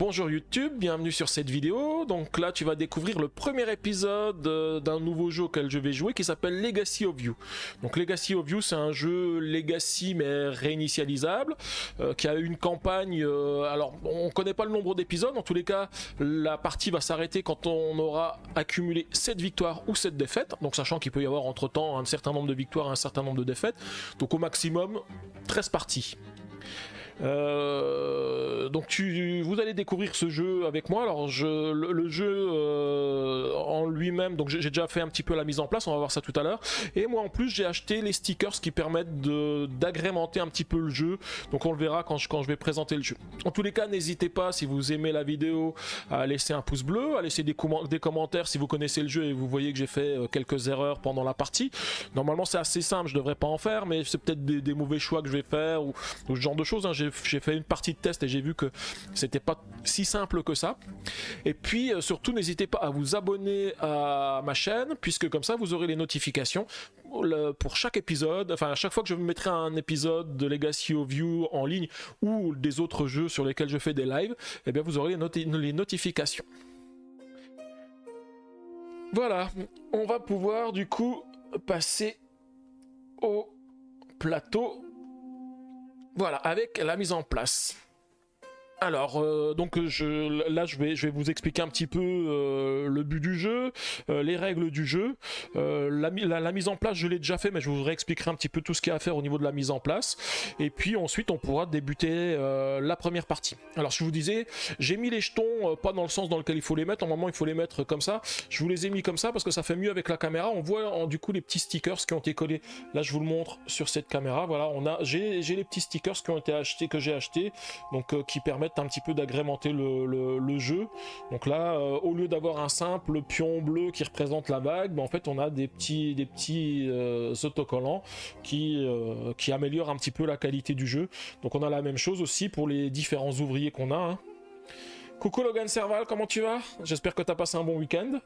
Bonjour YouTube, bienvenue sur cette vidéo. Donc là tu vas découvrir le premier épisode d'un nouveau jeu auquel je vais jouer qui s'appelle Legacy of You. Donc Legacy of You c'est un jeu Legacy mais réinitialisable qui a une campagne, alors on connaît pas le nombre d'épisodes, en tous les cas la partie va s'arrêter quand on aura accumulé 7 victoires ou 7 défaites, donc sachant qu'il peut y avoir entre temps un certain nombre de victoires et un certain nombre de défaites, donc au maximum 13 parties. Donc vous allez découvrir ce jeu avec moi. Alors le jeu en lui-même, donc j'ai déjà fait un petit peu la mise en place, on va voir ça tout à l'heure. Et moi en plus j'ai acheté les stickers qui permettent d'agrémenter un petit peu le jeu. Donc on le verra quand je vais présenter le jeu. En tous les cas, n'hésitez pas, si vous aimez la vidéo, à laisser un pouce bleu, à laisser des commentaires si vous connaissez le jeu et vous voyez que j'ai fait quelques erreurs pendant la partie. Normalement c'est assez simple, je devrais pas en faire, mais c'est peut-être des mauvais choix que je vais faire ou ce genre de choses, hein. J'ai fait une partie de test et j'ai vu que c'était pas si simple que ça. Et puis surtout n'hésitez pas à vous abonner à ma chaîne, puisque comme ça vous aurez les notifications pour chaque épisode, enfin à chaque fois que je mettrai un épisode de Legacy of You en ligne ou des autres jeux sur lesquels je fais des lives, et bien vous aurez les notifications. Voilà, on va pouvoir du coup passer au plateau. Voilà, avec la mise en place. Alors, donc là je vais vous expliquer un petit peu le but du jeu, les règles du jeu. La mise en place je l'ai déjà fait, mais je vous réexpliquerai un petit peu tout ce qu'il y a à faire au niveau de la mise en place. Et puis ensuite on pourra débuter la première partie. Alors je vous disais, j'ai mis les jetons pas dans le sens dans lequel il faut les mettre. Normalement il faut les mettre comme ça. Je vous les ai mis comme ça parce que ça fait mieux avec la caméra. On voit du coup les petits stickers qui ont été collés. Là je vous le montre sur cette caméra. Voilà, j'ai les petits stickers qui ont été achetés, que j'ai achetés, donc qui permettent un petit peu d'agrémenter le jeu. Donc là au lieu d'avoir un simple pion bleu qui représente la vague, ben en fait on a des petits autocollants qui améliorent un petit peu la qualité du jeu. Donc on a la même chose aussi pour les différents ouvriers qu'on a, hein. Coucou Logan Serval, comment tu vas? J'espère que tu as passé un bon week-end.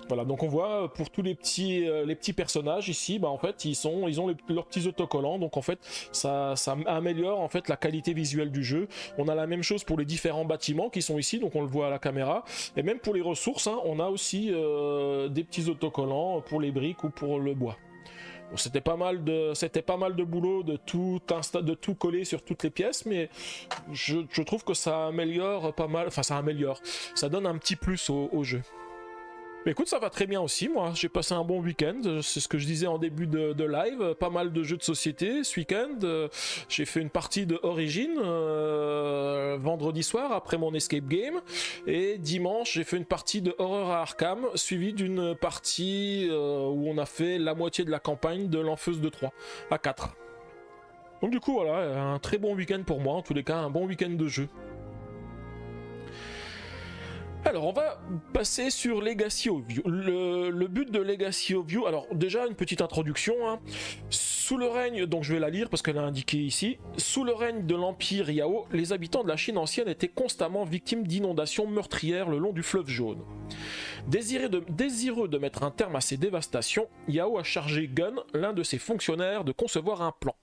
Voilà, donc on voit pour tous les petits personnages ici, bah en fait ils ont leurs petits autocollants, donc en fait ça améliore en fait la qualité visuelle du jeu. On a la même chose pour les différents bâtiments qui sont ici, donc on le voit à la caméra, et même pour les ressources, hein, on a aussi des petits autocollants pour les briques ou pour le bois. Bon, c'était pas mal de boulot de tout coller sur toutes les pièces, mais je trouve que ça améliore pas mal, enfin ça donne un petit plus au jeu. Mais écoute, ça va très bien aussi, moi j'ai passé un bon week-end, c'est ce que je disais en début de live, pas mal de jeux de société ce week-end. J'ai fait une partie de Origin vendredi soir après mon escape game, et dimanche j'ai fait une partie de Horror à Arkham, suivie d'une partie où on a fait la moitié de la campagne de l'Enfeuse de 3 à 4. Donc du coup voilà, un très bon week-end pour moi, en tous les cas un bon week-end de jeu. Alors on va passer sur Legacy of You. Le but de Legacy of You, alors déjà une petite introduction, hein. Sous le règne, donc je vais la lire parce qu'elle est indiquée ici, sous le règne de l'Empire Yao, les habitants de la Chine ancienne étaient constamment victimes d'inondations meurtrières le long du fleuve jaune. Désireux de mettre un terme à ces dévastations, Yao a chargé Gun, l'un de ses fonctionnaires, de concevoir un plan.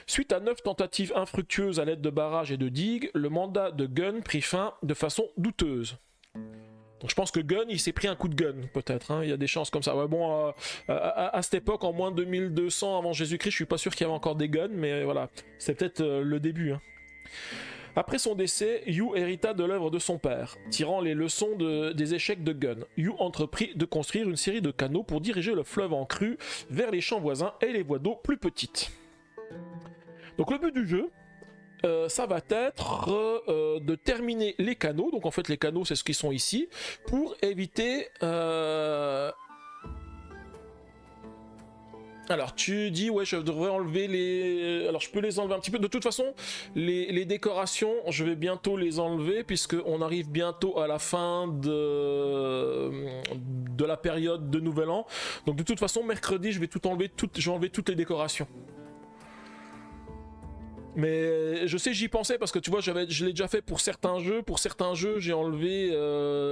Suite à 9 tentatives infructueuses à l'aide de barrages et de digues, le mandat de Gun prit fin de façon douteuse. Donc je pense que Gun, il s'est pris un coup de gun, peut-être, hein. Il y a des chances comme ça. Ouais, bon, à cette époque, en moins de 2200 avant Jésus-Christ, je suis pas sûr qu'il y avait encore des guns, mais voilà, c'est peut-être le début, hein. Après son décès, Yu hérita de l'œuvre de son père. Tirant les leçons des échecs de Gun, Yu entreprit de construire une série de canaux pour diriger le fleuve en crue vers les champs voisins et les voies d'eau plus petites. Donc le but du jeu, ça va être de terminer les canaux. Donc en fait les canaux c'est ce qui sont ici, pour éviter... Alors tu dis ouais je devrais enlever les... Alors je peux les enlever un petit peu. De toute façon les décorations je vais bientôt les enlever, puisque on arrive bientôt à la fin de la période de Nouvel An. Donc de toute façon mercredi je vais tout enlever, je vais enlever toutes les décorations. Mais je sais, j'y pensais parce que tu vois, je l'ai déjà fait pour certains jeux. Pour certains jeux, j'ai enlevé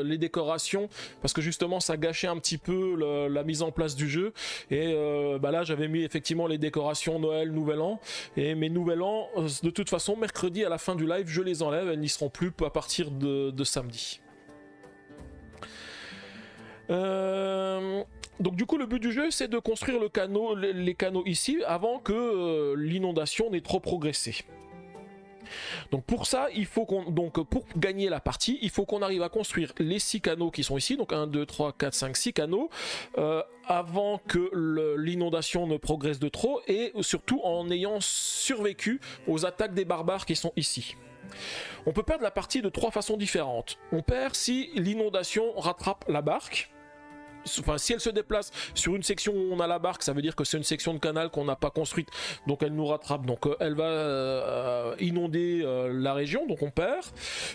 les décorations parce que justement, ça gâchait un petit peu la mise en place du jeu. Et bah là, j'avais mis effectivement les décorations Noël, Nouvel An. Et mes Nouvel An, de toute façon, mercredi à la fin du live, je les enlève. Elles n'y seront plus à partir de samedi. Donc du coup le but du jeu c'est de construire les canaux ici avant que l'inondation n'ait trop progressé. Donc pour ça, pour gagner la partie, il faut qu'on arrive à construire les 6 canaux qui sont ici, donc 1, 2, 3, 4, 5, 6 canaux, avant que l'inondation ne progresse de trop, et surtout en ayant survécu aux attaques des barbares qui sont ici. On peut perdre la partie de 3 façons différentes. On perd si l'inondation rattrape la barque. Enfin, si elle se déplace sur une section où on a la barque, ça veut dire que c'est une section de canal qu'on n'a pas construite, donc elle nous rattrape, donc elle va inonder la région, donc on perd.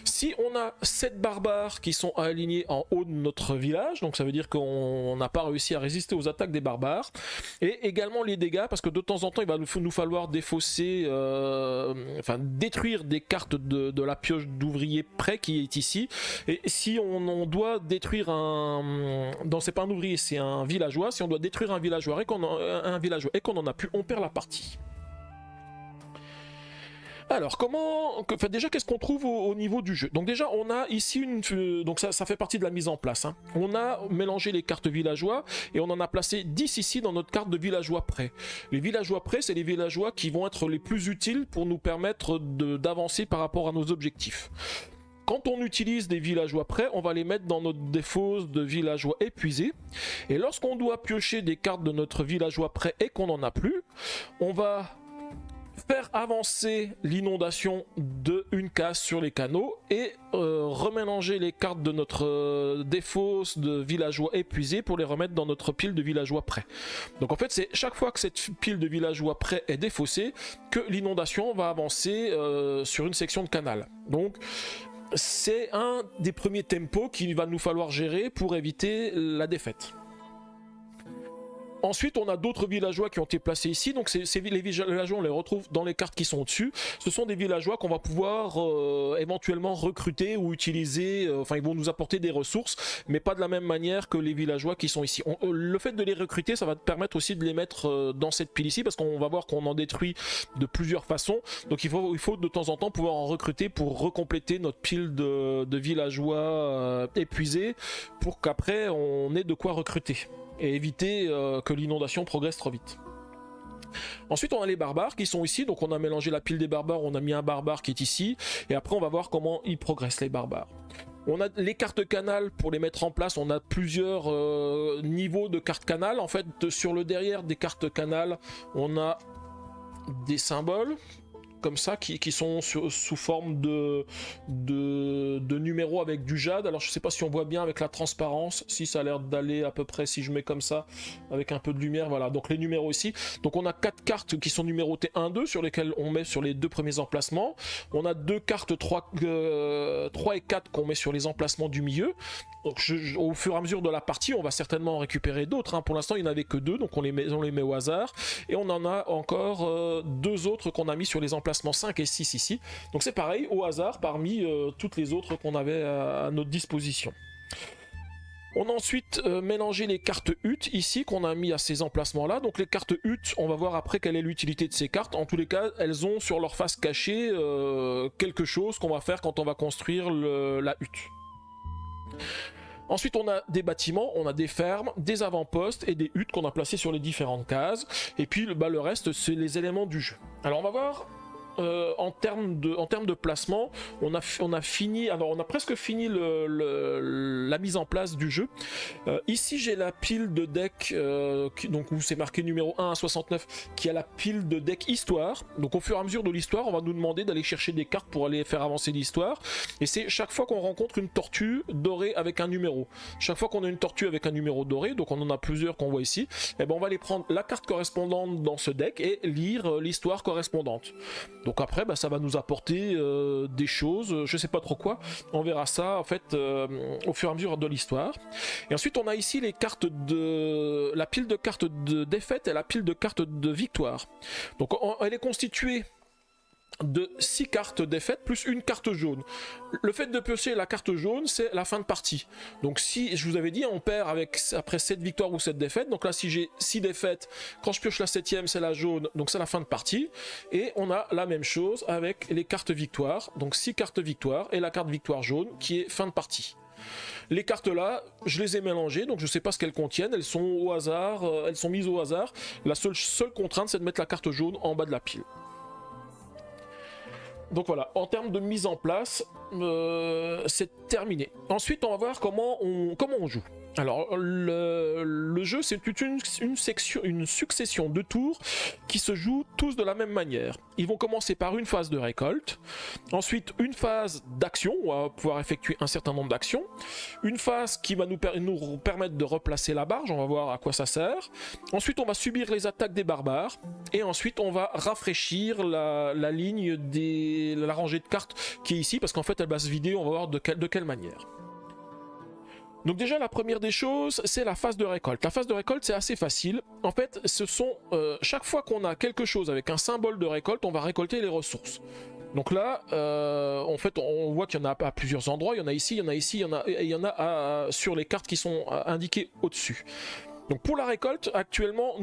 Si on a 7 barbares qui sont alignés en haut de notre village, donc ça veut dire qu'on n'a pas réussi à résister aux attaques des barbares, et également les dégâts, parce que de temps en temps il va nous falloir défausser, détruire des cartes de la pioche d'ouvrier prêt qui est ici, et si on doit détruire c'est pas un ouvrier, c'est un villageois. Si on doit détruire un villageois et qu'on en a plus, on perd la partie. Alors, déjà, qu'est-ce qu'on trouve au niveau du jeu? Donc déjà, on a ici donc ça fait partie de la mise en place. Hein. On a mélangé les cartes villageois et on en a placé 10 ici dans notre carte de villageois prêts. Les villageois prêts, c'est les villageois qui vont être les plus utiles pour nous permettre d'avancer par rapport à nos objectifs. Quand on utilise des villageois prêts, on va les mettre dans notre défausse de villageois épuisés. Et lorsqu'on doit piocher des cartes de notre villageois prêt et qu'on n'en a plus, on va faire avancer l'inondation de une case sur les canaux et remélanger les cartes de notre défausse de villageois épuisés pour les remettre dans notre pile de villageois prêts. Donc en fait, c'est chaque fois que cette pile de villageois prêts est défaussée que l'inondation va avancer sur une section de canal. Donc c'est un des premiers tempos qu'il va nous falloir gérer pour éviter la défaite. Ensuite, on a d'autres villageois qui ont été placés ici. Donc, les villageois, on les retrouve dans les cartes qui sont au-dessus. Ce sont des villageois qu'on va pouvoir éventuellement recruter ou utiliser. Ils vont nous apporter des ressources, mais pas de la même manière que les villageois qui sont ici. Le fait de les recruter, ça va te permettre aussi de les mettre dans cette pile ici, parce qu'on va voir qu'on en détruit de plusieurs façons. Donc, il faut de temps en temps pouvoir en recruter pour recompléter notre pile de villageois épuisés, pour qu'après, on ait de quoi recruter et éviter que l'inondation progresse trop vite. Ensuite, on a les barbares qui sont ici, donc on a mélangé la pile des barbares, on a mis un barbare qui est ici, et après on va voir comment ils progressent, les barbares. On a les cartes canal pour les mettre en place, on a plusieurs niveaux de cartes canal. En fait, sur le derrière des cartes canal, on a des symboles comme ça qui sont sous forme de numéros avec du jade. Alors je sais pas si on voit bien avec la transparence, si ça a l'air d'aller à peu près, si je mets comme ça avec un peu de lumière, voilà, donc les numéros ici. Donc on a 4 cartes qui sont numérotées 1, 2 sur lesquelles on met sur les 2 premiers emplacements. On a 2 cartes 3 et 4 qu'on met sur les emplacements du milieu. Donc au fur et à mesure de la partie, on va certainement en récupérer d'autres, hein. Pour l'instant il n'y en avait que 2, donc on les met au hasard. Et on en a encore 2 autres qu'on a mis sur les emplacements 5 et 6 ici. Donc c'est pareil, au hasard parmi toutes les autres qu'on avait à notre disposition. On a ensuite mélangé les cartes huttes ici qu'on a mis à ces emplacements là. Donc les cartes huttes, on va voir après quelle est l'utilité de ces cartes. En tous les cas, elles ont sur leur face cachée quelque chose qu'on va faire quand on va construire la hutte. Ensuite, on a des bâtiments, on a des fermes, des avant-postes et des huttes qu'on a placées sur les différentes cases. Et puis le reste, c'est les éléments du jeu. Alors on va voir en termes de placement, on a fini, alors on a presque fini la mise en place du jeu. Ici j'ai la pile de deck donc où c'est marqué numéro 1 à 69, qui a la pile de deck histoire. Donc au fur et à mesure de l'histoire, on va nous demander d'aller chercher des cartes pour aller faire avancer l'histoire. Et c'est chaque fois qu'on rencontre une tortue dorée avec un numéro. Chaque fois qu'on a une tortue avec un numéro doré, donc on en a plusieurs qu'on voit ici, et ben on va aller prendre la carte correspondante dans ce deck et lire l'histoire correspondante. Donc après, bah, ça va nous apporter des choses, je sais pas trop quoi, on verra ça en fait au fur et à mesure de l'histoire. Et ensuite on a ici les cartes la pile de cartes de défaite et la pile de cartes de victoire. Donc elle est constituée de 6 cartes défaites plus une carte jaune. Le fait de piocher la carte jaune, c'est la fin de partie. Donc si, je vous avais dit, on perd après 7 victoires ou 7 défaites. Donc là, si j'ai 6 défaites, quand je pioche la 7e, c'est la jaune, donc c'est la fin de partie. Et on a la même chose avec les cartes victoire. Donc 6 cartes victoire et la carte victoire jaune qui est fin de partie. Les cartes là, je les ai mélangées, donc je ne sais pas ce qu'elles contiennent, elles sont au hasard, elles sont mises au hasard. La seule contrainte, c'est de mettre la carte jaune en bas de la pile. Donc voilà, en termes de mise en place, c'est terminé. Ensuite, on va voir comment on joue. Alors, le jeu, c'est une succession de tours qui se jouent tous de la même manière. Ils vont commencer par une phase de récolte, ensuite une phase d'action, on va pouvoir effectuer un certain nombre d'actions, une phase qui va nous permettre de replacer la barge, on va voir à quoi ça sert, ensuite on va subir les attaques des barbares, et ensuite on va rafraîchir la ligne la rangée de cartes qui est ici, parce qu'en fait elle va se vider, on va voir de quelle manière. Donc déjà la première des choses, c'est la phase de récolte. La phase de récolte, c'est assez facile. En fait, ce sont chaque fois qu'on a quelque chose avec un symbole de récolte, on va récolter les ressources. Donc là, en fait, on voit qu'il y en a à plusieurs endroits. Il y en a ici, il y en a ici, il y en a sur les cartes qui sont indiquées au-dessus. Donc pour la récolte, actuellement,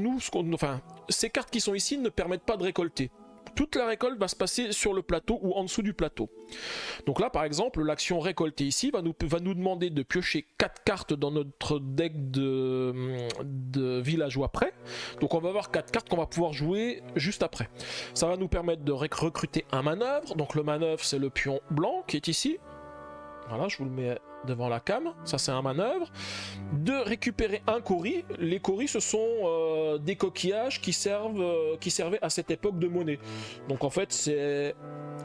ces cartes qui sont ici ne permettent pas de récolter. Toute la récolte va se passer sur le plateau ou en dessous du plateau. Donc là, par exemple, l'action récoltée ici va nous demander de piocher 4 cartes dans notre deck de villageois prêts. Donc on va avoir 4 cartes qu'on va pouvoir jouer juste après. Ça va nous permettre de recruter un manœuvre. Donc le manœuvre, c'est le pion blanc qui est ici. Voilà, je vous le mets devant la cam, ça c'est un manœuvre. De récupérer un cori. Les coris, ce sont des coquillages qui servaient à cette époque de monnaie. Donc en fait c'est...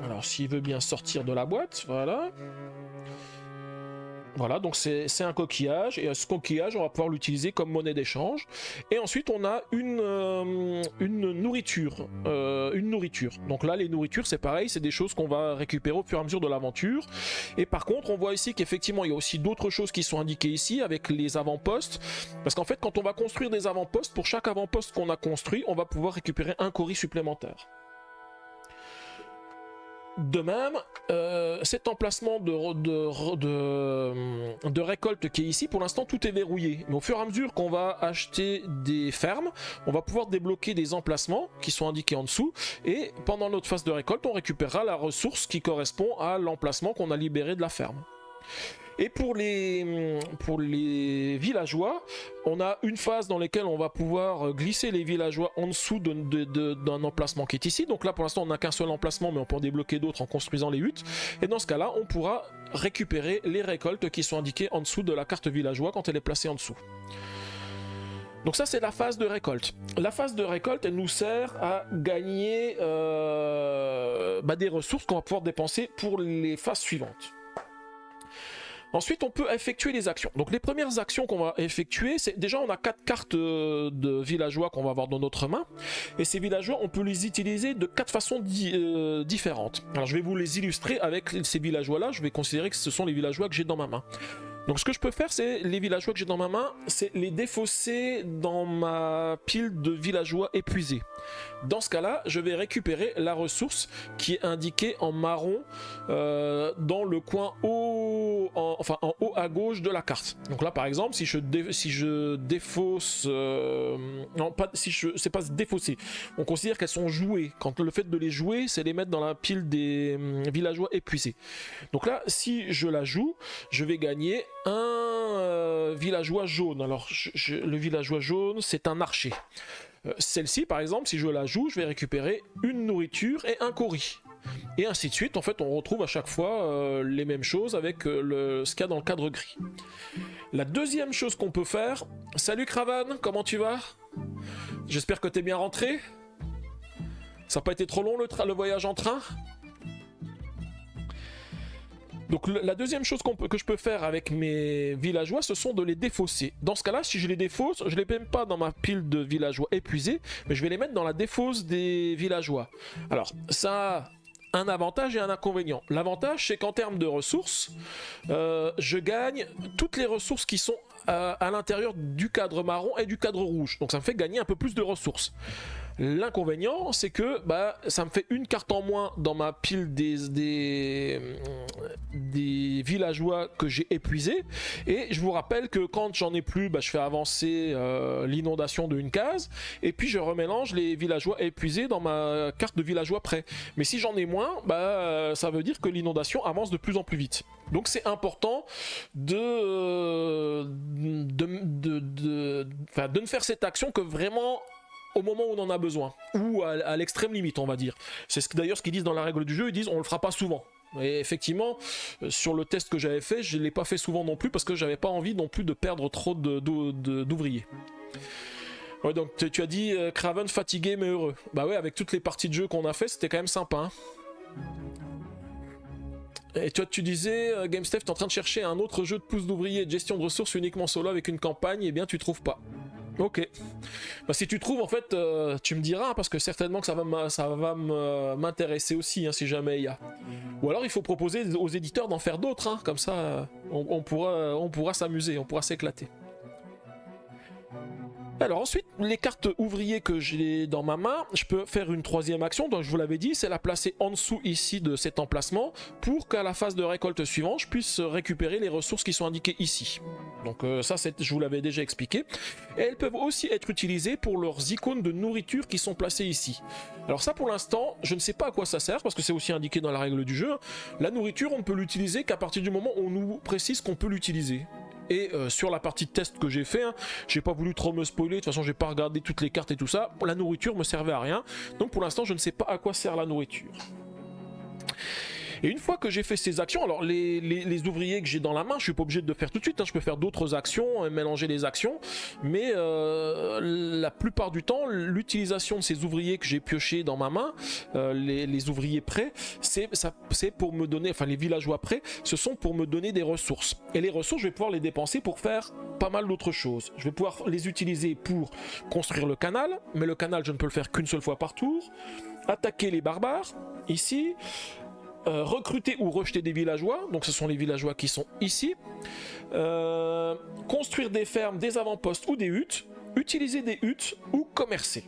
Alors s'il veut bien sortir de la boîte, voilà. Voilà, donc c'est un coquillage, et ce coquillage, on va pouvoir l'utiliser comme monnaie d'échange. Et ensuite, on a une nourriture. Donc là, les nourritures, c'est pareil, c'est des choses qu'on va récupérer au fur et à mesure de l'aventure. Et par contre, on voit ici qu'effectivement, il y a aussi d'autres choses qui sont indiquées ici, avec les avant-postes. Parce qu'en fait, quand on va construire des avant-postes, pour chaque avant-poste qu'on a construit, on va pouvoir récupérer un cori supplémentaire. De même, cet emplacement de récolte qui est ici, pour l'instant tout est verrouillé. Mais au fur et à mesure qu'on va acheter des fermes, on va pouvoir débloquer des emplacements qui sont indiqués en dessous. Et pendant notre phase de récolte, on récupérera la ressource qui correspond à l'emplacement qu'on a libéré de la ferme. Et pour les villageois, on a une phase dans laquelle on va pouvoir glisser les villageois en dessous d'un emplacement qui est ici. Donc là, pour l'instant, on n'a qu'un seul emplacement, mais on peut en débloquer d'autres en construisant les huttes. Et dans ce cas-là, on pourra récupérer les récoltes qui sont indiquées en dessous de la carte villageois quand elle est placée en dessous. Donc ça, c'est la phase de récolte. La phase de récolte, elle nous sert à gagner des ressources qu'on va pouvoir dépenser pour les phases suivantes. Ensuite, on peut effectuer les actions. Donc les premières actions qu'on va effectuer, c'est déjà on a 4 cartes de villageois qu'on va avoir dans notre main. Et ces villageois, on peut les utiliser de 4 façons différentes. Alors je vais vous les illustrer avec ces villageois-là. Je vais considérer que ce sont les villageois que j'ai dans ma main. Donc ce que je peux faire, c'est les villageois que j'ai dans ma main, c'est les défausser dans ma pile de villageois épuisés. Dans ce cas-là, je vais récupérer la ressource qui est indiquée en marron dans le coin haut, en haut à gauche de la carte. Donc là, par exemple, si je défausse, c'est pas défausser. On considère qu'elles sont jouées. Quand le fait de les jouer, c'est les mettre dans la pile des villageois épuisés. Donc là, si je la joue, je vais gagner un villageois jaune. Alors, le villageois jaune, c'est un archer. Celle-ci, par exemple, si je la joue, je vais récupérer une nourriture et un cori. Et ainsi de suite. En fait, on retrouve à chaque fois les mêmes choses avec ce qu'il y a dans le cadre gris. La deuxième chose qu'on peut faire... Salut Cravan, comment tu vas? J'espère que t'es bien rentré. Ça n'a pas été trop long le voyage en train? Donc la deuxième chose que je peux faire avec mes villageois, ce sont de les défausser. Dans ce cas-là, si je les défausse, je ne les mets pas dans ma pile de villageois épuisés, mais je vais les mettre dans la défausse des villageois. Alors, ça a un avantage et un inconvénient. L'avantage, c'est qu'en termes de ressources, je gagne toutes les ressources qui sont à l'intérieur du cadre marron et du cadre rouge. Donc ça me fait gagner un peu plus de ressources. L'inconvénient, c'est que bah, ça me fait une carte en moins dans ma pile des villageois que j'ai épuisés. Et je vous rappelle que quand j'en ai plus, bah, je fais avancer l'inondation d'une case. Et puis je remélange les villageois épuisés dans ma carte de villageois prêts. Mais si j'en ai moins, bah, ça veut dire que l'inondation avance de plus en plus vite. Donc c'est important de ne faire cette action que vraiment au moment où on en a besoin, ou à l'extrême limite, on va dire. C'est d'ailleurs ce qu'ils disent dans la règle du jeu, ils disent on le fera pas souvent. Et effectivement, sur le test que j'avais fait, je ne l'ai pas fait souvent non plus parce que j'avais pas envie non plus de perdre trop d'ouvriers. Ouais, donc tu as dit Craven fatigué mais heureux. Bah ouais, avec toutes les parties de jeu qu'on a fait, c'était quand même sympa. Hein. Et toi, tu disais, GameStef, t'es en train de chercher un autre jeu de pouce d'ouvrier de gestion de ressources uniquement solo avec une campagne, et bien tu trouves pas. Ok. Bah, si tu trouves, en fait, tu me diras, parce que certainement que ça va m'intéresser aussi, hein, si jamais il y a. Ou alors il faut proposer aux éditeurs d'en faire d'autres, hein, comme ça on pourra s'amuser, on pourra s'éclater. Alors ensuite, les cartes ouvriers que j'ai dans ma main, je peux faire une troisième action, donc je vous l'avais dit, c'est la placer en dessous ici de cet emplacement, pour qu'à la phase de récolte suivante, je puisse récupérer les ressources qui sont indiquées ici. Donc ça, je vous l'avais déjà expliqué. Et elles peuvent aussi être utilisées pour leurs icônes de nourriture qui sont placées ici. Alors ça, pour l'instant, je ne sais pas à quoi ça sert, parce que c'est aussi indiqué dans la règle du jeu. La nourriture, on ne peut l'utiliser qu'à partir du moment où on nous précise qu'on peut l'utiliser. Et sur la partie de test que j'ai fait, hein, j'ai pas voulu trop me spoiler, de toute façon j'ai pas regardé toutes les cartes et tout ça, la nourriture me servait à rien, donc pour l'instant je ne sais pas à quoi sert la nourriture. Et une fois que j'ai fait ces actions, alors les ouvriers que j'ai dans la main, je suis pas obligé de le faire tout de suite, hein, je peux faire d'autres actions, mélanger les actions, mais la plupart du temps, l'utilisation de ces ouvriers que j'ai piochés dans ma main, les ouvriers prêts, c'est pour me donner, enfin les villageois prêts, ce sont pour me donner des ressources. Et les ressources, je vais pouvoir les dépenser pour faire pas mal d'autres choses. Je vais pouvoir les utiliser pour construire le canal, mais le canal, je ne peux le faire qu'une seule fois par tour. Attaquer les barbares, ici. Recruter ou rejeter des villageois, donc ce sont les villageois qui sont ici, construire des fermes, des avant-postes ou des huttes, utiliser des huttes ou commercer.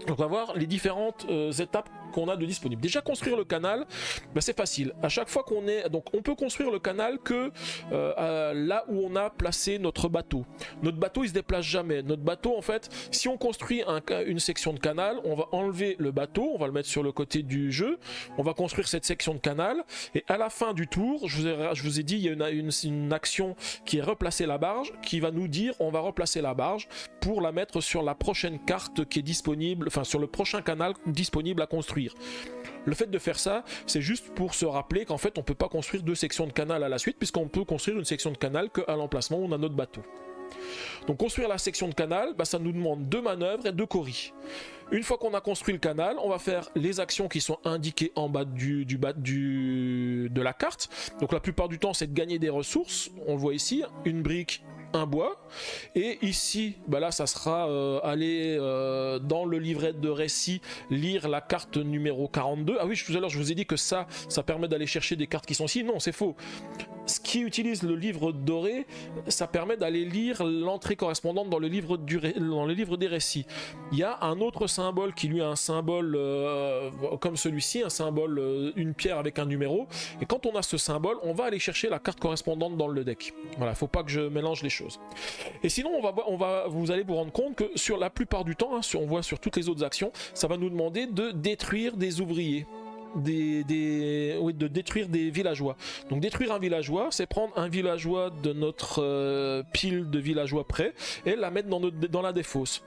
Donc on va voir les différentes étapes qu'on a de disponibles. Déjà construire le canal, bah, c'est facile. À chaque fois qu'on est, donc on peut construire le canal que là où on a placé notre bateau. Notre bateau il se déplace jamais. Notre bateau en fait, si on construit une section de canal, on va enlever le bateau, on va le mettre sur le côté du jeu. On va construire cette section de canal et à la fin du tour, je vous ai dit, il y a une action qui est replacer la barge, qui va nous dire on va replacer la barge pour la mettre sur la prochaine carte qui est disponible, enfin sur le prochain canal disponible à construire. Le fait de faire ça, c'est juste pour se rappeler qu'en fait on peut pas construire deux sections de canal à la suite, puisqu'on peut construire une section de canal qu'à l'emplacement où on a notre bateau. Donc construire la section de canal, bah, ça nous demande 2 manœuvres et 2 coris. Une fois qu'on a construit le canal, on va faire les actions qui sont indiquées en bas de la carte. Donc la plupart du temps c'est de gagner des ressources, on le voit ici, une brique, un bois, et ici bah là ça sera aller dans le livret de récit lire la carte numéro 42. Ah oui, tout à l'heure je vous ai dit que ça permet d'aller chercher des cartes qui sont ici. Non, c'est faux. Ce qui utilise le livre doré, ça permet d'aller lire l'entrée correspondante dans le livre des récits. Il y a un autre symbole qui lui a un symbole comme celui-ci, un symbole, une pierre avec un numéro, et quand on a ce symbole, on va aller chercher la carte correspondante dans le deck. Voilà, faut pas que je mélange les choses. Et sinon, vous allez vous rendre compte que sur la plupart du temps, hein, on voit sur toutes les autres actions, ça va nous demander de détruire des ouvriers. De détruire des villageois. Donc détruire un villageois, c'est prendre un villageois de notre pile de villageois prêts et la mettre dans la défausse.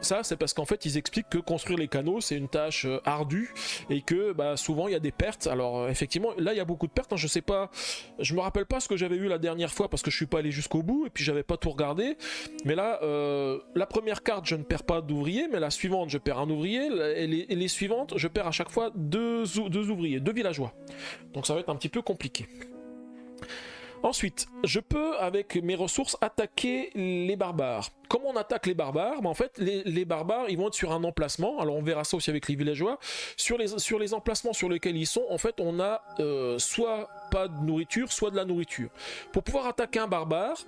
Ça, c'est parce qu'en fait, ils expliquent que construire les canaux, c'est une tâche ardue et que bah, souvent il y a des pertes. Alors effectivement, là il y a beaucoup de pertes. Hein, je sais pas, je me rappelle pas ce que j'avais eu la dernière fois parce que je suis pas allé jusqu'au bout et puis j'avais pas tout regardé. Mais là, la première carte, je ne perds pas d'ouvriers, mais la suivante, je perds un ouvrier et les suivantes, je perds à chaque fois deux ouvriers, 2 villageois. Donc ça va être un petit peu compliqué. Ensuite, je peux, avec mes ressources, attaquer les barbares. Comment on attaque les barbares? En fait, les barbares, ils vont être sur un emplacement. Alors, on verra ça aussi avec les villageois. Sur les emplacements sur lesquels ils sont, en fait, on a soit pas de nourriture, soit de la nourriture. Pour pouvoir attaquer un barbare,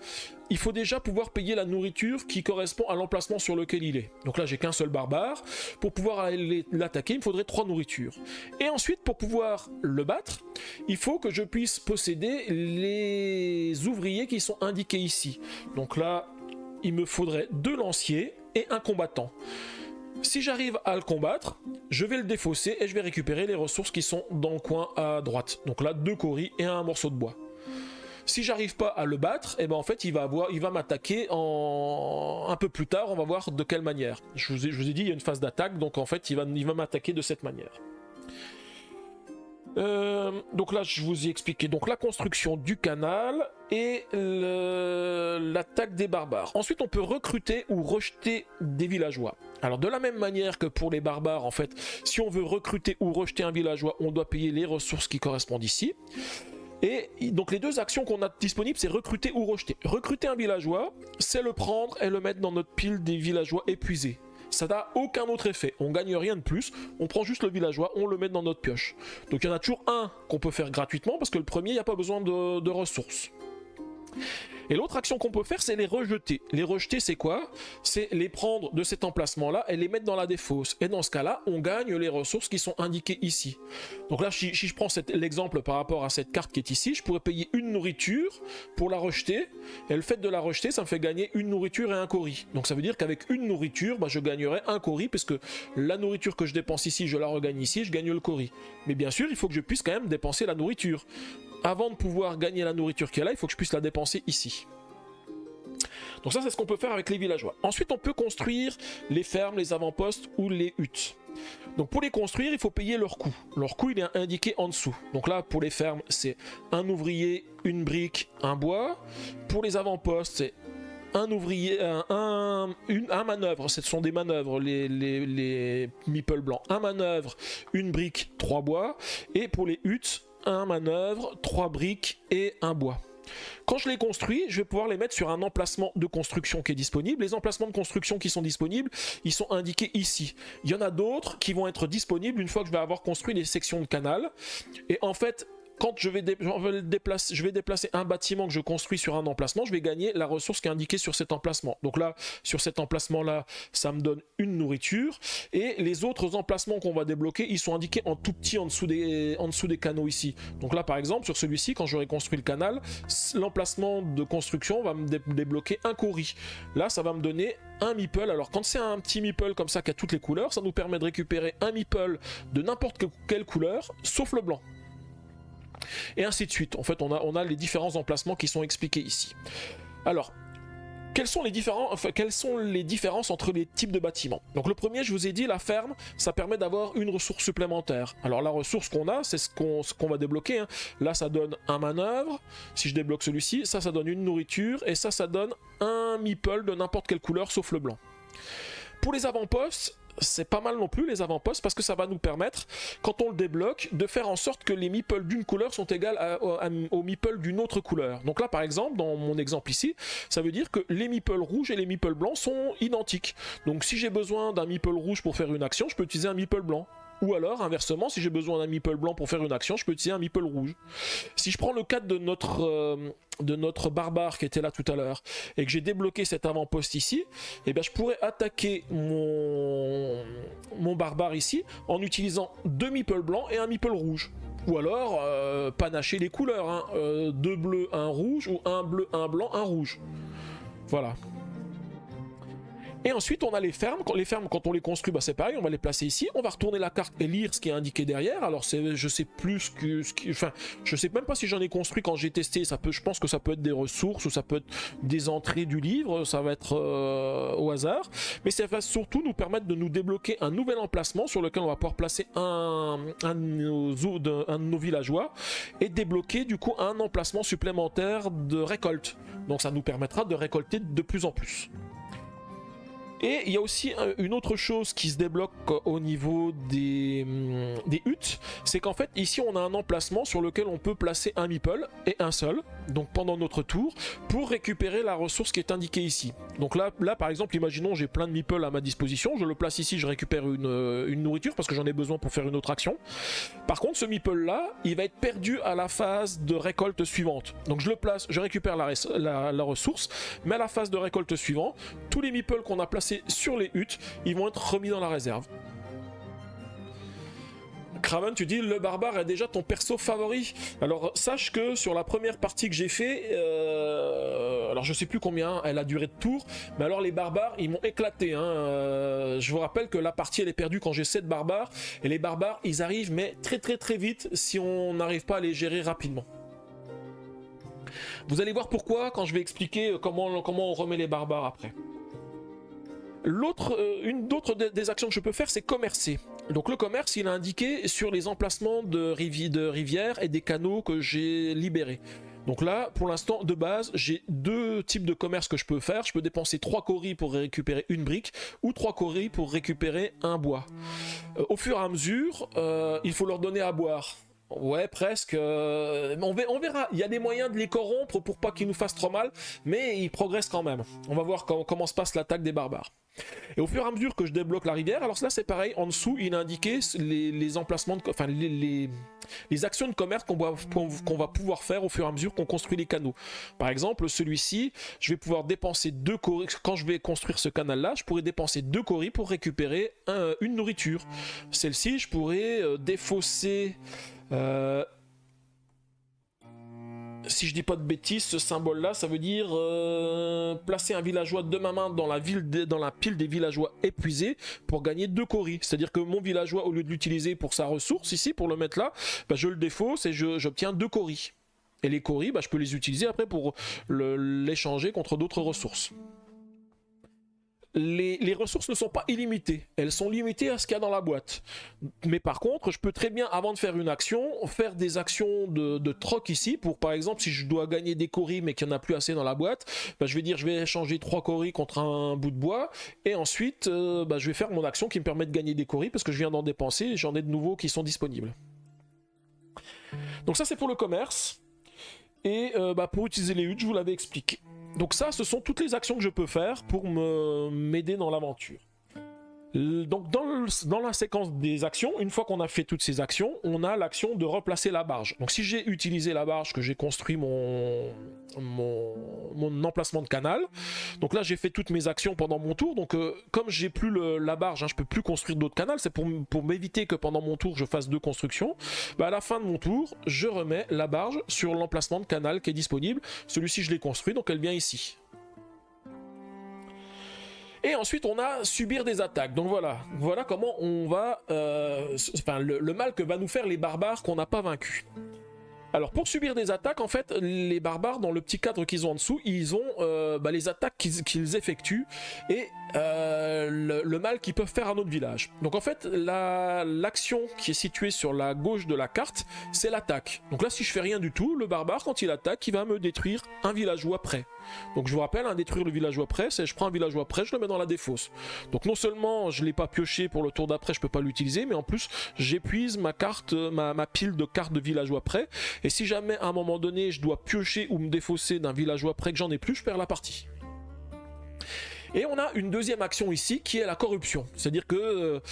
il faut déjà pouvoir payer la nourriture qui correspond à l'emplacement sur lequel il est. Donc là, j'ai qu'un seul barbare. Pour pouvoir aller l'attaquer, il me faudrait 3 nourritures. Et ensuite, pour pouvoir le battre, il faut que je puisse posséder les ouvriers qui sont indiqués ici. Donc là, il me faudrait 2 lanciers et un combattant. Si j'arrive à le combattre, je vais le défausser et je vais récupérer les ressources qui sont dans le coin à droite. Donc là, 2 coris et un morceau de bois. Si j'arrive pas à le battre, et ben en fait il va m'attaquer un peu plus tard, on va voir de quelle manière. Je vous ai dit, il y a une phase d'attaque, donc en fait il va m'attaquer de cette manière. Donc là je vous ai expliqué donc la construction du canal et l'attaque des barbares. Ensuite on peut recruter ou rejeter des villageois. Alors de la même manière que pour les barbares, en fait, si on veut recruter ou rejeter un villageois, on doit payer les ressources qui correspondent ici. Et donc les 2 actions qu'on a disponibles, c'est recruter ou rejeter. Recruter un villageois, c'est le prendre et le mettre dans notre pile des villageois épuisés. Ça n'a aucun autre effet, on gagne rien de plus, on prend juste le villageois, on le met dans notre pioche. Donc il y en a toujours un qu'on peut faire gratuitement, parce que le premier, il n'y a pas besoin de ressources. Et l'autre action qu'on peut faire, c'est les rejeter. Les rejeter, c'est quoi? C'est les prendre de cet emplacement-là et les mettre dans la défausse. Et dans ce cas-là, on gagne les ressources qui sont indiquées ici. Donc là, si je prends l'exemple par rapport à cette carte qui est ici, je pourrais payer une nourriture pour la rejeter. Et le fait de la rejeter, ça me fait gagner une nourriture et un cori. Donc ça veut dire qu'avec une nourriture, je gagnerai un cori, puisque la nourriture que je dépense ici, je la regagne ici, je gagne le cori. Mais bien sûr, il faut que je puisse quand même dépenser la nourriture. Avant de pouvoir gagner la nourriture qui est là, il faut que je puisse la dépenser ici. Donc ça, c'est ce qu'on peut faire avec les villageois. Ensuite, on peut construire les fermes, les avant-postes ou les huttes. Donc pour les construire, il faut payer leur coût. Leur coût, il est indiqué en dessous. Donc là, pour les fermes, c'est un ouvrier, une brique, un bois. Pour les avant-postes, c'est un ouvrier, un manœuvre, ce sont des manœuvres, les meeples blancs. Un manœuvre, une brique, 3 bois. Et pour les huttes, un manœuvre, 3 briques et un bois. Quand je les construis, je vais pouvoir les mettre sur un emplacement de construction qui est disponible. Les emplacements de construction qui sont disponibles, ils sont indiqués ici. Il y en a d'autres qui vont être disponibles une fois que je vais avoir construit les sections de canal. Et en fait, quand je vais déplacer un bâtiment que je construis sur un emplacement, je vais gagner la ressource qui est indiquée sur cet emplacement. Donc là, sur cet emplacement-là, ça me donne une nourriture. Et les autres emplacements qu'on va débloquer, ils sont indiqués en tout petit en dessous des canaux ici. Donc là, par exemple, sur celui-ci, quand j'aurai construit le canal, l'emplacement de construction va me débloquer un cori. Là, ça va me donner un meeple. Alors quand c'est un petit meeple comme ça qui a toutes les couleurs, ça nous permet de récupérer un meeple de n'importe quelle couleur, sauf le blanc. Et ainsi de suite. En fait, on a les différents emplacements qui sont expliqués ici. Alors, quelles sont les différences entre les types de bâtiments? Donc le premier, je vous ai dit, la ferme, ça permet d'avoir une ressource supplémentaire. Alors la ressource qu'on a, c'est ce qu'on va débloquer. Là, ça donne un manœuvre. Si je débloque celui-ci, ça donne une nourriture. Et ça donne un meeple de n'importe quelle couleur, sauf le blanc. Pour les avant-postes, c'est pas mal non plus les avant-postes, parce que ça va nous permettre, quand on le débloque, de faire en sorte que les meeples d'une couleur sont égales aux meeples d'une autre couleur. Donc là, par exemple, dans mon exemple ici, ça veut dire que les meeples rouges et les meeples blancs sont identiques. Donc si j'ai besoin d'un meeple rouge pour faire une action, je peux utiliser un meeple blanc. Ou alors, inversement, si j'ai besoin d'un meeple blanc pour faire une action, je peux utiliser un meeple rouge. Si je prends le cadre de notre barbare qui était là tout à l'heure, et que j'ai débloqué cet avant-poste ici, eh bien, je pourrais attaquer mon barbare ici en utilisant 2 meeples blancs et un meeple rouge. Ou alors, panacher les couleurs, 2 bleus, 1 rouge, ou 1 bleu, 1 blanc, 1 rouge. Voilà. Et ensuite, on a les fermes. Les fermes, quand on les construit, c'est pareil, on va les placer ici. On va retourner la carte et lire ce qui est indiqué derrière. Alors, je sais plus je sais même pas si j'en ai construit quand j'ai testé. Je pense que ça peut être des ressources ou ça peut être des entrées du livre. Ça va être au hasard. Mais ça va surtout nous permettre de nous débloquer un nouvel emplacement sur lequel on va pouvoir placer un de nos villageois et débloquer du coup un emplacement supplémentaire de récolte. Donc, ça nous permettra de récolter de plus en plus. Et il y a aussi une autre chose qui se débloque au niveau des huttes, c'est qu'en fait ici on a un emplacement sur lequel on peut placer un meeple et un seul, donc pendant notre tour, pour récupérer la ressource qui est indiquée ici. Donc là par exemple, imaginons j'ai plein de meeples à ma disposition, je le place ici, je récupère une nourriture parce que j'en ai besoin pour faire une autre action. Par contre ce meeple là, il va être perdu à la phase de récolte suivante. Donc je le place, je récupère la ressource, mais à la phase de récolte suivante, tous les meeples qu'on a placés sur les huttes, ils vont être remis dans la réserve. Craven, tu dis le barbare est déjà ton perso favori. Alors sache que sur la première partie que j'ai fait, alors je sais plus combien elle a duré de tour, mais alors les barbares ils m'ont éclaté. Je vous rappelle que la partie elle est perdue quand j'ai 7 barbares, et les barbares ils arrivent mais très vite si on n'arrive pas à les gérer rapidement. Vous allez voir pourquoi quand je vais expliquer comment on remet les barbares après. Une d'autres des actions que je peux faire, c'est commercer. Donc le commerce, il est indiqué sur les emplacements de rivières et des canaux que j'ai libérés. Donc là, pour l'instant, de base, j'ai 2 types de commerce que je peux faire. Je peux dépenser 3 coris pour récupérer une brique, ou 3 coris pour récupérer un bois. Au fur et à mesure, il faut leur donner à boire. Ouais, presque. On verra. Il y a des moyens de les corrompre pour pas qu'ils nous fassent trop mal, mais ils progressent quand même. On va voir comment se passe l'attaque des barbares. Et au fur et à mesure que je débloque la rivière, alors là c'est pareil, en dessous il a indiqué les emplacements, les actions de commerce qu'on va pouvoir faire au fur et à mesure qu'on construit les canaux. Par exemple, celui-ci, je vais pouvoir dépenser 2 coris, quand je vais construire ce canal-là, je pourrais dépenser 2 coris pour récupérer une nourriture. Celle-ci, je pourrais défausser... si je dis pas de bêtises, ce symbole là ça veut dire placer un villageois de ma main dans la pile des villageois épuisés pour gagner 2 coris. C'est à dire que mon villageois, au lieu de l'utiliser pour sa ressource ici, pour le mettre là, je le défausse et j'obtiens 2 coris. Et les coris, je peux les utiliser après pour l'échanger contre d'autres ressources. Les ressources ne sont pas illimitées, elles sont limitées à ce qu'il y a dans la boîte. Mais par contre, je peux très bien, avant de faire une action, faire des actions de troc ici, pour par exemple, si je dois gagner des coris mais qu'il n'y en a plus assez dans la boîte, je vais dire je vais échanger 3 coris contre un bout de bois, et ensuite je vais faire mon action qui me permet de gagner des coris, parce que je viens d'en dépenser, et j'en ai de nouveaux qui sont disponibles. Donc ça c'est pour le commerce, et pour utiliser les huttes, je vous l'avais expliqué. Donc ça, ce sont toutes les actions que je peux faire pour m'aider dans l'aventure. Donc dans la séquence des actions, une fois qu'on a fait toutes ces actions, on a l'action de replacer la barge. Donc si j'ai utilisé la barge, que j'ai construit mon emplacement de canal, donc là j'ai fait toutes mes actions pendant mon tour, donc comme j'ai plus la barge, je peux plus construire d'autres canals, c'est pour m'éviter que pendant mon tour je fasse 2 constructions. À la fin de mon tour, je remets la barge sur l'emplacement de canal qui est disponible. Celui-ci je l'ai construit, donc elle vient ici. Et ensuite on a subir des attaques. Donc voilà comment on va... le mal que va nous faire les barbares qu'on n'a pas vaincus. Alors pour subir des attaques, en fait, les barbares, dans le petit cadre qu'ils ont en dessous, ils ont les attaques qu'ils effectuent et le mal qu'ils peuvent faire à notre village. Donc en fait, l'action qui est située sur la gauche de la carte, c'est l'attaque. Donc là, si je fais rien du tout, le barbare, quand il attaque, il va me détruire un villageois près. Donc je vous rappelle, détruire le villageois près, c'est je prends un villageois près, je le mets dans la défausse. Donc non seulement je ne l'ai pas pioché pour le tour d'après, je peux pas l'utiliser, mais en plus j'épuise ma pile de cartes de villageois près. Et si jamais à un moment donné je dois piocher ou me défausser d'un villageois près que j'en ai plus, je perds la partie. Et on a une deuxième action ici qui est la corruption. C'est-à-dire que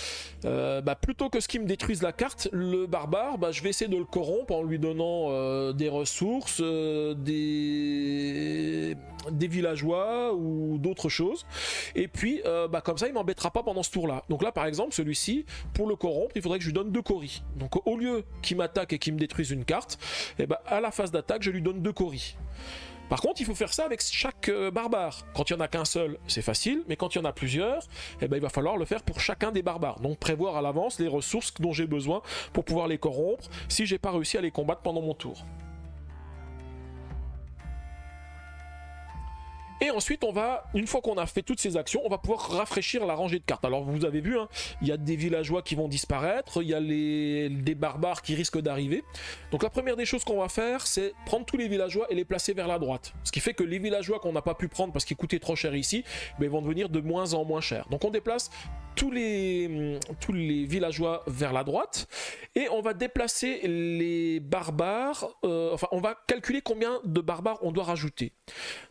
plutôt que ce qui me détruise la carte, le barbare, je vais essayer de le corrompre en lui donnant des ressources, des villageois ou d'autres choses. Et puis comme ça il m'embêtera pas pendant ce tour-là. Donc là par exemple celui-ci, pour le corrompre, il faudrait que je lui donne 2 coris. Donc au lieu qu'il m'attaque et qu'il me détruise une carte, à la phase d'attaque je lui donne 2 coris. Par contre, il faut faire ça avec chaque barbare. Quand il n'y en a qu'un seul, c'est facile, mais quand il y en a plusieurs, il va falloir le faire pour chacun des barbares. Donc prévoir à l'avance les ressources dont j'ai besoin pour pouvoir les corrompre si j'ai pas réussi à les combattre pendant mon tour. Et ensuite, une fois qu'on a fait toutes ces actions, on va pouvoir rafraîchir la rangée de cartes. Alors vous avez vu, hein, il y a des villageois qui vont disparaître, il y a des barbares qui risquent d'arriver. Donc la première des choses qu'on va faire, c'est prendre tous les villageois et les placer vers la droite. Ce qui fait que les villageois qu'on n'a pas pu prendre parce qu'ils coûtaient trop cher ici, ben, ils vont devenir de moins en moins chers. Donc on déplace tous les villageois vers la droite et on va déplacer les barbares, enfin on va calculer combien de barbares on doit rajouter.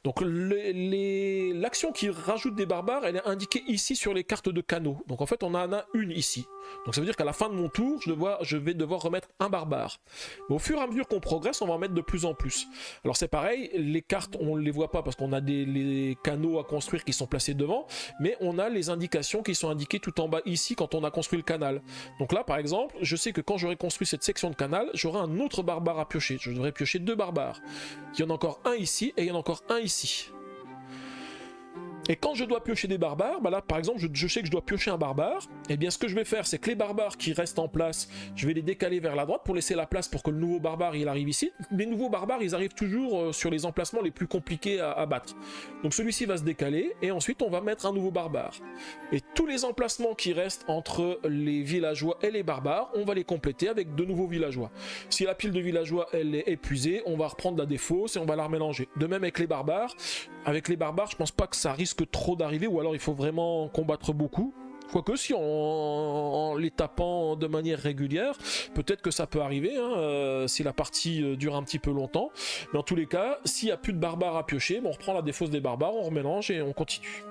Donc l'action qui rajoute des barbares, elle est indiquée ici sur les cartes de canaux. Donc en fait on en a une ici. Donc ça veut dire qu'à la fin de mon tour, je vais devoir remettre un barbare. Mais au fur et à mesure qu'on progresse, on va en mettre de plus en plus. Alors c'est pareil, les cartes on ne les voit pas parce qu'on a les canaux à construire qui sont placés devant, mais on a les indications qui sont indiquées tout en bas ici quand on a construit le canal. Donc là par exemple, je sais que quand j'aurai construit cette section de canal, j'aurai un autre barbare à piocher. Je devrais piocher 2 barbares. Il y en a encore un ici et il y en a encore un ici. Et quand je dois piocher des barbares, bah là par exemple je sais que je dois piocher un barbare, et bien ce que je vais faire c'est que les barbares qui restent en place, je vais les décaler vers la droite pour laisser la place pour que le nouveau barbare il arrive ici. Les nouveaux barbares ils arrivent toujours sur les emplacements les plus compliqués à battre. Donc celui-ci va se décaler et ensuite on va mettre un nouveau barbare. Et tous les emplacements qui restent entre les villageois et les barbares, on va les compléter avec de nouveaux villageois. Si la pile de villageois elle est épuisée, on va reprendre la défausse et on va la remélanger. De même avec les barbares. Avec les barbares, je pense pas que ça risque trop d'arriver, ou alors il faut vraiment combattre beaucoup. Quoique si en les tapant de manière régulière, peut-être que ça peut arriver, hein, si la partie dure un petit peu longtemps. Mais en tous les cas, s'il n'y a plus de barbares à piocher, on reprend la défausse des barbares, on remélange et on continue.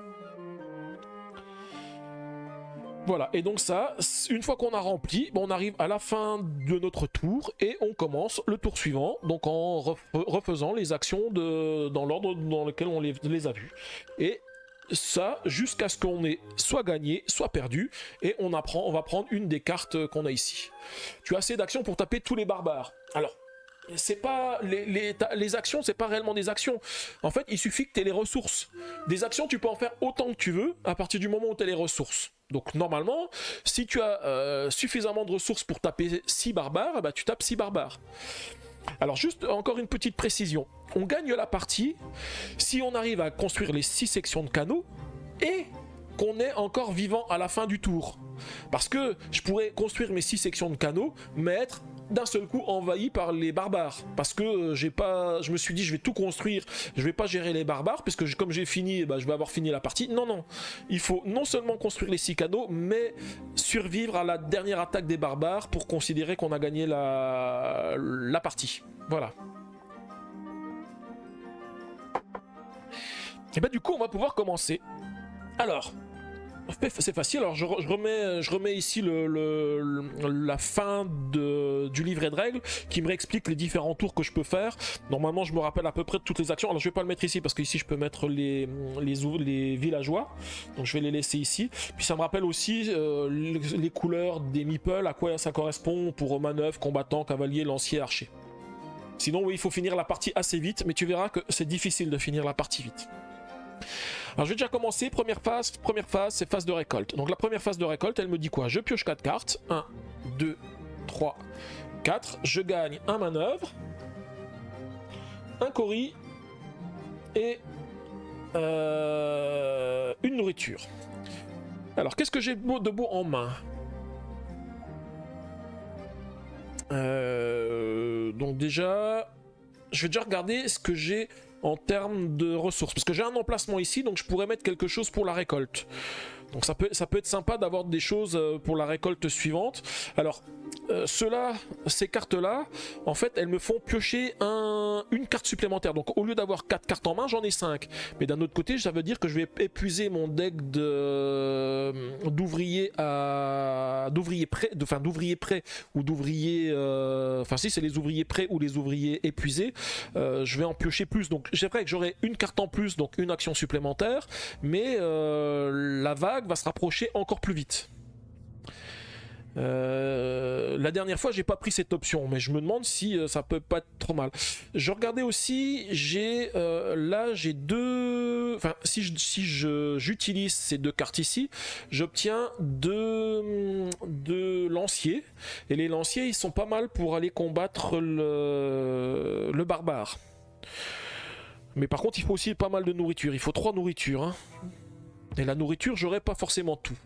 Voilà, et donc ça, une fois qu'on a rempli, on arrive à la fin de notre tour et on commence le tour suivant, donc en refaisant les actions dans l'ordre dans lequel on les a vues. Et ça, jusqu'à ce qu'on ait soit gagné, soit perdu, et on va prendre une des cartes qu'on a ici. Tu as assez d'actions pour taper tous les barbares. Alors, c'est pas les actions, c'est pas réellement des actions. En fait, il suffit que tu aies les ressources. Des actions, tu peux en faire autant que tu veux à partir du moment où tu as les ressources. Donc normalement, si tu as suffisamment de ressources pour taper 6 barbares, bah, tu tapes 6 barbares. Alors juste encore une petite précision. On gagne la partie si on arrive à construire les 6 sections de canaux et qu'on est encore vivant à la fin du tour. Parce que je pourrais construire mes 6 sections de canaux, mais être d'un seul coup envahi par les barbares. Parce que je me suis dit je vais tout construire, je vais pas gérer les barbares, puisque comme j'ai fini, je vais avoir fini la partie. Non. Il faut non seulement construire les 6 canaux, mais survivre à la dernière attaque des barbares pour considérer qu'on a gagné la partie. Voilà. Et du coup on va pouvoir commencer. Alors, c'est facile, alors je remets ici la fin du livret de règles qui me réexplique les différents tours que je peux faire. Normalement je me rappelle à peu près de toutes les actions. Alors je vais pas le mettre ici parce qu'ici je peux mettre les villageois, donc je vais les laisser ici. Puis ça me rappelle aussi les couleurs des meeples, à quoi ça correspond pour manœuvre, combattant, cavalier, lancier, archer. Sinon oui, il faut finir la partie assez vite, mais tu verras que c'est difficile de finir la partie vite. Alors je vais déjà commencer, première phase c'est phase de récolte. Donc la première phase de récolte elle me dit quoi? Je pioche 4 cartes, 1, 2, 3, 4, je gagne un manœuvre, un cori et une nourriture. Alors qu'est-ce que j'ai de beau en main? Donc déjà, je vais déjà regarder ce que j'ai en termes de ressources, parce que j'ai un emplacement ici, donc je pourrais mettre quelque chose pour la récolte. Donc ça peut être sympa d'avoir des choses pour la récolte suivante. Alors, ces cartes-là, en fait, elles me font piocher une carte supplémentaire. Donc au lieu d'avoir 4 cartes en main, j'en ai 5. Mais d'un autre côté, ça veut dire que je vais épuiser mon deck d'ouvriers prêts ou d'ouvriers... Enfin si c'est les ouvriers prêts ou les ouvriers épuisés, je vais en piocher plus. Donc c'est vrai que j'aurai une carte en plus, donc une action supplémentaire, mais la vague va se rapprocher encore plus vite. La dernière fois j'ai pas pris cette option, mais je me demande si ça peut pas être trop mal. Je regardais aussi, j'ai deux, enfin si j'utilise ces 2 cartes ici, j'obtiens deux lanciers, et les lanciers ils sont pas mal pour aller combattre le barbare. Mais par contre, il faut aussi pas mal de nourriture. Il faut 3 nourritures. Hein. Et la nourriture, j'aurai pas forcément tout.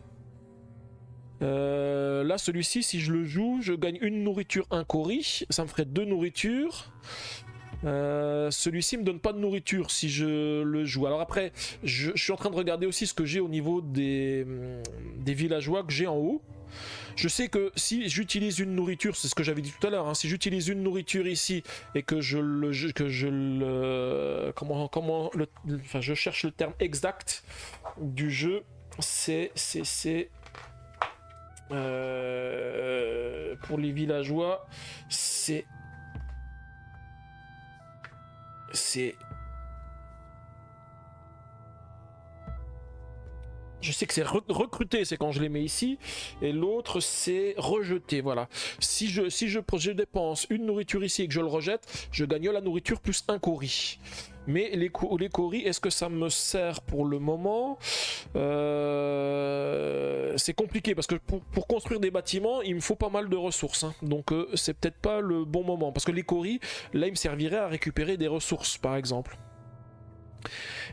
Là, celui-ci, si je le joue, je gagne une nourriture, un cori. Ça me ferait 2 nourritures. Celui-ci me donne pas de nourriture si je le joue. Alors après, je suis en train de regarder aussi ce que j'ai au niveau des villageois que j'ai en haut. Je sais que si j'utilise une nourriture, c'est ce que j'avais dit tout à l'heure, hein, si j'utilise une nourriture ici et que je je cherche le terme exact du jeu, c'est pour les villageois, c'est je sais que c'est recruter, c'est quand je les mets ici, et l'autre c'est rejeter, voilà. Si je dépense une nourriture ici et que je le rejette, je gagne la nourriture plus un cori. Mais les coris, est-ce que ça me sert pour le moment? C'est compliqué parce que pour construire des bâtiments, il me faut pas mal de ressources. Hein. Donc c'est peut-être pas le bon moment. Parce que les coris, là, ils me serviraient à récupérer des ressources, par exemple.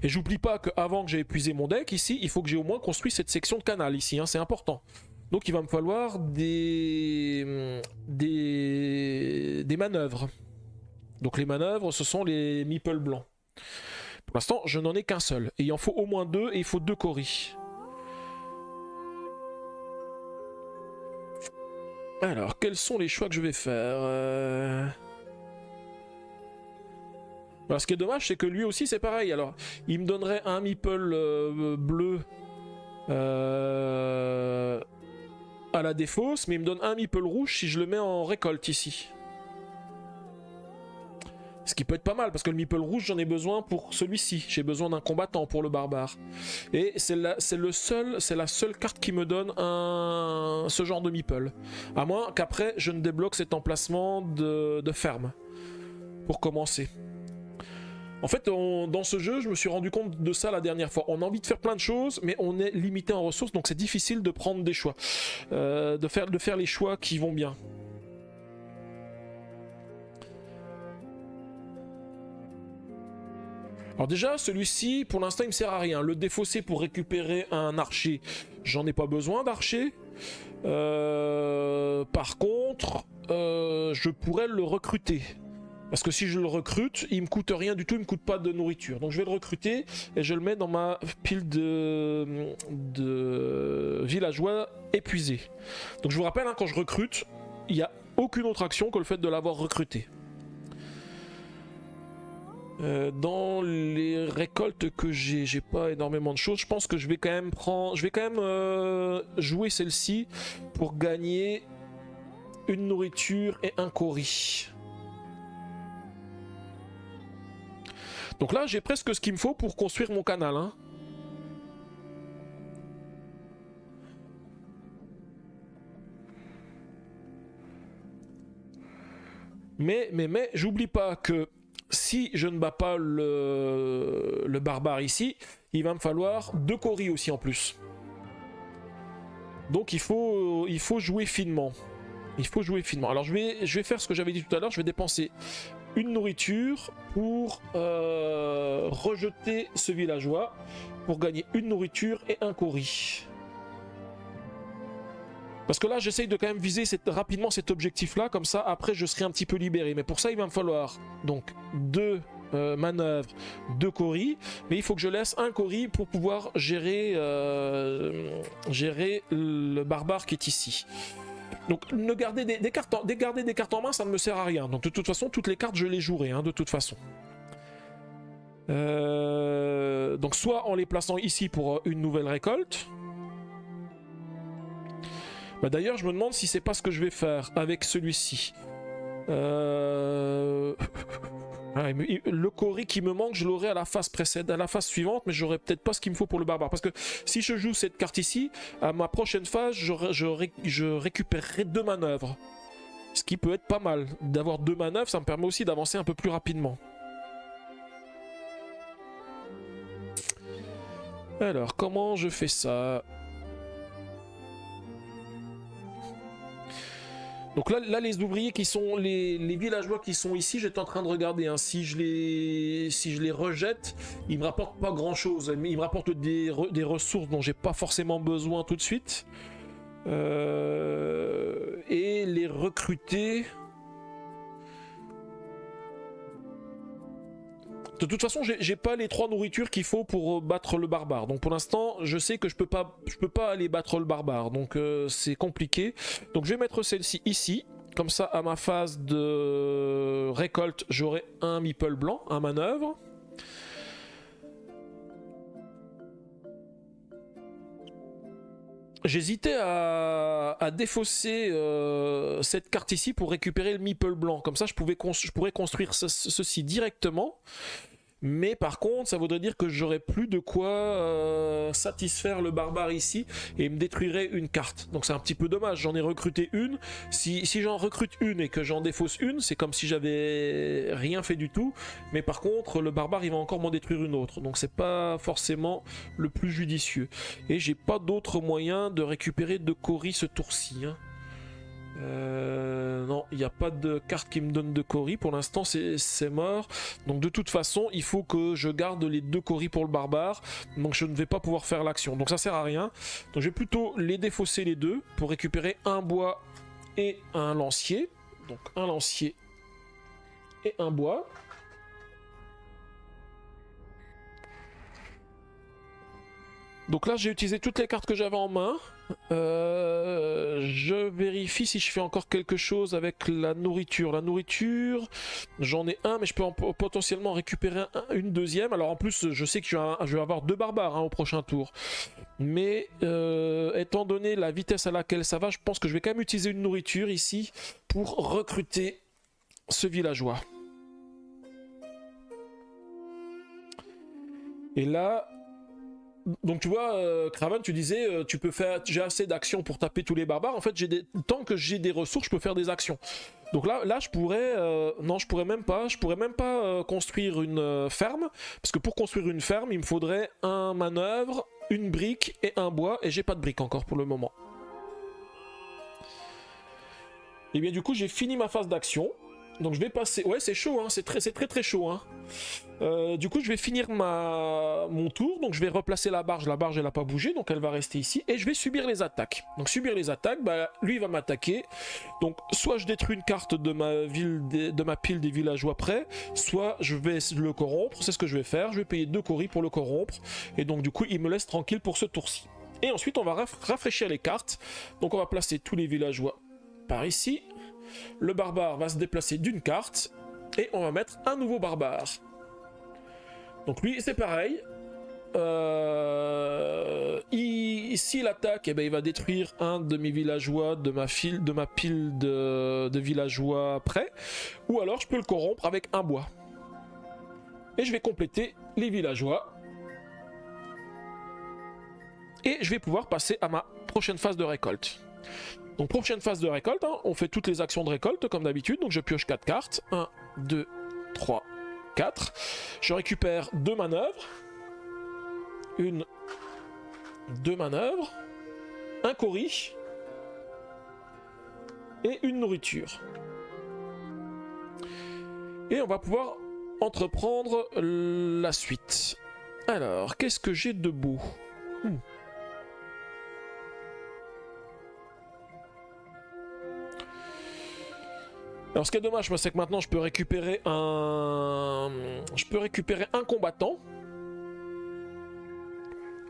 Et j'oublie pas qu'avant que j'ai épuisé mon deck, ici, il faut que j'ai au moins construit cette section de canal, ici. Hein, c'est important. Donc il va me falloir des manœuvres. Donc les manœuvres, ce sont les meeples blancs. Pour l'instant, je n'en ai qu'un seul. Et il en faut au moins 2 et il faut 2 coris. Alors, quels sont les choix que je vais faire Alors, ce qui est dommage, c'est que lui aussi, c'est pareil. Alors, il me donnerait un meeple bleu à la défausse, mais il me donne un meeple rouge si je le mets en récolte ici. Ce qui peut être pas mal, parce que le meeple rouge, j'en ai besoin pour celui-ci. J'ai besoin d'un combattant pour le barbare. Et c'est la seule carte qui me donne ce genre de meeple. À moins qu'après, je ne débloque cet emplacement de ferme. Pour commencer. En fait, dans ce jeu, je me suis rendu compte de ça la dernière fois. On a envie de faire plein de choses, mais on est limité en ressources, donc c'est difficile de prendre des choix. De faire les choix qui vont bien. Alors déjà, celui-ci, pour l'instant, il me sert à rien. Le défausser pour récupérer un archer, j'en ai pas besoin d'archer. Par contre, je pourrais le recruter. Parce que si je le recrute, il me coûte rien du tout, il me coûte pas de nourriture. Donc je vais le recruter et je le mets dans ma pile de villageois épuisés. Donc je vous rappelle, hein, quand je recrute, il n'y a aucune autre action que le fait de l'avoir recruté. Dans les récoltes que j'ai pas énormément de choses. Je pense que je vais quand même jouer celle-ci pour gagner une nourriture et un cori. Donc là, j'ai presque ce qu'il me faut pour construire mon canal. Hein. Mais j'oublie pas que si je ne bats pas le barbare ici, il va me falloir 2 coris aussi en plus. Donc il faut jouer finement. Il faut jouer finement. Alors je vais faire ce que j'avais dit tout à l'heure, je vais dépenser une nourriture pour rejeter ce villageois, pour gagner une nourriture et un cori. Parce que là, j'essaye de quand même viser rapidement cet objectif-là, comme ça, après, je serai un petit peu libéré. Mais pour ça, il va me falloir donc 2 manœuvres, 2 coris, mais il faut que je laisse un cori pour pouvoir gérer le barbare qui est ici. Donc, garder des cartes en main, ça ne me sert à rien. Donc, de toute façon, toutes les cartes, je les jouerai, hein, de toute façon. Donc, soit en les plaçant ici pour une nouvelle récolte. Bah d'ailleurs, je me demande si c'est pas ce que je vais faire avec celui-ci. Le cori qui me manque, je l'aurai à la phase précédente, à la phase suivante, mais j'aurai peut-être pas ce qu'il me faut pour le barbare. Parce que si je joue cette carte ici, à ma prochaine phase, je récupérerai 2 manœuvres. Ce qui peut être pas mal. D'avoir 2 manœuvres, ça me permet aussi d'avancer un peu plus rapidement. Alors, comment je fais ça ? Donc là, les ouvriers qui sont, les villageois qui sont ici, j'étais en train de regarder, hein, si je les rejette, ils me rapportent pas grand chose, mais ils me rapportent des ressources dont j'ai pas forcément besoin tout de suite. Et les recruter... De toute façon, j'ai pas les 3 nourritures qu'il faut pour battre le barbare. Donc pour l'instant, je sais que je peux pas aller battre le barbare. Donc c'est compliqué. Donc je vais mettre celle-ci ici. Comme ça, à ma phase de récolte, j'aurai un meeple blanc, un manœuvre. J'hésitais à défausser cette carte ici pour récupérer le meeple blanc. Comme ça, je pourrais construire ceci directement. Mais par contre, ça voudrait dire que j'aurais plus de quoi satisfaire le barbare ici et me détruirait une carte. Donc c'est un petit peu dommage, j'en ai recruté une. Si j'en recrute une et que j'en défausse une, c'est comme si j'avais rien fait du tout. Mais par contre, le barbare, il va encore m'en détruire une autre. Donc c'est pas forcément le plus judicieux. Et j'ai pas d'autre moyen de récupérer de Cori ce tour-ci, hein. Non, il n'y a pas de carte qui me donne de Cori pour l'instant, c'est mort. Donc de toute façon, il faut que je garde les 2 Cori pour le barbare. Donc je ne vais pas pouvoir faire l'action. Donc ça sert à rien. Donc je vais plutôt les défausser les 2 pour récupérer un bois et un lancier. Donc un lancier et un bois. Donc là j'ai utilisé toutes les cartes que j'avais en main. Je vérifie si je fais encore quelque chose avec la nourriture. La nourriture, j'en ai un, mais je peux potentiellement récupérer une deuxième. Alors en plus, je sais que je vais avoir 2 barbares, hein, au prochain tour. Mais étant donné la vitesse à laquelle ça va, je pense que je vais quand même utiliser une nourriture ici pour recruter ce villageois. Et là... Donc tu vois, Craven, tu disais, tu peux faire, j'ai assez d'actions pour taper tous les barbares. En fait, tant que j'ai des ressources, je peux faire des actions. Donc là, je pourrais, non, je pourrais même pas construire une ferme, parce que pour construire une ferme, il me faudrait un manœuvre, une brique et un bois, et j'ai pas de brique encore pour le moment. Et bien du coup, j'ai fini ma phase d'action. Donc je vais passer... Ouais, c'est chaud, hein, c'est très chaud, hein. Du coup, je vais finir mon tour. Donc je vais replacer la barge. La barge, elle n'a pas bougé, donc elle va rester ici. Et je vais subir les attaques. Donc subir les attaques, bah, lui, il va m'attaquer. Donc soit je détruis une carte de ma pile des villageois près, soit je vais le corrompre. C'est ce que je vais faire. Je vais payer 2 Cori pour le corrompre. Et donc du coup, il me laisse tranquille pour ce tour-ci. Et ensuite, on va rafraîchir les cartes. Donc on va placer tous les villageois par ici. Le barbare va se déplacer d'une carte et on va mettre un nouveau barbare. Donc lui c'est pareil. S'il attaque, eh ben, il va détruire un de mes villageois de ma pile de villageois près. Ou alors je peux le corrompre avec un bois. Et je vais compléter les villageois. Et je vais pouvoir passer à ma prochaine phase de récolte. Donc prochaine phase de récolte, hein, on fait toutes les actions de récolte comme d'habitude. Donc je pioche 4 cartes. 1, 2, 3, 4. Je récupère 2 manœuvres. 2 manœuvres. Un Cori. Et une nourriture. Et on va pouvoir entreprendre la suite. Alors, qu'est-ce que j'ai de beau ? Alors ce qui est dommage, c'est que maintenant je peux récupérer un combattant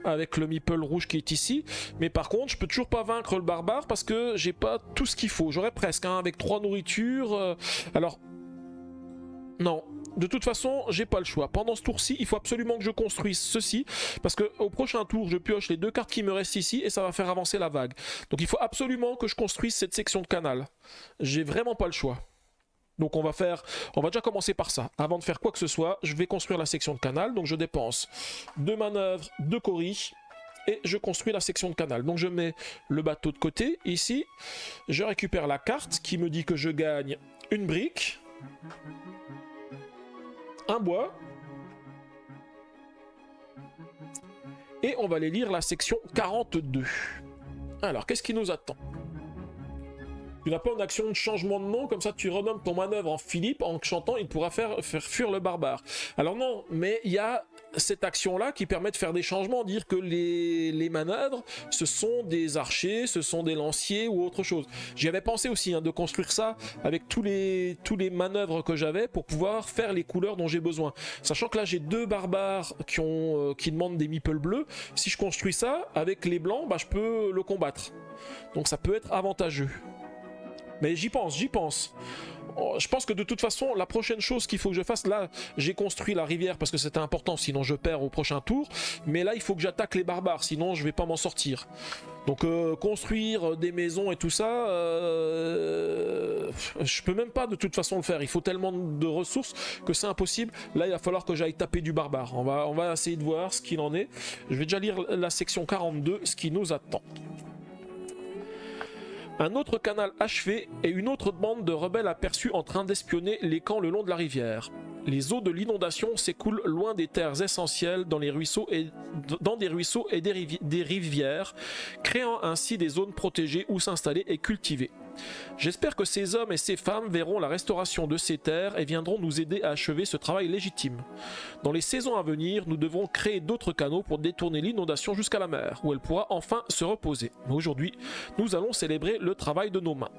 avec le meeple rouge qui est ici, mais par contre je peux toujours pas vaincre le barbare parce que j'ai pas tout ce qu'il faut. J'aurais presque, hein, avec 3 nourritures. Alors non. De toute façon, j'ai pas le choix. Pendant ce tour-ci, il faut absolument que je construise ceci, parce que au prochain tour, je pioche les 2 cartes qui me restent ici et ça va faire avancer la vague. Donc il faut absolument que je construise cette section de canal. J'ai vraiment pas le choix. Donc on va déjà commencer par ça. Avant de faire quoi que ce soit, je vais construire la section de canal. Donc je dépense 2 manœuvres, 2 Cori, et je construis la section de canal. Donc je mets le bateau de côté, ici. Je récupère la carte qui me dit que je gagne une brique, un bois, et on va aller lire la section 42. Alors, qu'est-ce qui nous attend ? Tu n'as pas une action de changement de nom, comme ça tu renommes ton manœuvre en Philippe, en chantant, il pourra faire fuir le barbare. Alors non, mais il y a cette action-là qui permet de faire des changements, dire que les manœuvres, ce sont des archers, ce sont des lanciers ou autre chose. J'y avais pensé aussi, hein, de construire ça avec tous les manœuvres que j'avais pour pouvoir faire les couleurs dont j'ai besoin. Sachant que là j'ai 2 barbares qui demandent des meeples bleus, si je construis ça, avec les blancs, bah, je peux le combattre. Donc ça peut être avantageux. Mais j'y pense. Je pense que de toute façon, la prochaine chose qu'il faut que je fasse, là, j'ai construit la rivière parce que c'était important, sinon je perds au prochain tour. Mais là, il faut que j'attaque les barbares, sinon je vais pas m'en sortir. Donc construire des maisons et tout ça, je peux même pas de toute façon le faire. Il faut tellement de ressources que c'est impossible. Là, il va falloir que j'aille taper du barbare. On va essayer de voir ce qu'il en est. Je vais déjà lire la section 42, ce qui nous attend. Un autre canal achevé et une autre bande de rebelles aperçus en train d'espionner les camps le long de la rivière. Les eaux de l'inondation s'écoulent loin des terres essentielles dans des ruisseaux et des rivières, créant ainsi des zones protégées où s'installer et cultiver. J'espère que ces hommes et ces femmes verront la restauration de ces terres et viendront nous aider à achever ce travail légitime. Dans les saisons à venir, nous devrons créer d'autres canaux pour détourner l'inondation jusqu'à la mer, où elle pourra enfin se reposer. Mais aujourd'hui, nous allons célébrer le travail de nos mains.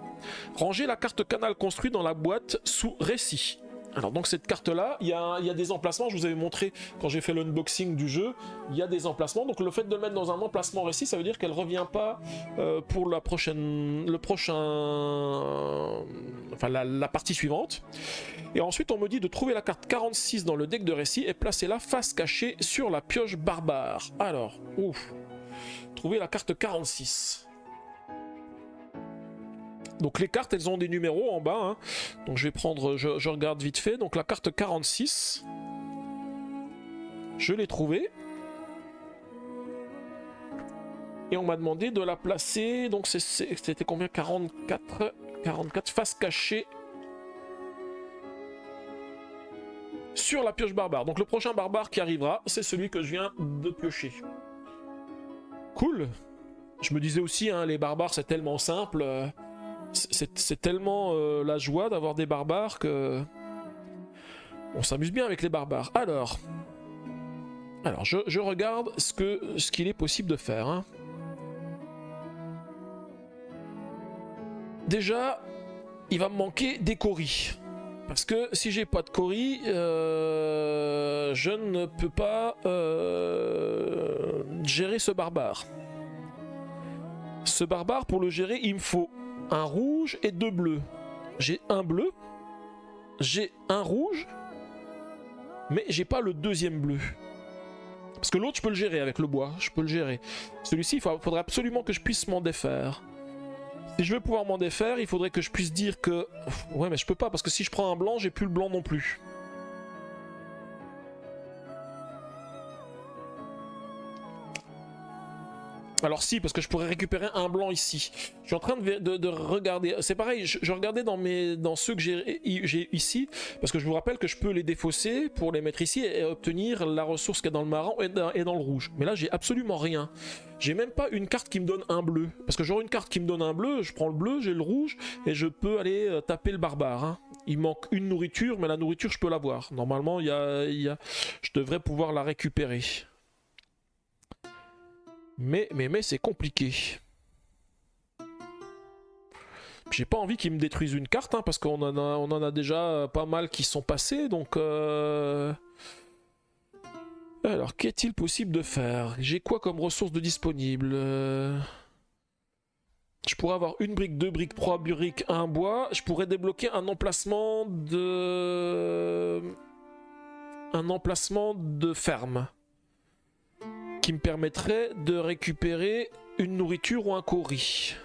Rangez la carte canal construite dans la boîte sous récit. Alors donc cette carte là, il y a des emplacements, je vous avais montré quand j'ai fait l'unboxing du jeu, il y a des emplacements, donc le fait de le mettre dans un emplacement récit, ça veut dire qu'elle ne revient pas pour la partie suivante. Et ensuite on me dit de trouver la carte 46 dans le deck de récit et placer la face cachée sur la pioche barbare. Alors, trouver la carte 46. Donc les cartes, elles ont des numéros en bas, hein. Donc je vais prendre, je regarde vite fait. Donc la carte 46, je l'ai trouvée. Et on m'a demandé de la placer, donc c'était combien? 44 face cachée sur la pioche barbare. Donc le prochain barbare qui arrivera, c'est celui que je viens de piocher. Cool. Je me disais aussi, hein, les barbares c'est tellement simple... C'est tellement la joie d'avoir des barbares que on s'amuse bien avec les barbares. Alors je regarde ce qu'il est possible de faire. Hein. Déjà, il va me manquer des coris. Parce que si j'ai pas de coris, je ne peux pas gérer ce barbare. Ce barbare, pour le gérer, il me faut un rouge et 2 bleus. J'ai un bleu, j'ai un rouge, mais j'ai pas le deuxième bleu. Parce que l'autre, je peux le gérer avec le bois, je peux le gérer. Celui-ci, il faudrait absolument que je puisse m'en défaire. Si je veux pouvoir m'en défaire, il faudrait que je puisse dire que... Ouais, mais je peux pas, parce que si je prends un blanc, j'ai plus le blanc non plus. Alors si, parce que je pourrais récupérer un blanc ici. Je suis en train de regarder. C'est pareil, je regardais dans ceux que j'ai ici, parce que je vous rappelle que je peux les défausser pour les mettre ici et obtenir la ressource qu'il y a dans le marron et dans le rouge. Mais là, j'ai absolument rien. J'ai même pas une carte qui me donne un bleu. Parce que j'aurais une carte qui me donne un bleu, je prends le bleu, j'ai le rouge, et je peux aller taper le barbare. Hein. Il manque une nourriture, mais la nourriture, je peux l'avoir. Normalement, je devrais pouvoir la récupérer. Mais c'est compliqué. J'ai pas envie qu'ils me détruisent une carte, hein, parce qu'on en a déjà pas mal qui sont passés, donc... Alors, qu'est-il possible de faire? J'ai quoi comme ressources de disponibles? Je pourrais avoir une brique, 2 briques, 3 briques, 1 bois. Je pourrais débloquer un emplacement de ferme. Qui me permettrait de récupérer une nourriture ou un cori.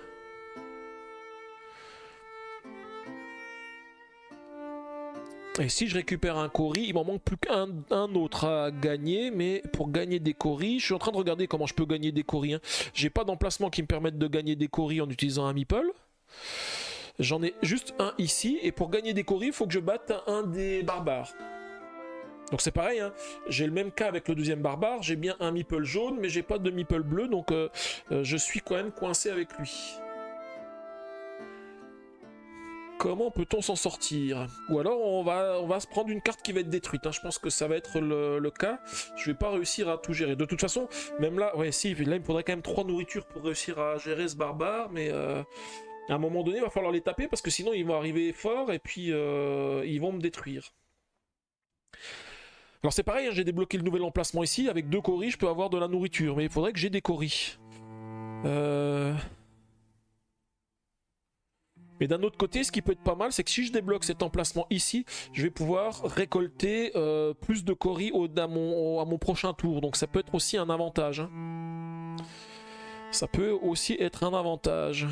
Et si je récupère un cori, il m'en manque plus qu'un autre à gagner, mais pour gagner des coris, je suis en train de regarder comment je peux gagner des coris. Hein. J'ai pas d'emplacement qui me permette de gagner des coris en utilisant un meeple. J'en ai juste un ici, et pour gagner des coris, il faut que je batte un des barbares. Donc c'est pareil, hein. J'ai le même cas avec le deuxième barbare, j'ai bien un meeple jaune, mais j'ai pas de meeple bleu, donc je suis quand même coincé avec lui. Comment peut-on s'en sortir? Ou alors on va se prendre une carte qui va être détruite, hein. Je pense que ça va être le cas. Je vais pas réussir à tout gérer. De toute façon, même là, ouais si, là il me faudrait quand même 3 nourritures pour réussir à gérer ce barbare, mais à un moment donné il va falloir les taper parce que sinon ils vont arriver fort et puis ils vont me détruire. Alors c'est pareil, hein, j'ai débloqué le nouvel emplacement ici, avec 2 coris je peux avoir de la nourriture, mais il faudrait que j'ai des coris. Mais d'un autre côté, ce qui peut être pas mal, c'est que si je débloque cet emplacement ici, je vais pouvoir récolter plus de coris à mon prochain tour. Donc ça peut être aussi un avantage. Hein. Ça peut aussi être un avantage.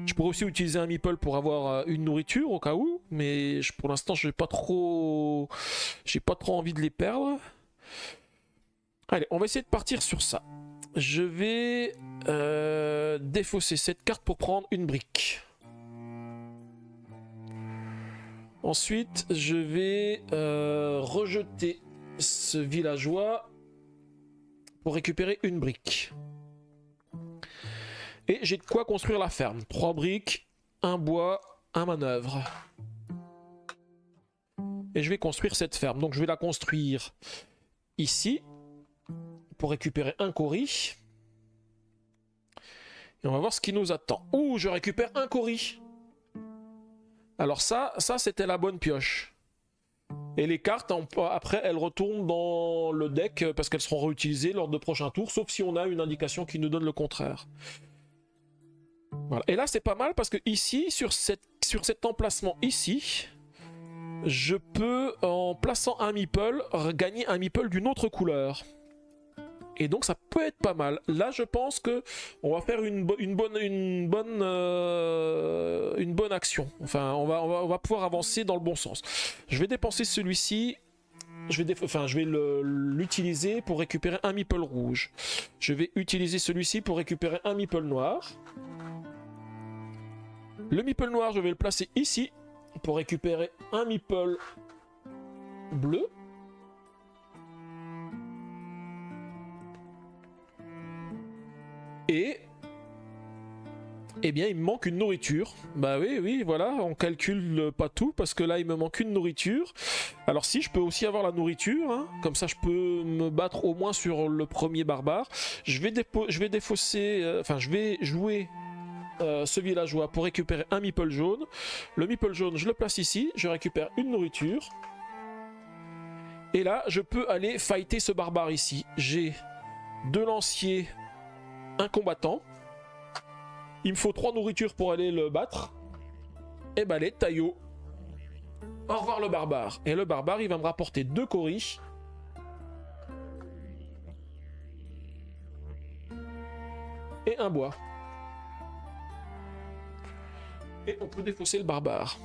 Je pourrais aussi utiliser un meeple pour avoir une nourriture au cas où, mais pour l'instant, j'ai pas trop envie de les perdre. Allez, on va essayer de partir sur ça. Je vais défausser cette carte pour prendre une brique. Ensuite, je vais rejeter ce villageois pour récupérer une brique. Et j'ai de quoi construire la ferme. 3 briques, un bois, un manœuvre. Et je vais construire cette ferme. Donc je vais la construire ici pour récupérer un cori. Et on va voir ce qui nous attend. Ouh, je récupère un cori. Alors ça c'était la bonne pioche. Et les cartes, après, elles retournent dans le deck parce qu'elles seront réutilisées lors de prochains tours, sauf si on a une indication qui nous donne le contraire. Voilà. Et là, c'est pas mal parce que ici, sur cet emplacement ici, je peux, en plaçant un meeple, gagner un meeple d'une autre couleur. Et donc ça peut être pas mal. Là je pense que on va faire une bonne action. Enfin on va pouvoir avancer dans le bon sens. Je vais dépenser celui-ci. Je vais l'utiliser pour récupérer un meeple rouge. Je vais utiliser celui-ci pour récupérer un meeple noir. Le meeple noir je vais le placer ici pour récupérer un meeple bleu. Et eh bien il me manque une nourriture. Bah oui, voilà, on calcule pas tout parce que là il me manque une nourriture. Alors si, je peux aussi avoir la nourriture, hein, comme ça je peux me battre au moins sur le premier barbare. Je vais défausser, je vais jouer ce villageois pour récupérer un meeple jaune. Le meeple jaune, je le place ici, je récupère une nourriture. Et là, je peux aller fighter ce barbare ici. J'ai 2 lanciers, un combattant. Il me faut 3 nourritures pour aller le battre. Et bah allez, Taillot. Au revoir le barbare. Et le barbare, il va me rapporter 2 coris. Et un bois. Et on peut défausser le barbare.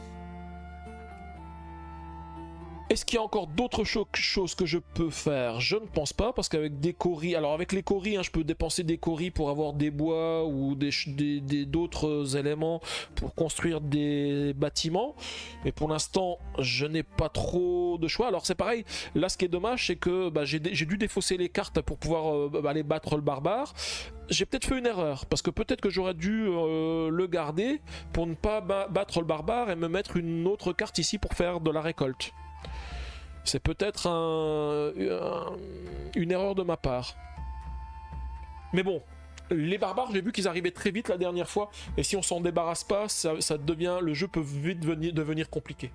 Est-ce qu'il y a encore d'autres choses que je peux faire? Je ne pense pas, parce qu'avec des coris... Alors avec les coris, hein, je peux dépenser des coris pour avoir des bois ou d'autres éléments pour construire des bâtiments. Mais pour l'instant, je n'ai pas trop de choix. Alors c'est pareil, là ce qui est dommage, c'est que j'ai dû défausser les cartes pour pouvoir aller battre le barbare. J'ai peut-être fait une erreur, parce que peut-être que j'aurais dû le garder pour ne pas battre le barbare et me mettre une autre carte ici pour faire de la récolte. C'est peut-être une erreur de ma part. Mais bon, les barbares, j'ai vu qu'ils arrivaient très vite la dernière fois, et si on s'en débarrasse pas, le jeu peut vite devenir compliqué.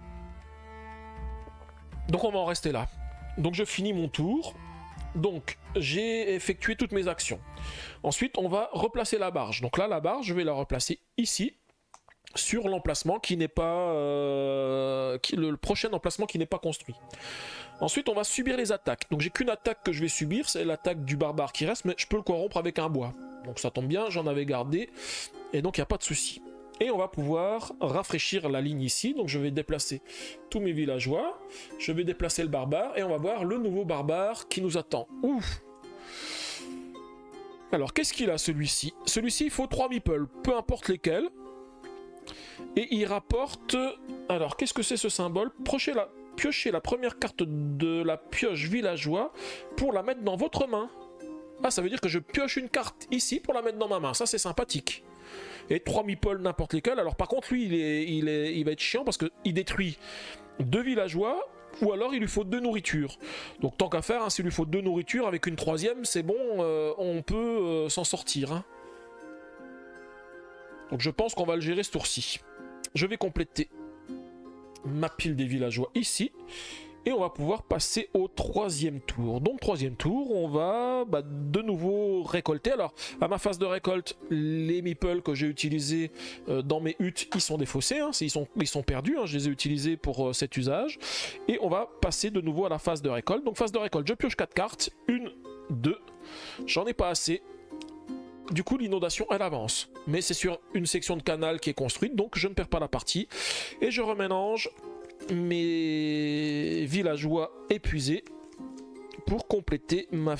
Donc on va en rester là. Donc je finis mon tour. Donc j'ai effectué toutes mes actions. Ensuite, on va replacer la barge. Donc là, la barge, je vais la replacer ici, sur l'emplacement qui n'est pas le prochain emplacement qui n'est pas construit. Ensuite on va subir les attaques. Donc j'ai qu'une attaque que je vais subir, c'est l'attaque du barbare qui reste, mais je peux le corrompre avec un bois. Donc ça tombe bien, j'en avais gardé, et donc il n'y a pas de souci. Et on va pouvoir rafraîchir la ligne ici. Donc je vais déplacer tous mes villageois, je vais déplacer le barbare, et on va voir le nouveau barbare qui nous attend. Ouf. Alors qu'est-ce qu'il a celui-ci? Celui-ci il faut 3 meeples, peu importe lesquels. Et il rapporte... Alors, qu'est-ce que c'est ce symbole? Piochez la première carte de la pioche villageois pour la mettre dans votre main. Ah, ça veut dire que je pioche une carte ici pour la mettre dans ma main. Ça, c'est sympathique. et 3 meeples n'importe lesquels. Alors par contre lui il va être chiant parce qu'il détruit 2 villageois ou alors il lui faut 2 nourritures. Donc tant qu'à faire, hein, s'il lui faut 2 nourritures avec une troisième, c'est bon, on peut s'en sortir. Hein. Donc je pense qu'on va le gérer ce tour-ci. Je vais compléter ma pile des villageois ici. Et on va pouvoir passer au 3e tour. Donc 3e tour, on va de nouveau récolter. Alors à ma phase de récolte, les meeples que j'ai utilisés dans mes huttes, ils sont défaussés, hein, ils sont perdus, hein, je les ai utilisés pour cet usage. Et on va passer de nouveau à la phase de récolte. Donc phase de récolte, je pioche 4 cartes, 1, 2, j'en ai pas assez. Du coup l'inondation elle avance. Mais c'est sur une section de canal qui est construite, donc je ne perds pas la partie. Et je remélange mes villageois épuisés pour compléter ma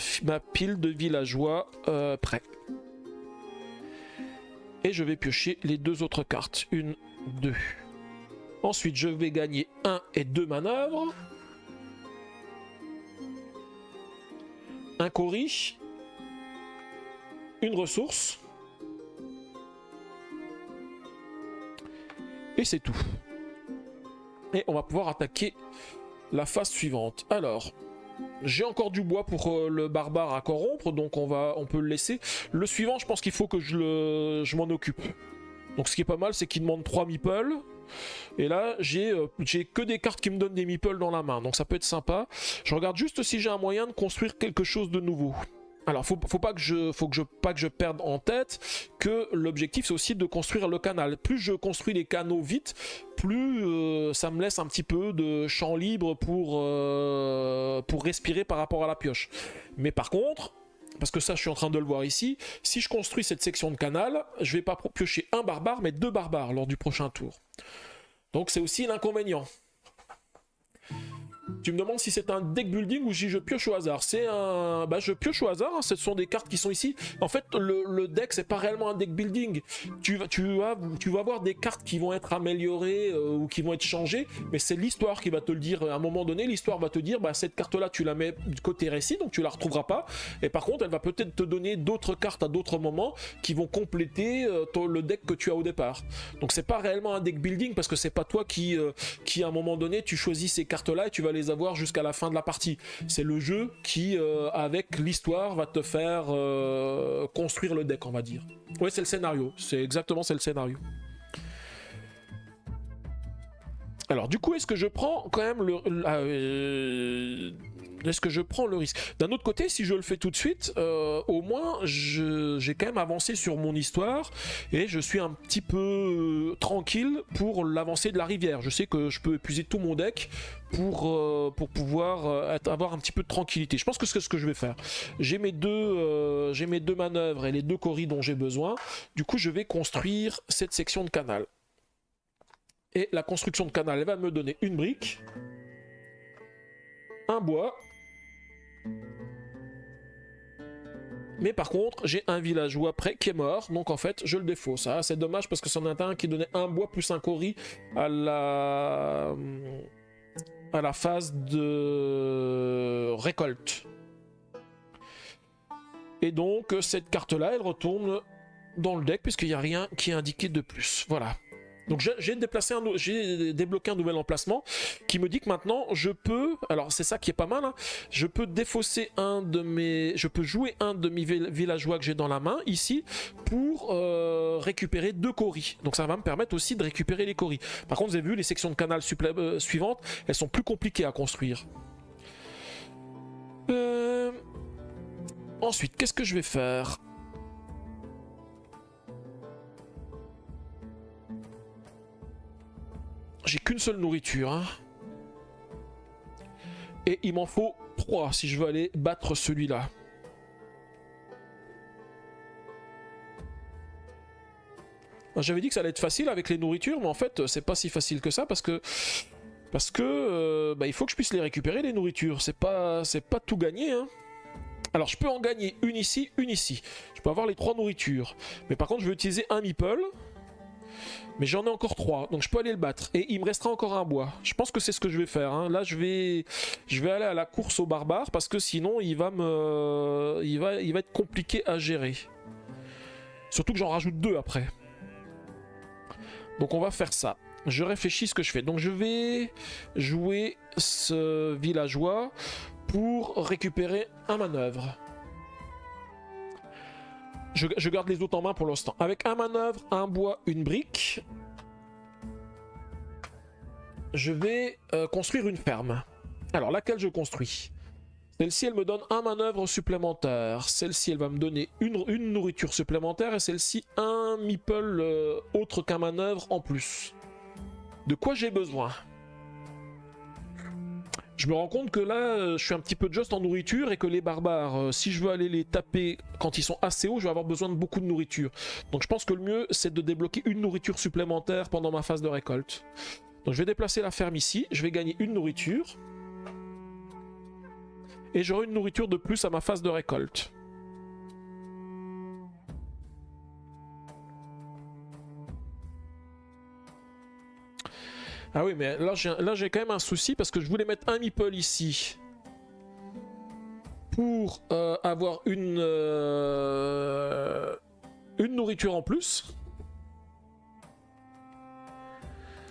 pile de villageois prêts. Et je vais piocher les 2 autres cartes. 1, 2. Ensuite, je vais gagner 1 et 2 manœuvres. Un Cori. Une ressource. Et c'est tout. Et on va pouvoir attaquer la phase suivante. Alors, j'ai encore du bois pour le barbare à corrompre, donc on peut le laisser. Le suivant, je pense qu'il faut que je m'en occupe. Donc ce qui est pas mal, c'est qu'il demande 3 meeples. Et là, j'ai que des cartes qui me donnent des meeples dans la main, donc ça peut être sympa. Je regarde juste si j'ai un moyen de construire quelque chose de nouveau. Alors, faut pas que je perde en tête que l'objectif c'est aussi de construire le canal. Plus je construis les canaux vite, plus ça me laisse un petit peu de champ libre pour respirer par rapport à la pioche. Mais par contre, parce que ça je suis en train de le voir ici, si je construis cette section de canal, je vais pas piocher un barbare, mais 2 barbares lors du prochain tour. Donc c'est aussi l'inconvénient. Tu me demandes si c'est un deck building ou si je pioche au hasard. C'est un... je pioche au hasard, hein. Ce sont des cartes qui sont ici. En fait, le deck, c'est pas réellement un deck building. Tu vas avoir des cartes qui vont être améliorées ou qui vont être changées, mais c'est l'histoire qui va te le dire. À un moment donné, l'histoire va te dire, cette carte-là, tu la mets côté récit, donc tu la retrouveras pas. Et par contre, elle va peut-être te donner d'autres cartes à d'autres moments qui vont compléter le deck que tu as au départ. Donc c'est pas réellement un deck building parce que c'est pas toi qui à un moment donné, tu choisis ces cartes-là et tu vas les avoir jusqu'à la fin de la partie. C'est le jeu qui, avec l'histoire, va te faire construire le deck, on va dire. Ouais, c'est le scénario. C'est le scénario. Alors, du coup, est-ce que je prends quand même est-ce que je prends le risque? D'un autre côté, si je le fais tout de suite, au moins j'ai quand même avancé sur mon histoire et je suis un petit peu tranquille pour l'avancée de la rivière. Je sais que je peux épuiser tout mon deck pour pouvoir avoir un petit peu de tranquillité. Je pense que c'est ce que je vais faire. J'ai mes deux manœuvres et les 2 coris dont j'ai besoin. Du coup, je vais construire cette section de canal. Et la construction de canal, elle va me donner une brique, un bois. Mais par contre, j'ai un villageois près qui est mort, donc en fait, je le défausse. Ah, c'est dommage parce que c'en est un qui donnait un bois plus un cori à la phase de récolte. Et donc, cette carte-là, elle retourne dans le deck puisqu'il n'y a rien qui est indiqué de plus. Voilà. Donc j'ai débloqué un nouvel emplacement qui me dit que maintenant je peux, alors c'est ça qui est pas mal, hein, je peux défausser je peux jouer un de mes villageois que j'ai dans la main ici pour récupérer 2 coris. Donc ça va me permettre aussi de récupérer les coris. Par contre vous avez vu les sections de canal suivantes, elles sont plus compliquées à construire. Ensuite, qu'est-ce que je vais faire ? J'ai qu'une seule nourriture. Hein. Et il m'en faut 3 si je veux aller battre celui-là. J'avais dit que ça allait être facile avec les nourritures, mais en fait, c'est pas si facile que ça parce que il faut que je puisse les récupérer, les nourritures. C'est pas tout gagné. Hein. Alors, je peux en gagner une ici, une ici. Je peux avoir les 3 nourritures. Mais par contre, je vais utiliser un meeple. Mais j'en ai encore 3, donc je peux aller le battre. Et il me restera encore un bois. Je pense que c'est ce que je vais faire. Hein. Là, je vais aller à la course aux barbares parce que sinon, il va être compliqué à gérer. Surtout que j'en rajoute 2 après. Donc on va faire ça. Je réfléchis ce que je fais. Donc je vais jouer ce villageois pour récupérer un manœuvre. Je garde les autres en main pour l'instant. Avec un manœuvre, un bois, une brique, je vais construire une ferme. Alors laquelle je construis? Celle-ci, elle me donne un manœuvre supplémentaire. Celle-ci, elle va me donner une nourriture supplémentaire. Et celle-ci, un meeple autre qu'un manœuvre en plus. De quoi j'ai besoin? Je me rends compte que là, je suis un petit peu juste en nourriture et que les barbares, si je veux aller les taper quand ils sont assez hauts, je vais avoir besoin de beaucoup de nourriture. Donc je pense que le mieux, c'est de débloquer une nourriture supplémentaire pendant ma phase de récolte. Donc je vais déplacer la ferme ici, je vais gagner une nourriture. Et j'aurai une nourriture de plus à ma phase de récolte. Ah oui, mais là j'ai quand même un souci parce que je voulais mettre un meeple ici pour avoir une nourriture en plus.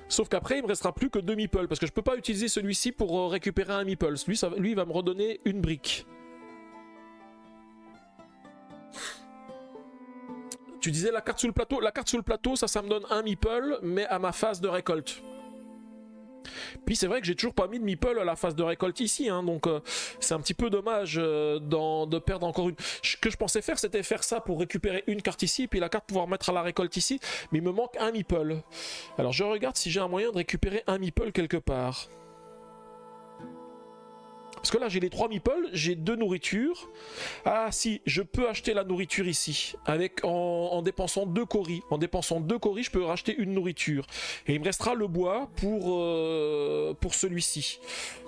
Sauf qu'après, il me restera plus que 2 meeples parce que je peux pas utiliser celui-ci pour récupérer un meeple. Lui, il va me redonner une brique. Tu disais la carte sous le plateau. La carte sous le plateau, ça me donne un meeple, mais à ma phase de récolte. Puis c'est vrai que j'ai toujours pas mis de meeple à la phase de récolte ici, hein, donc c'est un petit peu dommage de perdre encore une. Ce que je pensais faire, c'était faire ça pour récupérer une carte ici, puis la carte pouvoir mettre à la récolte ici, mais il me manque un meeple. Alors je regarde si j'ai un moyen de récupérer un meeple quelque part. Parce que là j'ai les 3 meeples, j'ai 2 nourritures. Ah si, je peux acheter la nourriture ici, en dépensant 2 coris. En dépensant 2 coris, je peux racheter une nourriture. Et il me restera le bois pour celui-ci.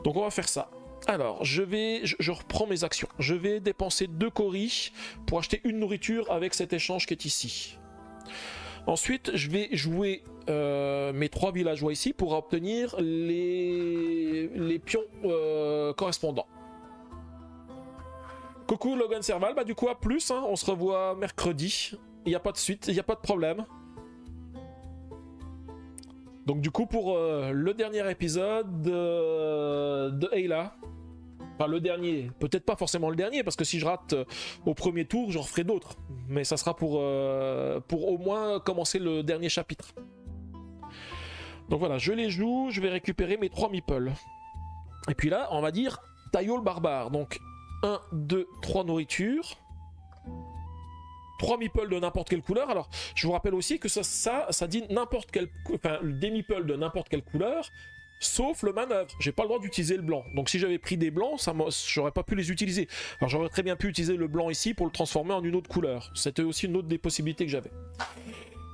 Donc on va faire ça. Alors, je reprends mes actions. Je vais dépenser 2 coris pour acheter une nourriture avec cet échange qui est ici. Ensuite, je vais jouer mes 3 villageois ici pour obtenir les pions correspondants. Coucou Logan Serval, bah du coup à plus, hein, on se revoit mercredi. Il n'y a pas de suite, il n'y a pas de problème. Donc du coup pour le dernier épisode de Ayla. Enfin le dernier, peut-être pas forcément le dernier, parce que si je rate au premier tour, j'en referai d'autres. Mais ça sera pour au moins commencer le dernier chapitre. Donc voilà, je les joue, je vais récupérer mes 3 meeples. Et puis là, on va dire Taillot le barbare. Donc 1, 2, 3 nourritures. 3 meeples de n'importe quelle couleur. Alors, je vous rappelle aussi que ça dit n'importe quelle... Enfin, des meeples de n'importe quelle couleur, sauf le manœuvre. J'ai pas le droit d'utiliser le blanc. Donc si j'avais pris des blancs, j'aurais pas pu les utiliser. Alors j'aurais très bien pu utiliser le blanc ici pour le transformer en une autre couleur. C'était aussi une autre des possibilités que j'avais.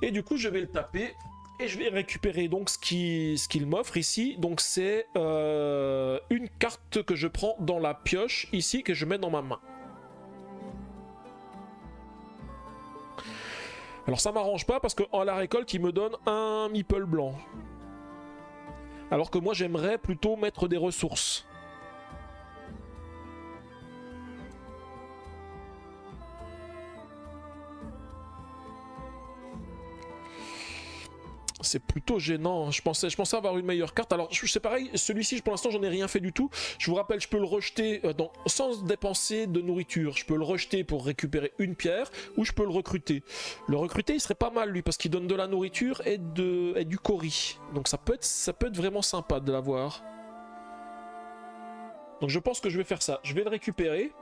Et du coup, je vais le taper. Et je vais récupérer donc ce qu'il m'offre ici. Donc c'est une carte que je prends dans la pioche ici, que je mets dans ma main. Alors ça m'arrange pas parce qu'à la récolte, il me donne un meeple blanc. Alors que moi, j'aimerais plutôt mettre des ressources. C'est plutôt gênant. Je pensais avoir une meilleure carte. Alors, c'est pareil, celui-ci, pour l'instant, j'en ai rien fait du tout. Je vous rappelle, je peux le rejeter sans dépenser de nourriture. Je peux le rejeter pour récupérer une pierre, ou je peux le recruter. Le recruter, il serait pas mal, lui, parce qu'il donne de la nourriture et du cori. Donc, ça peut être vraiment sympa de l'avoir. Donc, je pense que je vais faire ça. Je vais le récupérer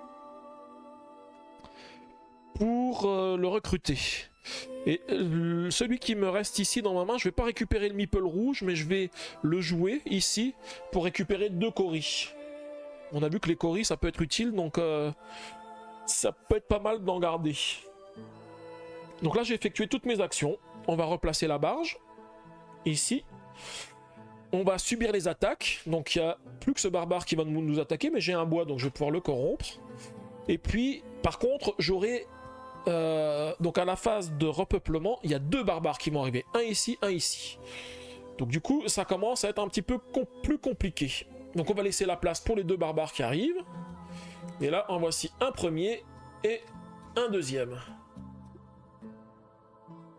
pour le recruter. Et celui qui me reste ici dans ma main, je vais pas récupérer le meeple rouge, mais je vais le jouer ici pour récupérer 2 coris. On a vu que les coris ça peut être utile, donc ça peut être pas mal d'en garder. Donc là j'ai effectué toutes mes actions. On va replacer la barge ici. On va subir les attaques. Donc il n'y a plus que ce barbare qui va nous attaquer, mais j'ai un bois donc je vais pouvoir le corrompre. Et puis par contre j'aurai donc à la phase de repeuplement, il y a 2 barbares qui vont arriver, un ici, un ici. Donc du coup, ça commence à être un petit peu plus compliqué. Donc on va laisser la place pour les 2 barbares qui arrivent. Et là, en voici un premier et un deuxième.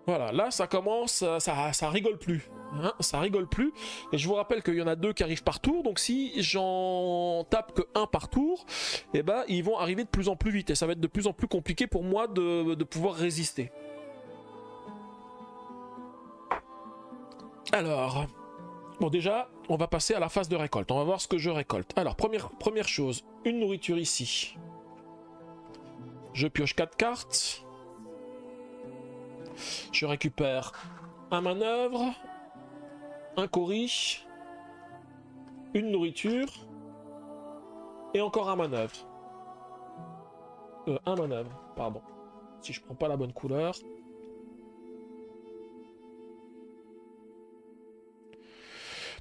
Voilà, là ça commence, ça rigole plus. Hein, ça rigole plus. Et je vous rappelle qu'il y en a 2 qui arrivent par tour. Donc si j'en tape que 1 par tour, eh ben, ils vont arriver de plus en plus vite. Et ça va être de plus en plus compliqué pour moi de pouvoir résister. Alors, bon déjà, on va passer à la phase de récolte. On va voir ce que je récolte. Alors, première chose, une nourriture ici. Je pioche 4 cartes. Je récupère un manœuvre, un cori, une nourriture et encore un manœuvre. Un manœuvre, pardon. Si je prends pas la bonne couleur.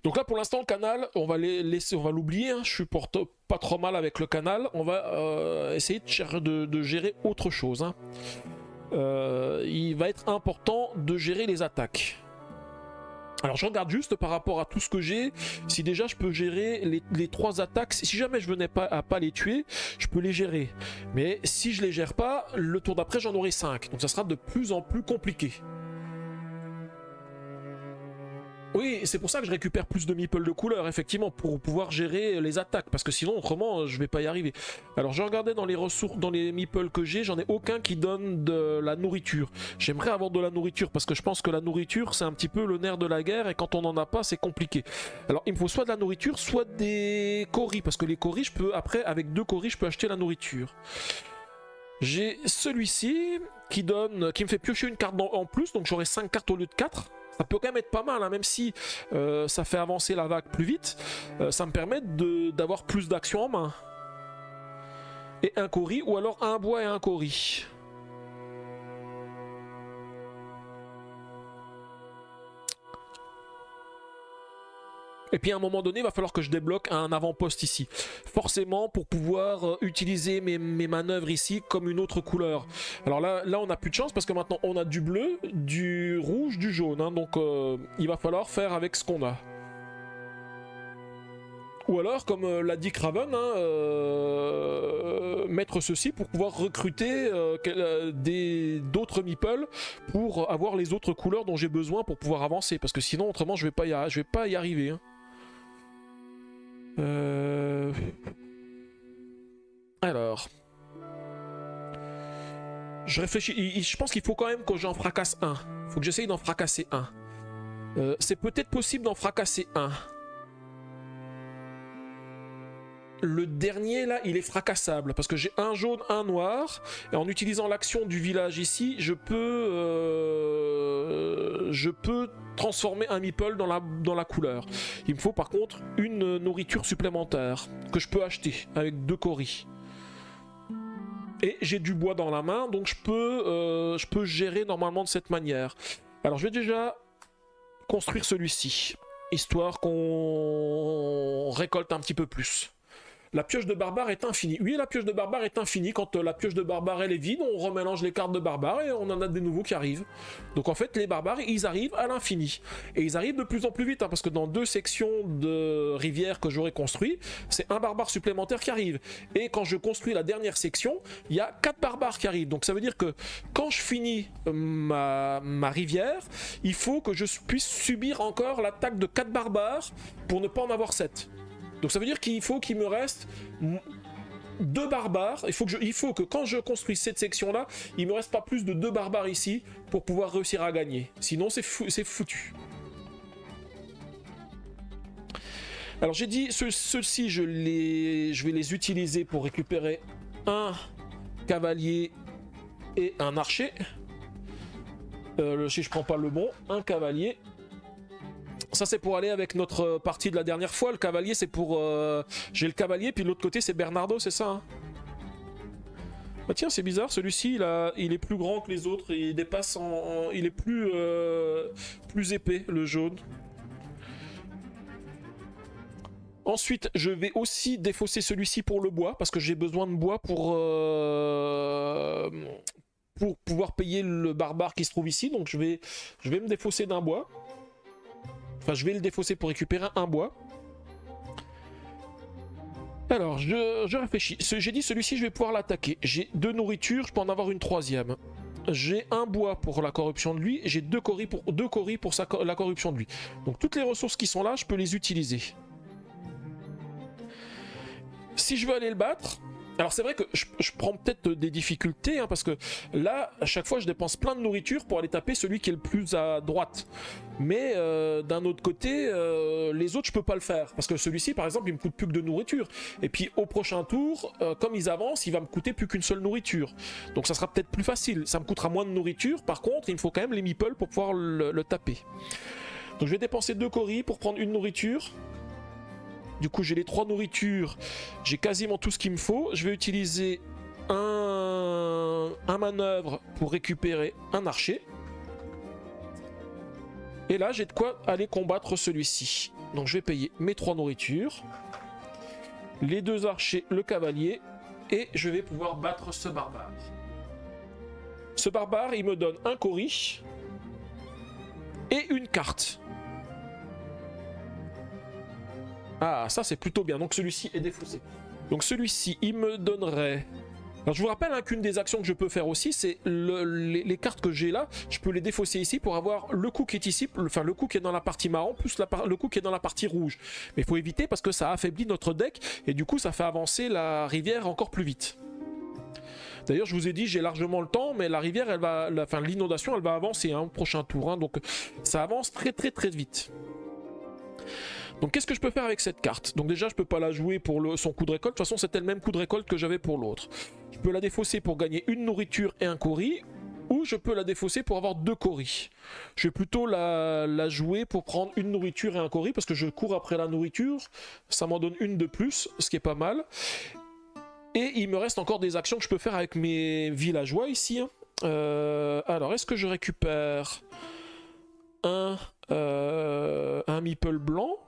Donc là pour l'instant le canal, on va laisser, on va l'oublier. Hein. Je suis pas trop mal avec le canal. On va essayer de gérer autre chose. Hein. Il va être important de gérer les attaques. Alors je regarde juste par rapport à tout ce que j'ai, si déjà je peux gérer les 3 attaques. Si jamais je venais pas à pas les tuer, je peux les gérer. Mais si je les gère pas, le tour d'après j'en aurai 5. Donc ça sera de plus en plus compliqué. Oui, c'est pour ça que je récupère plus de meeples de couleur, effectivement, pour pouvoir gérer les attaques, parce que sinon, autrement, je vais pas y arriver. Alors, je regardais dans les ressources, dans les meeples que j'ai, j'en ai aucun qui donne de la nourriture. J'aimerais avoir de la nourriture, parce que je pense que la nourriture, c'est un petit peu le nerf de la guerre, et quand on en a pas, c'est compliqué. Alors, il me faut soit de la nourriture, soit des coris, parce que les coris, je peux, après, avec 2 coris, je peux acheter la nourriture. J'ai celui-ci, qui me fait piocher une carte en plus, donc j'aurai 5 cartes au lieu de 4. Ça peut quand même être pas mal, hein, même si ça fait avancer la vague plus vite, ça me permet d'avoir plus d'actions en main. Et un cori, ou alors un bois et un cori. Et puis à un moment donné, il va falloir que je débloque un avant-poste ici. Forcément, pour pouvoir utiliser mes manœuvres ici comme une autre couleur. Alors là on n'a plus de chance parce que maintenant on a du bleu, du rouge, du jaune. Hein, donc il va falloir faire avec ce qu'on a. Ou alors, comme l'a dit Craven, hein, mettre ceci pour pouvoir recruter d'autres meeples pour avoir les autres couleurs dont j'ai besoin pour pouvoir avancer. Parce que sinon, autrement, je vais pas y arriver. Hein. Alors, je réfléchis. Je pense qu'il faut quand même que j'en fracasse un. Il faut que j'essaye d'en fracasser un. C'est peut-être possible d'en fracasser un. Le dernier là, il est fracassable parce que j'ai un jaune, un noir, et en utilisant l'action du village ici, je peux transformer un meeple dans la couleur. Il me faut par contre une nourriture supplémentaire que je peux acheter avec 2 coris. Et j'ai du bois dans la main, donc je peux gérer normalement de cette manière. Alors je vais déjà construire celui-ci, histoire qu'on récolte un petit peu plus. La pioche de barbare est infinie. Oui, la pioche de barbare est infinie. Quand la pioche de barbare elle est vide, on remélange les cartes de barbare et on en a des nouveaux qui arrivent. Donc en fait, les barbares, ils arrivent à l'infini. Et ils arrivent de plus en plus vite, hein, parce que dans 2 sections de rivière que j'aurai construit, c'est un barbare supplémentaire qui arrive. Et quand je construis la dernière section, il y a 4 barbares qui arrivent. Donc ça veut dire que quand je finis ma rivière, il faut que je puisse subir encore l'attaque de 4 barbares pour ne pas en avoir 7. Donc ça veut dire qu'il faut qu'il me reste 2 barbares. Il faut que quand je construis cette section-là, il me reste pas plus de 2 barbares ici pour pouvoir réussir à gagner. Sinon, c'est foutu. Alors j'ai dit, ceux-ci, je vais les utiliser pour récupérer un cavalier et un archer. Si je prends pas le bon, un cavalier. Ça c'est pour aller avec notre partie de la dernière fois. Le cavalier c'est pour... j'ai le cavalier puis de l'autre côté c'est Bernardo, c'est ça hein. Ah tiens c'est bizarre, celui-ci il est plus grand que les autres. Il dépasse il est plus épais le jaune. Ensuite je vais aussi défausser celui-ci pour le bois. Parce que j'ai besoin de bois pour pouvoir payer le barbare qui se trouve ici. Donc je vais me défausser d'un bois. Enfin, je vais le défausser pour récupérer un bois. Alors, je réfléchis. J'ai dit celui-ci, je vais pouvoir l'attaquer. J'ai 2 nourritures, je peux en avoir une 3e. j'ai un bois pour la corruption de lui, j'ai deux coris pour la corruption de lui. Donc toutes les ressources qui sont là, je peux les utiliser. Si je veux aller le battre, alors c'est vrai que je prends peut-être des difficultés, hein, parce que là, à chaque fois, je dépense plein de nourriture pour aller taper celui qui est le plus à droite. Mais d'un autre côté, les autres, je peux pas le faire. Parce que celui-ci, par exemple, il me coûte plus que de nourriture. Et puis au prochain tour, comme ils avancent, il va me coûter plus qu'une seule nourriture. Donc ça sera peut-être plus facile. Ça me coûtera moins de nourriture. Par contre, il me faut quand même les meeples pour pouvoir le taper. Donc je vais dépenser 2 coris pour prendre une nourriture. Du coup, j'ai les 3 nourritures, j'ai quasiment tout ce qu'il me faut. Je vais utiliser un manœuvre pour récupérer un archer. Et là, j'ai de quoi aller combattre celui-ci. Donc, je vais payer mes 3 nourritures, les 2 archers, le cavalier, et je vais pouvoir battre ce barbare. Ce barbare, il me donne un cori et une carte. Ah, ça c'est plutôt bien. Donc celui-ci est défaussé. Donc celui-ci, il me donnerait... Alors je vous rappelle hein, qu'une des actions que je peux faire aussi, c'est les cartes que j'ai là, je peux les défausser ici pour avoir le coup qui est ici, enfin le coup qui est dans la partie marron, plus le coup qui est dans la partie rouge. Mais il faut éviter parce que ça affaiblit notre deck, et du coup ça fait avancer la rivière encore plus vite. D'ailleurs, je vous ai dit, j'ai largement le temps, mais la rivière, elle va, enfin l'inondation, elle va avancer hein, au prochain tour. Hein, donc ça avance très vite. Donc qu'est-ce que je peux faire avec cette carte? Donc déjà je peux pas la jouer pour son coup de récolte, de toute façon c'était le même coup de récolte que j'avais pour l'autre. Je peux la défausser pour gagner une nourriture et un cori, ou je peux la défausser pour avoir 2 coris. Je vais plutôt la jouer pour prendre une nourriture et un cori, parce que je cours après la nourriture, ça m'en donne une de plus, ce qui est pas mal. Et il me reste encore des actions que je peux faire avec mes villageois ici. Hein. Alors est-ce que je récupère un meeple blanc?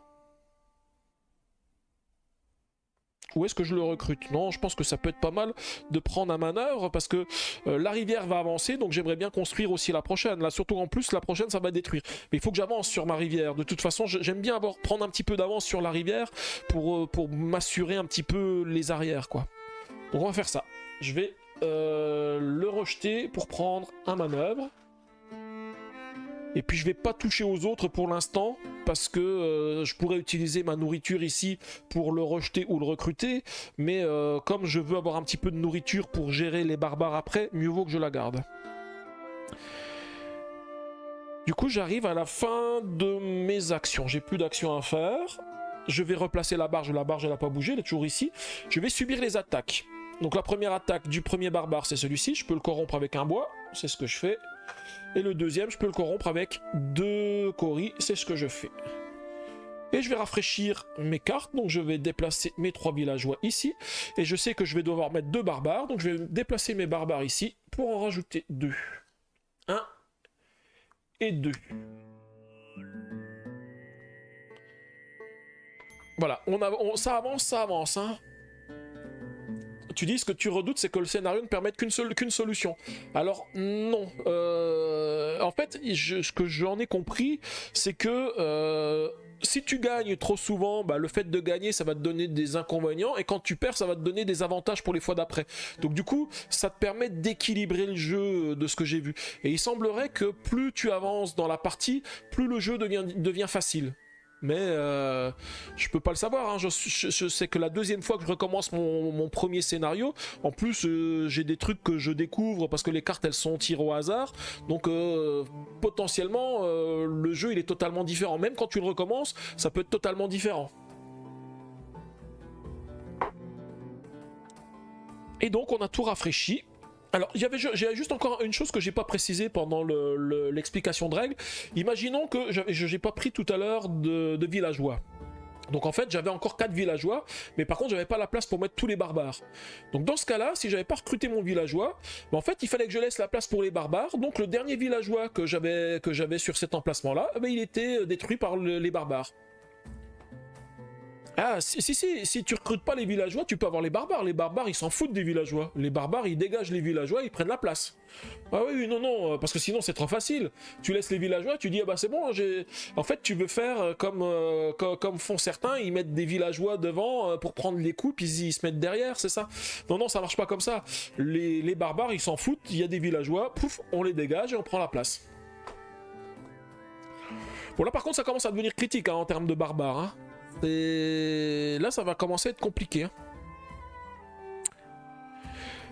Ou est-ce que je le recrute? Non, je pense que ça peut être pas mal de prendre un manœuvre parce que la rivière va avancer, donc j'aimerais bien construire aussi la prochaine. Là, surtout en plus, la prochaine, ça va détruire. Mais il faut que j'avance sur ma rivière. De toute façon, j'aime bien prendre un petit peu d'avance sur la rivière pour m'assurer un petit peu les arrières, quoi. Donc on va faire ça. Je vais le rejeter pour prendre un manœuvre. Et puis je vais pas toucher aux autres pour l'instant parce que je pourrais utiliser ma nourriture ici pour le rejeter ou le recruter, mais comme je veux avoir un petit peu de nourriture pour gérer les barbares après, mieux vaut que je la garde. Du coup j'arrive à la fin de mes actions, j'ai plus d'actions à faire. Je vais replacer la barge elle n'a pas bougé, elle est toujours ici. Je vais subir les attaques. Donc la première attaque du premier barbare c'est celui-ci, je peux le corrompre avec un bois, c'est ce que je fais. Et le deuxième, je peux le corrompre avec 2 coris, c'est ce que je fais. Et je vais rafraîchir mes cartes, donc je vais déplacer mes 3 villageois ici. Et je sais que je vais devoir mettre 2 barbares, donc je vais déplacer mes barbares ici pour en rajouter 2. 1 et 2. Voilà, ça avance, hein. Tu dis ce que tu redoutes, c'est que le scénario ne permette qu'une solution. Alors non. En fait, ce que j'en ai compris, c'est que si tu gagnes trop souvent, bah, le fait de gagner, ça va te donner des inconvénients, et quand tu perds, ça va te donner des avantages pour les fois d'après. Donc du coup, ça te permet d'équilibrer le jeu de ce que j'ai vu. Et il semblerait que plus tu avances dans la partie, plus le jeu devient facile. Mais je peux pas le savoir, hein. Je sais que la deuxième fois que je recommence mon premier scénario, en plus j'ai des trucs que je découvre parce que les cartes elles sont tirées au hasard, donc potentiellement le jeu il est totalement différent, même quand tu le recommences ça peut être totalement différent. Et donc on a tout rafraîchi. Alors, j'ai juste encore une chose que j'ai pas précisé pendant l'explication de règles. Imaginons que j'ai pas pris tout à l'heure de villageois. Donc en fait, j'avais encore 4 villageois, mais par contre, j'avais pas la place pour mettre tous les barbares. Donc dans ce cas-là, si j'avais pas recruté mon villageois, en fait, il fallait que je laisse la place pour les barbares. Donc le dernier villageois que j'avais sur cet emplacement-là, il était détruit par les barbares. Ah, si tu recrutes pas les villageois, tu peux avoir les barbares. Les barbares, ils s'en foutent des villageois. Les barbares, ils dégagent les villageois, ils prennent la place. Ah oui, non, non, parce que sinon c'est trop facile. Tu laisses les villageois, tu dis, ah bah c'est bon, j'ai... En fait, tu veux faire comme font certains, ils mettent des villageois devant pour prendre les coups, puis ils se mettent derrière, c'est ça? Non, non, ça marche pas comme ça. Les barbares, ils s'en foutent, il y a des villageois, pouf, on les dégage et on prend la place. Bon, là par contre, ça commence à devenir critique hein, en termes de barbares. Hein. Et là, ça va commencer à être compliqué. Hein.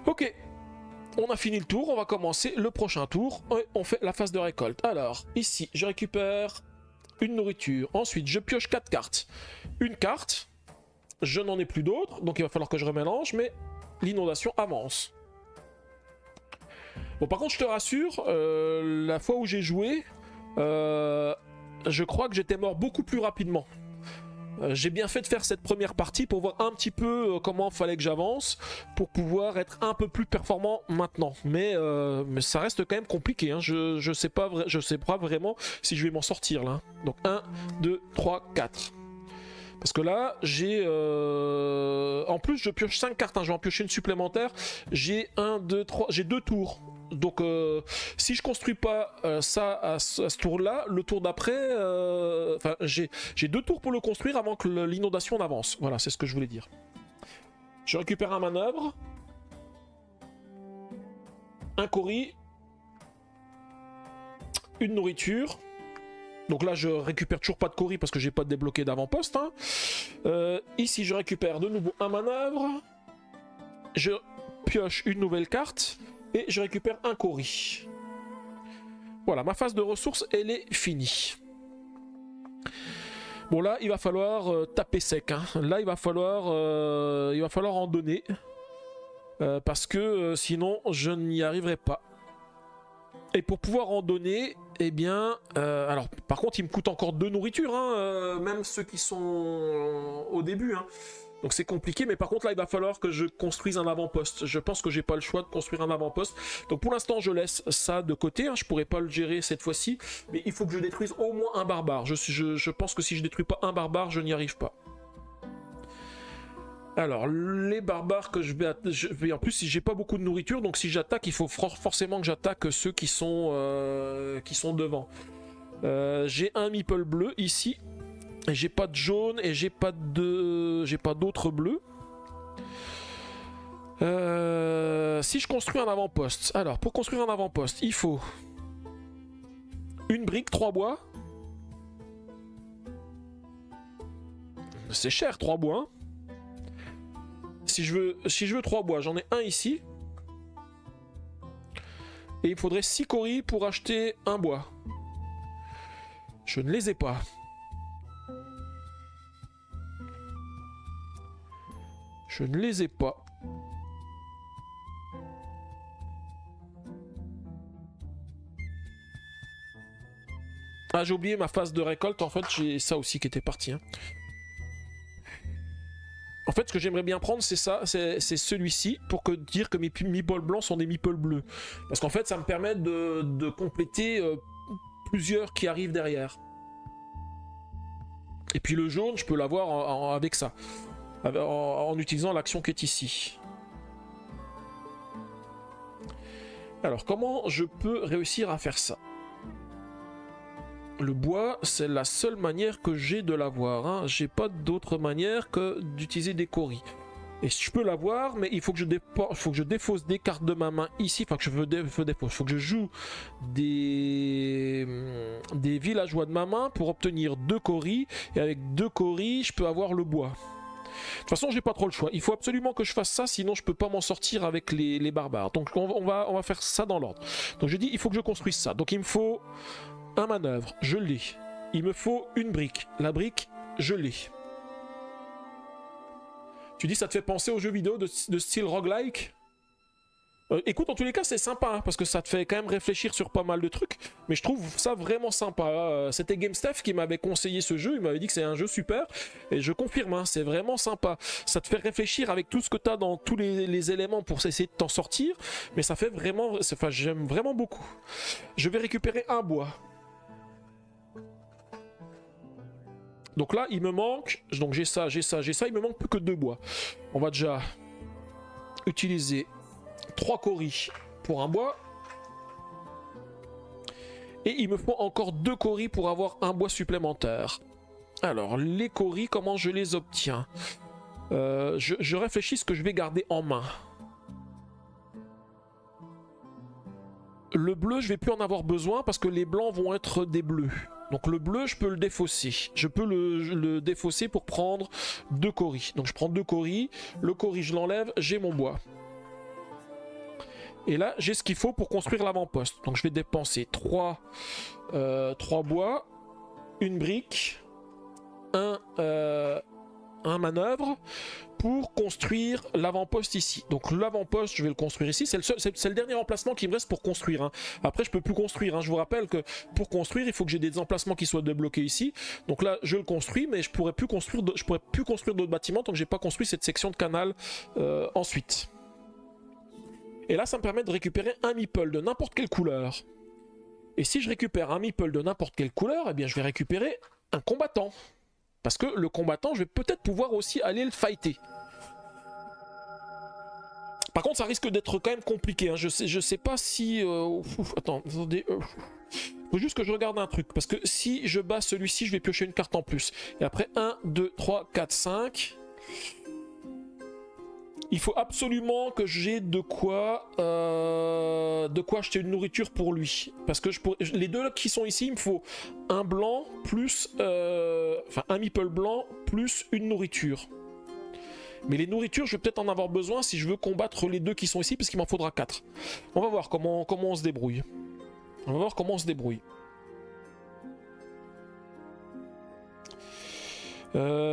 Ok, on a fini le tour, on va commencer le prochain tour. On fait la phase de récolte. Alors, ici, je récupère une nourriture. Ensuite, je pioche 4 cartes. Une carte, je n'en ai plus d'autres, donc il va falloir que je remélange, mais l'inondation avance. Bon, par contre, je te rassure, la fois où j'ai joué, je crois que j'étais mort beaucoup plus rapidement. J'ai bien fait de faire cette première partie pour voir un petit peu comment fallait que j'avance pour pouvoir être un peu plus performant maintenant. Mais ça reste quand même compliqué. Hein. Je sais pas vraiment si je vais m'en sortir là. Donc 1, 2, 3, 4. Parce que là, j'ai... En plus, je pioche 5 cartes. Hein. Je vais en piocher une supplémentaire. J'ai 1, 2, 3... J'ai 2 tours. Donc, si je construis pas ça à ce tour-là, le tour d'après... Enfin, j'ai 2 tours pour le construire avant que l'inondation n'avance. Voilà, c'est ce que je voulais dire. Je récupère un manœuvre. Un courri. Une nourriture. Donc là, je récupère toujours pas de courri parce que j'ai pas débloqué d'avant-poste. Hein. Ici, je récupère de nouveau un manœuvre. Je pioche une nouvelle carte. Et je récupère un courri. Voilà, ma phase de ressources, elle est finie. Bon là, il va falloir taper sec. Hein. Là, il va falloir en donner. Parce que sinon, je n'y arriverai pas. Et pour pouvoir en donner, eh bien... alors, par contre, il me coûte encore 2 nourritures, hein, même ceux qui sont au début. Hein. Donc c'est compliqué, mais par contre là il va falloir que je construise un avant-poste. Je pense que j'ai pas le choix de construire un avant-poste. Donc pour l'instant je laisse ça de côté, hein. Je pourrais pas le gérer cette fois-ci, mais il faut que je détruise au moins un barbare. Je pense que si je détruis pas un barbare, je n'y arrive pas. Alors les barbares que je vais en plus si j'ai pas beaucoup de nourriture, donc si j'attaque, il faut forcément que j'attaque ceux qui sont devant. J'ai un meeple bleu ici. Et j'ai pas de jaune et j'ai pas d'autres bleus. Si je construis un avant-poste, alors pour construire un avant-poste, il faut une brique, 3 bois. C'est cher 3 bois. Hein. Si je veux 3 bois, j'en ai un ici. Et il faudrait 6 coris pour acheter un bois. Je ne les ai pas. Je ne les ai pas. Ah, j'ai oublié ma phase de récolte. En fait, j'ai ça aussi qui était parti. Hein. En fait, ce que j'aimerais bien prendre, c'est ça. C'est celui-ci pour dire que mes meeples blancs sont des meeples bleus. Parce qu'en fait, ça me permet de compléter plusieurs qui arrivent derrière. Et puis le jaune, je peux l'avoir avec ça. En utilisant l'action qui est ici. Alors, comment je peux réussir à faire ça? Le bois, c'est la seule manière que j'ai de l'avoir. Hein. J'ai pas d'autre manière que d'utiliser des coris. Et je peux l'avoir, mais il faut que je défausse des cartes de ma main ici. Enfin, que je défausse. Il faut que je joue des villageois de ma main pour obtenir 2 coris. Et avec 2 coris, je peux avoir le bois. De toute façon, j'ai pas trop le choix. Il faut absolument que je fasse ça, sinon je peux pas m'en sortir avec les barbares. Donc on va faire ça dans l'ordre. Donc je dis, il faut que je construise ça. Donc il me faut un manœuvre, je l'ai. Il me faut une brique. La brique, je l'ai. Tu dis, ça te fait penser aux jeux vidéo de style roguelike? Écoute, en tous les cas, c'est sympa, hein, parce que ça te fait quand même réfléchir sur pas mal de trucs, mais je trouve ça vraiment sympa. C'était GameStuff qui m'avait conseillé ce jeu, il m'avait dit que c'est un jeu super, et je confirme, hein, c'est vraiment sympa. Ça te fait réfléchir avec tout ce que tu as dans tous les éléments pour essayer de t'en sortir, mais ça fait vraiment... Enfin, j'aime vraiment beaucoup. Je vais récupérer un bois. Donc là, il me manque, donc j'ai ça, il me manque plus que 2 bois. On va déjà utiliser 3 coris pour un bois. Et il me faut encore 2 coris pour avoir un bois supplémentaire. Alors, les coris, comment je les obtiens? Je réfléchis ce que je vais garder en main. Le bleu, je vais plus en avoir besoin parce que les blancs vont être des bleus. Donc le bleu, je peux le défausser. Je peux le défausser pour prendre 2 coris. Donc je prends 2 coris. Le coris, je l'enlève. J'ai mon bois. Et là, j'ai ce qu'il faut pour construire l'avant-poste. Donc je vais dépenser 3 bois, une brique, un manœuvre pour construire l'avant-poste ici. Donc l'avant-poste, je vais le construire ici. C'est le dernier emplacement qui me reste pour construire. Hein. Après, je peux plus construire. Hein. Je vous rappelle que pour construire, il faut que j'ai des emplacements qui soient débloqués ici. Donc là, je le construis, mais je pourrais plus construire d'autres bâtiments tant que j'ai pas construit cette section de canal ensuite. Et là, ça me permet de récupérer un meeple de n'importe quelle couleur. Et si je récupère un meeple de n'importe quelle couleur, eh bien, je vais récupérer un combattant. Parce que le combattant, je vais peut-être pouvoir aussi aller le fighter. Par contre, ça risque d'être quand même compliqué. Hein. Je sais pas si... attendez. Faut juste que je regarde un truc. Parce que si je bats celui-ci, je vais piocher une carte en plus. Et après, 1, 2, 3, 4, 5... Il faut absolument que j'ai de quoi acheter une nourriture pour lui. Parce que les 2 qui sont ici, il me faut un blanc plus... un meeple blanc plus une nourriture. Mais les nourritures, je vais peut-être en avoir besoin si je veux combattre les 2 qui sont ici, parce qu'il m'en faudra 4. On va voir comment on se débrouille.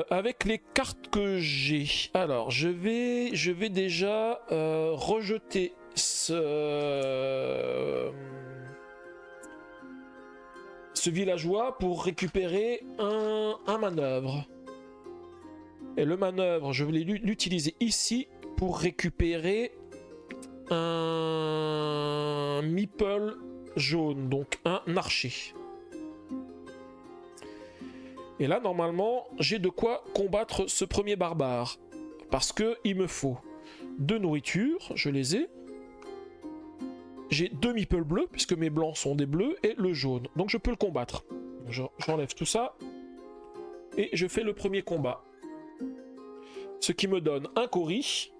Avec les cartes que j'ai, alors je vais déjà rejeter ce villageois pour récupérer un manœuvre. Et le manœuvre, je vais l'utiliser ici pour récupérer un meeple jaune, donc un archer. Et là, normalement, j'ai de quoi combattre ce premier barbare. Parce que il me faut 2 nourritures, je les ai. J'ai 2 meeples bleus, puisque mes blancs sont des bleus, et le jaune. Donc je peux le combattre. J'enlève tout ça. Et je fais le premier combat. Ce qui me donne un cori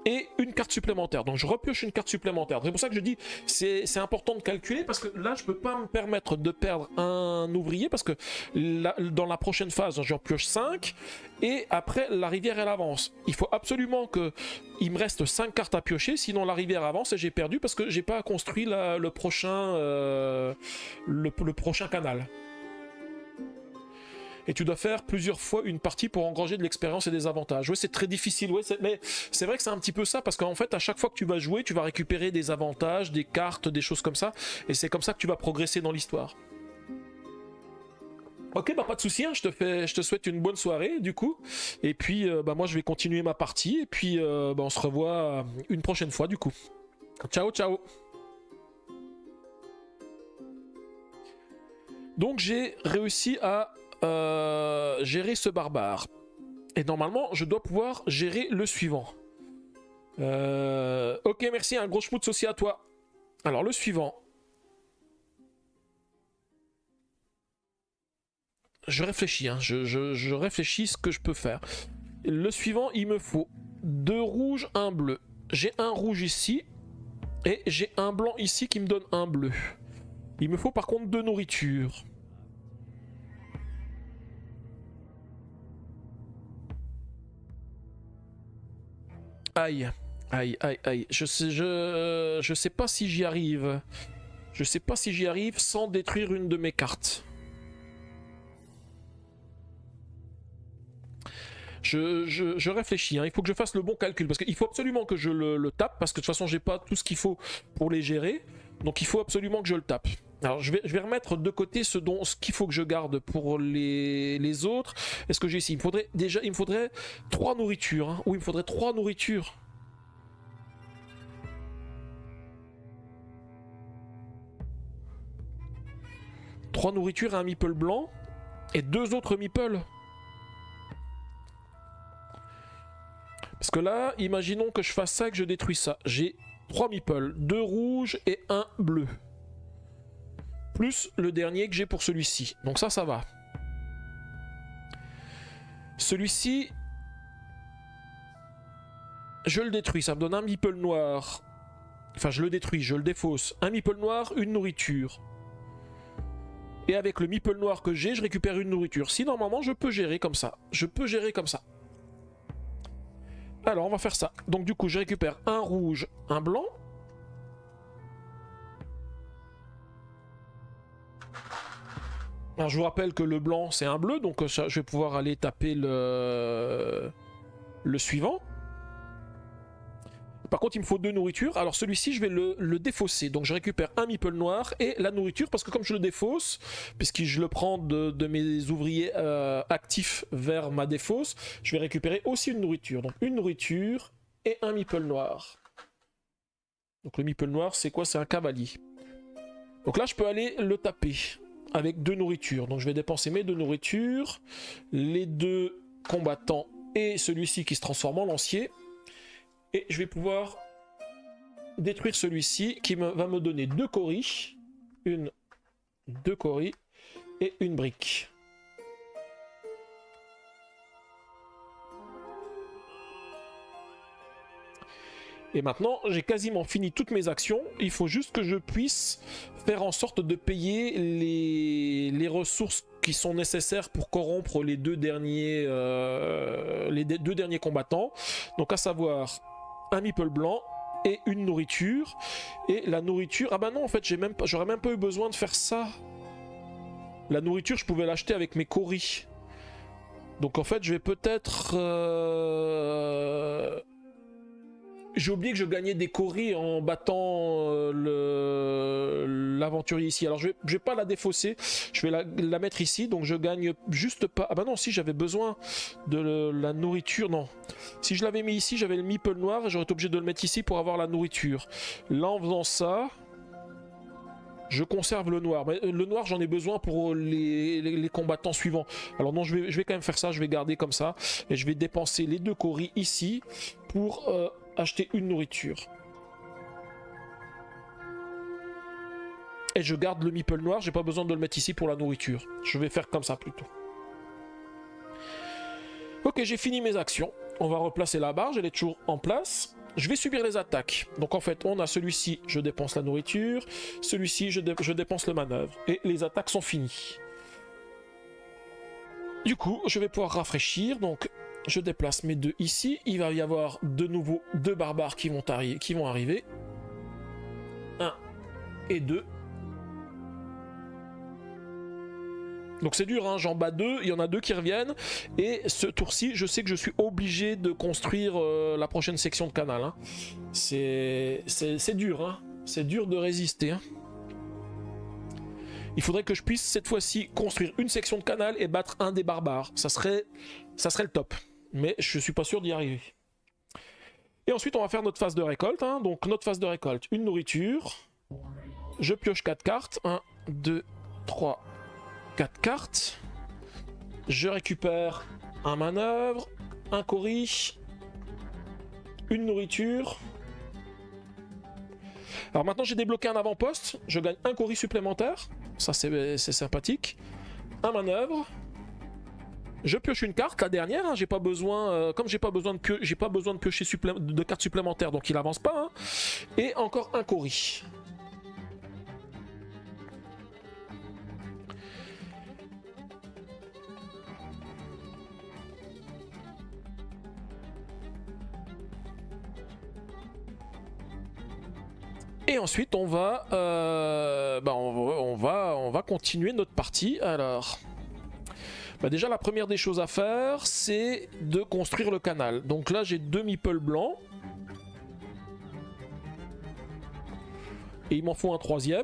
et une carte supplémentaire. Donc je repioche une carte supplémentaire. C'est pour ça que je dis c'est important de calculer, parce que là je peux pas me permettre de perdre un ouvrier, parce que dans la prochaine phase j'en pioche 5 et après la rivière elle avance. Il faut absolument que il me reste 5 cartes à piocher, sinon la rivière avance et j'ai perdu parce que j'ai pas construit le prochain canal. Et tu dois faire plusieurs fois une partie pour engranger de l'expérience et des avantages. Ouais, c'est très difficile, ouais, mais c'est vrai que c'est un petit peu ça, parce qu'en fait, à chaque fois que tu vas jouer, tu vas récupérer des avantages, des cartes, des choses comme ça, et c'est comme ça que tu vas progresser dans l'histoire. Ok, bah pas de souci, hein, je te souhaite une bonne soirée, du coup, et puis moi je vais continuer ma partie, et puis on se revoit une prochaine fois, du coup. Ciao, ciao. Donc j'ai réussi à gérer ce barbare. Et normalement, je dois pouvoir gérer le suivant. Ok, merci, un gros schmutz aussi à toi. Alors, le suivant. Je réfléchis, hein, je réfléchis ce que je peux faire. Le suivant, il me faut 2 rouges, 1 bleu. J'ai un rouge ici, et j'ai un blanc ici qui me donne un bleu. Il me faut par contre 2 nourritures. Aïe, aïe, aïe, aïe. Je sais pas si j'y arrive. Je sais pas si j'y arrive sans détruire une de mes cartes. Je réfléchis, hein. Il faut que je fasse le bon calcul, parce qu'il faut absolument que je le tape, parce que de toute façon j'ai pas tout ce qu'il faut pour les gérer, donc il faut absolument que je le tape. Alors je vais remettre de côté ce qu'il faut que je garde pour les autres. Est-ce que j'ai ici, il me faudrait 3 nourritures, hein. Oui, il me faudrait 3 nourritures. Trois nourritures et un meeple blanc. Et 2 autres meeples. Parce que là, imaginons que je fasse ça et que je détruis ça. J'ai 3 meeples, 2 rouges et 1 bleu. Plus le dernier que j'ai pour celui-ci. Donc ça va. Celui-ci, je le détruis. Ça me donne un meeple noir. Enfin, je le détruis, je le défausse. Un meeple noir, une nourriture. Et avec le meeple noir que j'ai, je récupère une nourriture. Si normalement, je peux gérer comme ça. Je peux gérer comme ça. Alors, on va faire ça. Donc du coup, je récupère un rouge, un blanc. Alors, je vous rappelle que le blanc, c'est un bleu. Donc, je vais pouvoir aller taper le suivant. Par contre, il me faut 2 nourritures. Alors, celui-ci, je vais le défausser. Donc, je récupère un meeple noir et la nourriture. Parce que comme je le défausse, puisque je le prends de mes ouvriers actifs vers ma défausse, je vais récupérer aussi une nourriture. Donc, une nourriture et un meeple noir. Donc, le meeple noir, c'est quoi? C'est un cavalier. Donc là, je peux aller le taper avec 2 nourritures. Donc, je vais dépenser mes 2 nourritures, les 2 combattants et celui-ci qui se transforme en lancier. Et je vais pouvoir détruire celui-ci qui va me donner 2 coris, 2 coris et une brique. Et maintenant, j'ai quasiment fini toutes mes actions. Il faut juste que je puisse faire en sorte de payer les ressources qui sont nécessaires pour corrompre les 2 derniers, combattants. Donc à savoir un meeple blanc et une nourriture. Et la nourriture... Ah bah non, en fait, j'aurais même pas eu besoin de faire ça. La nourriture, je pouvais l'acheter avec mes coris. Donc en fait, je vais peut-être... J'ai oublié que je gagnais des coris en battant l'aventurier ici. Alors je vais pas la défausser, je vais la mettre ici, donc je gagne juste pas... Ah bah non, si j'avais besoin de la nourriture, non. Si je l'avais mis ici, j'avais le meeple noir et j'aurais été obligé de le mettre ici pour avoir la nourriture. Là, en faisant ça, je conserve le noir. Mais le noir, j'en ai besoin pour les combattants suivants. Alors non, je vais quand même faire ça, je vais garder comme ça. Et je vais dépenser les 2 coris ici pour... acheter une nourriture. Et je garde le meeple noir, j'ai pas besoin de le mettre ici pour la nourriture. Je vais faire comme ça plutôt. Ok, j'ai fini mes actions. On va replacer la barge, elle est toujours en place. Je vais subir les attaques. Donc en fait, on a celui-ci, je dépense la nourriture. Celui-ci, je dépense le manœuvre. Et les attaques sont finies. Du coup, je vais pouvoir rafraîchir. Donc, je déplace mes 2 ici. Il va y avoir de nouveau 2 barbares qui vont arriver. 1 et 2. Donc c'est dur, hein, j'en bats 2, il y en a 2 qui reviennent. Et ce tour-ci, je sais que je suis obligé de construire la prochaine section de canal. Hein. C'est dur, hein. C'est dur de résister. Hein. Il faudrait que je puisse cette fois-ci construire une section de canal et battre un des barbares. Ça serait le top. Mais je suis pas sûr d'y arriver. Et ensuite, on va faire notre phase de récolte. Hein. Donc, notre phase de récolte, une nourriture. Je pioche 4 cartes. 1, 2, 3, 4 cartes. Je récupère un manœuvre, un coris, une nourriture. Alors maintenant, j'ai débloqué un avant-poste. Je gagne un coris supplémentaire. Ça, c'est sympathique. Un manœuvre. Je pioche une carte, la dernière, hein, j'ai pas besoin, comme j'ai pas besoin de piocher de cartes supplémentaires, donc il avance pas. Hein, et encore un coris. Et ensuite, on va continuer notre partie. Alors. Déjà, la première des choses à faire, c'est de construire le canal. Donc là, j'ai 2 meeples blancs. Et il m'en faut un 3e.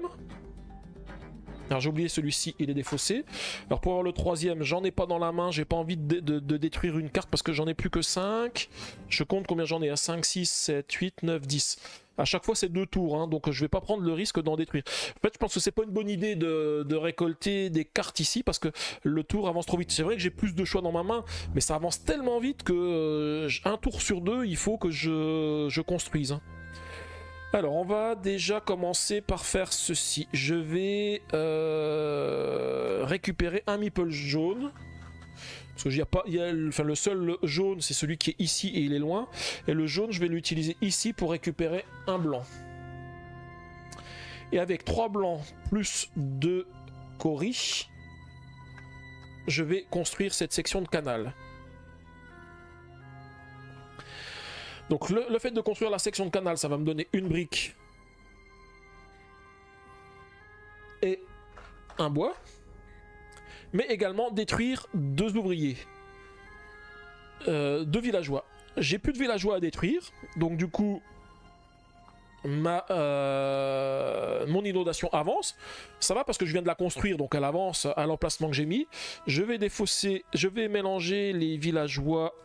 Alors j'ai oublié celui-ci, il est défaussé. Alors pour avoir le troisième, j'en ai pas dans la main, j'ai pas envie de détruire une carte parce que j'en ai plus que 5. Je compte combien j'en ai à 5, 6, 7, 8, 9, 10. À chaque fois c'est 2 tours, hein, donc je vais pas prendre le risque d'en détruire. En fait je pense que c'est pas une bonne idée de récolter des cartes ici parce que le tour avance trop vite. C'est vrai que j'ai plus de choix dans ma main, mais ça avance tellement vite que un tour sur 2, il faut que je construise. Hein. Alors on va déjà commencer par faire ceci. Je vais récupérer un meeple jaune. Parce que le seul jaune c'est celui qui est ici et il est loin. Et le jaune je vais l'utiliser ici pour récupérer un blanc. Et avec 3 blancs plus 2 coris, je vais construire cette section de canal. Donc le fait de construire la section de canal, ça va me donner une brique et un bois, mais également détruire 2 ouvriers, 2 villageois. J'ai plus de villageois à détruire, donc du coup mon inondation avance. Ça va parce que je viens de la construire, donc elle avance à l'emplacement que j'ai mis. Je vais défausser, je vais mélanger les villageois.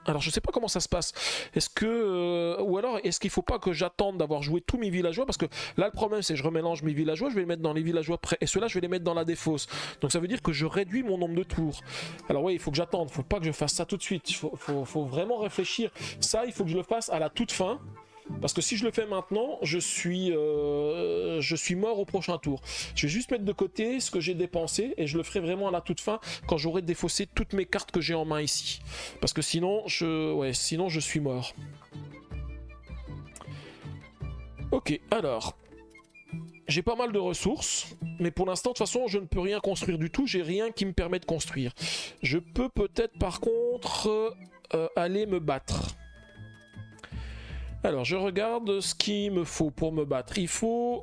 Alors je sais pas comment ça se passe. Est-ce que ou alors est-ce qu'il faut pas que j'attende d'avoir joué tous mes villageois, parce que là le problème c'est que je remélange mes villageois, je vais les mettre dans les villageois près et ceux-là je vais les mettre dans la défausse. Donc ça veut dire que je réduis mon nombre de tours. Alors oui, il faut que j'attende, faut pas que je fasse ça tout de suite. Faut vraiment réfléchir. Ça il faut que je le fasse à la toute fin. Parce que si je le fais maintenant, je suis mort au prochain tour. Je vais juste mettre de côté ce que j'ai dépensé et je le ferai vraiment à la toute fin quand j'aurai défaussé toutes mes cartes que j'ai en main ici. Parce que sinon je suis mort. Ok, alors j'ai pas mal de ressources, mais pour l'instant de toute façon je ne peux rien construire du tout. J'ai rien qui me permet de construire. Je peux peut-être par contre aller me battre. Alors je regarde ce qu'il me faut pour me battre. Il faut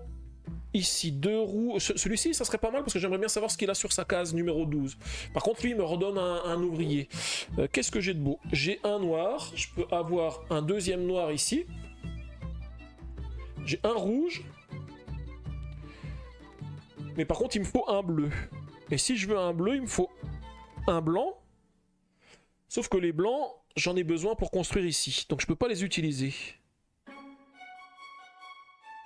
ici 2 roues. Celui-ci ça serait pas mal parce que j'aimerais bien savoir ce qu'il a sur sa case numéro 12. Par contre lui il me redonne un ouvrier. Qu'est-ce que j'ai de beau? J'ai un noir. Je peux avoir un deuxième noir ici. J'ai un rouge. Mais par contre il me faut un bleu. Et si je veux un bleu il me faut un blanc. Sauf que les blancs j'en ai besoin pour construire ici. Donc je peux pas les utiliser.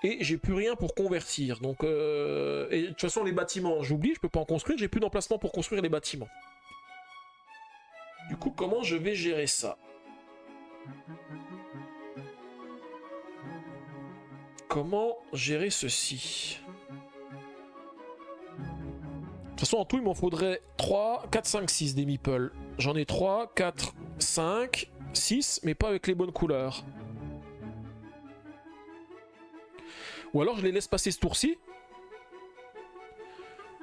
Et j'ai plus rien pour convertir. Donc, et de toute façon, les bâtiments, j'oublie, je peux pas en construire, j'ai plus d'emplacement pour construire les bâtiments. Du coup, comment je vais gérer ça? Comment gérer ceci? De toute façon, en tout, il m'en faudrait 3, 4, 5, 6 des meeples. J'en ai 3, 4, 5, 6, mais pas avec les bonnes couleurs. Ou alors je les laisse passer ce tour-ci.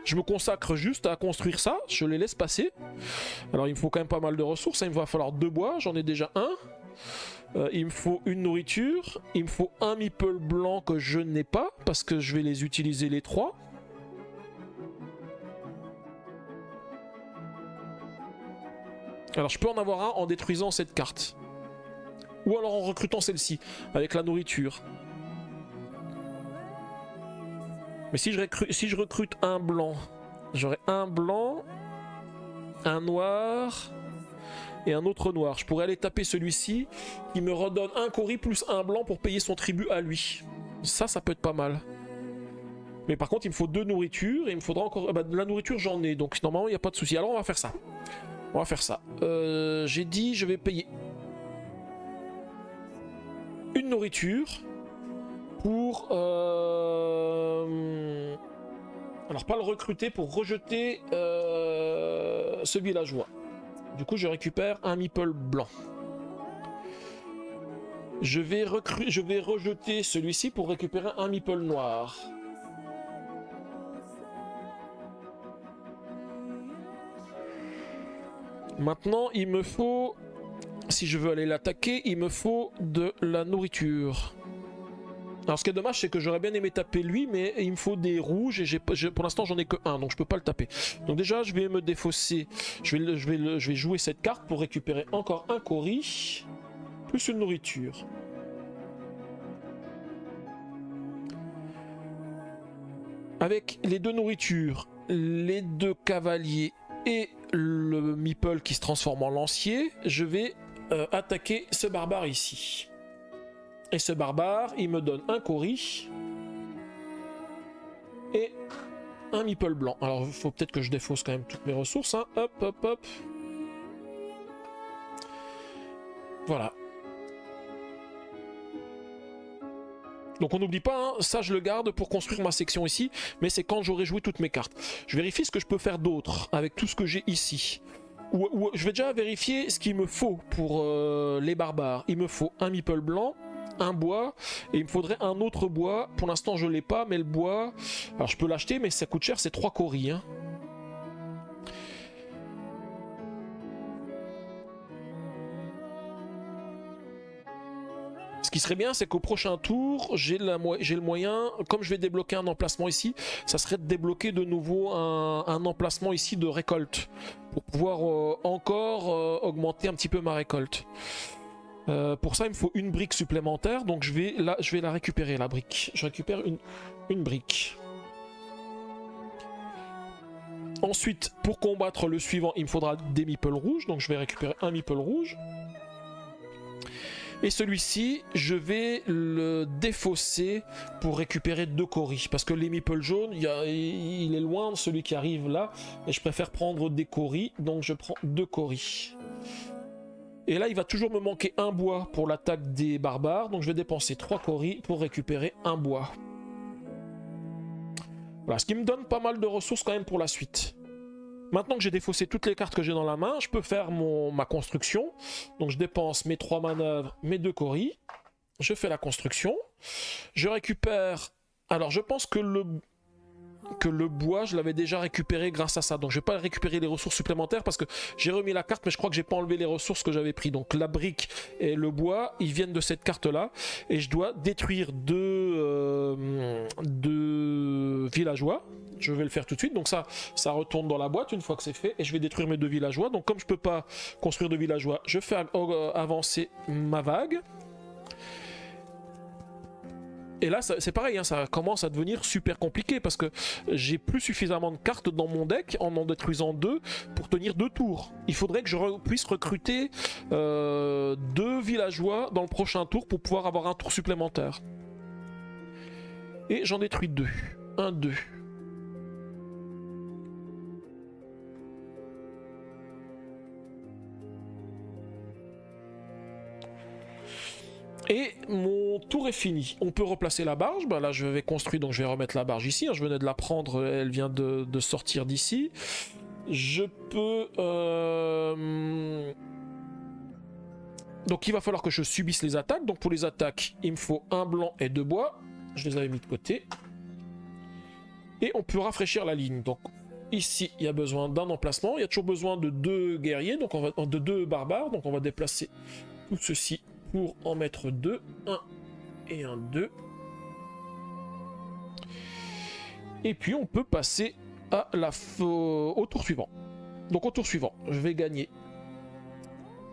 Je me consacre juste à construire ça. Je les laisse passer. Alors il me faut quand même pas mal de ressources. Il me va falloir 2 bois. J'en ai déjà un. Il me faut une nourriture. Il me faut un meeple blanc que je n'ai pas. Parce que je vais les utiliser les 3. Alors je peux en avoir un en détruisant cette carte. Ou alors en recrutant celle-ci. Avec la nourriture. Mais si je recrute un blanc, j'aurai un blanc, un noir et un autre noir. Je pourrais aller taper celui-ci qui me redonne un cori plus un blanc pour payer son tribut à lui. Ça peut être pas mal. Mais par contre, il me faut 2 nourritures et il me faudra encore... de la nourriture, j'en ai, donc normalement, il n'y a pas de souci. Alors, on va faire ça. J'ai dit, je vais payer une nourriture pour... Alors pas le recruter, pour rejeter ce villageois. Du coup je récupère un meeple blanc. Je vais rejeter celui-ci pour récupérer un meeple noir. Maintenant il me faut, si je veux aller l'attaquer, il me faut de la nourriture. Alors ce qui est dommage c'est que j'aurais bien aimé taper lui, mais il me faut des rouges et pour l'instant j'en ai que un, donc je peux pas le taper. Donc déjà je vais me défausser, je vais jouer cette carte pour récupérer encore un cori, plus une nourriture. avec les deux nourritures, les deux cavaliers et le meeple qui se transforme en lancier, je vais attaquer ce barbare ici. Et ce barbare, il me donne un Cori et un meeple blanc. Alors il faut peut-être que je défausse quand même toutes mes ressources, hein. Hop, hop, hop. Voilà. Donc on n'oublie pas, hein, ça je le garde pour construire ma section ici, mais c'est quand j'aurai joué toutes mes cartes. Je vérifie ce que je peux faire d'autre avec tout ce que j'ai ici. Ou je vais déjà vérifier ce qu'il me faut pour les barbares. Il me faut un meeple blanc, un bois, et il me faudrait un autre bois. Pour l'instant je l'ai pas, mais le bois, alors je peux l'acheter, mais ça coûte cher, c'est 3 Cori, hein. Ce qui serait bien, c'est qu'au prochain tour, j'ai le moyen, comme je vais débloquer un emplacement ici, ça serait de débloquer de nouveau un emplacement ici de récolte, pour pouvoir encore augmenter un petit peu ma récolte. Pour ça, il me faut une brique supplémentaire, donc je vais la récupérer, la brique. Je récupère une brique. Ensuite, pour combattre le suivant, il me faudra des meeples rouges, donc je vais récupérer un meeple rouge. Et celui-ci, je vais le défausser pour récupérer 2 Cori. Parce que les meeples jaunes, il est loin de celui qui arrive là. Et je préfère prendre des Cori, donc je prends 2 Cori. Et là, il va toujours me manquer un bois pour l'attaque des barbares. Donc je vais dépenser 3 Cori pour récupérer un bois. Voilà, ce qui me donne pas mal de ressources quand même pour la suite. Maintenant que j'ai défaussé toutes les cartes que j'ai dans la main, je peux faire ma construction. Donc je dépense mes 3 manœuvres, mes 2 Cori. Je fais la construction. Je récupère... Alors je pense que le bois, je l'avais déjà récupéré grâce à ça. Donc je ne vais pas récupérer les ressources supplémentaires parce que j'ai remis la carte, mais je crois que j'ai pas enlevé les ressources que j'avais pris. Donc la brique et le bois, ils viennent de cette carte-là. Et je dois détruire deux villageois. Je vais le faire tout de suite, donc ça retourne dans la boîte une fois que c'est fait, et je vais détruire mes 2 villageois. Donc comme je peux pas construire de villageois, je fais avancer ma vague. Et là c'est pareil, hein, ça commence à devenir super compliqué, parce que j'ai plus suffisamment de cartes dans mon deck, en détruisant 2, pour tenir 2 tours. Il faudrait que je puisse recruter 2 villageois dans le prochain tour, pour pouvoir avoir un tour supplémentaire. Et j'en détruis 2. 1, 2... Et mon tour est fini. On peut replacer la barge. Ben là, je vais construire, donc je vais remettre la barge ici. Je venais de la prendre, elle vient de sortir d'ici. Je peux... Donc il va falloir que je subisse les attaques. Donc pour les attaques, il me faut un blanc et 2 bois. Je les avais mis de côté. Et on peut rafraîchir la ligne. Donc ici, il y a besoin d'un emplacement. Il y a toujours besoin de 2 guerriers, donc de 2 barbares. Donc on va déplacer tout ceci pour en mettre 2, 1 et un 2. Et puis on peut passer à au tour suivant. Donc au tour suivant, je vais gagner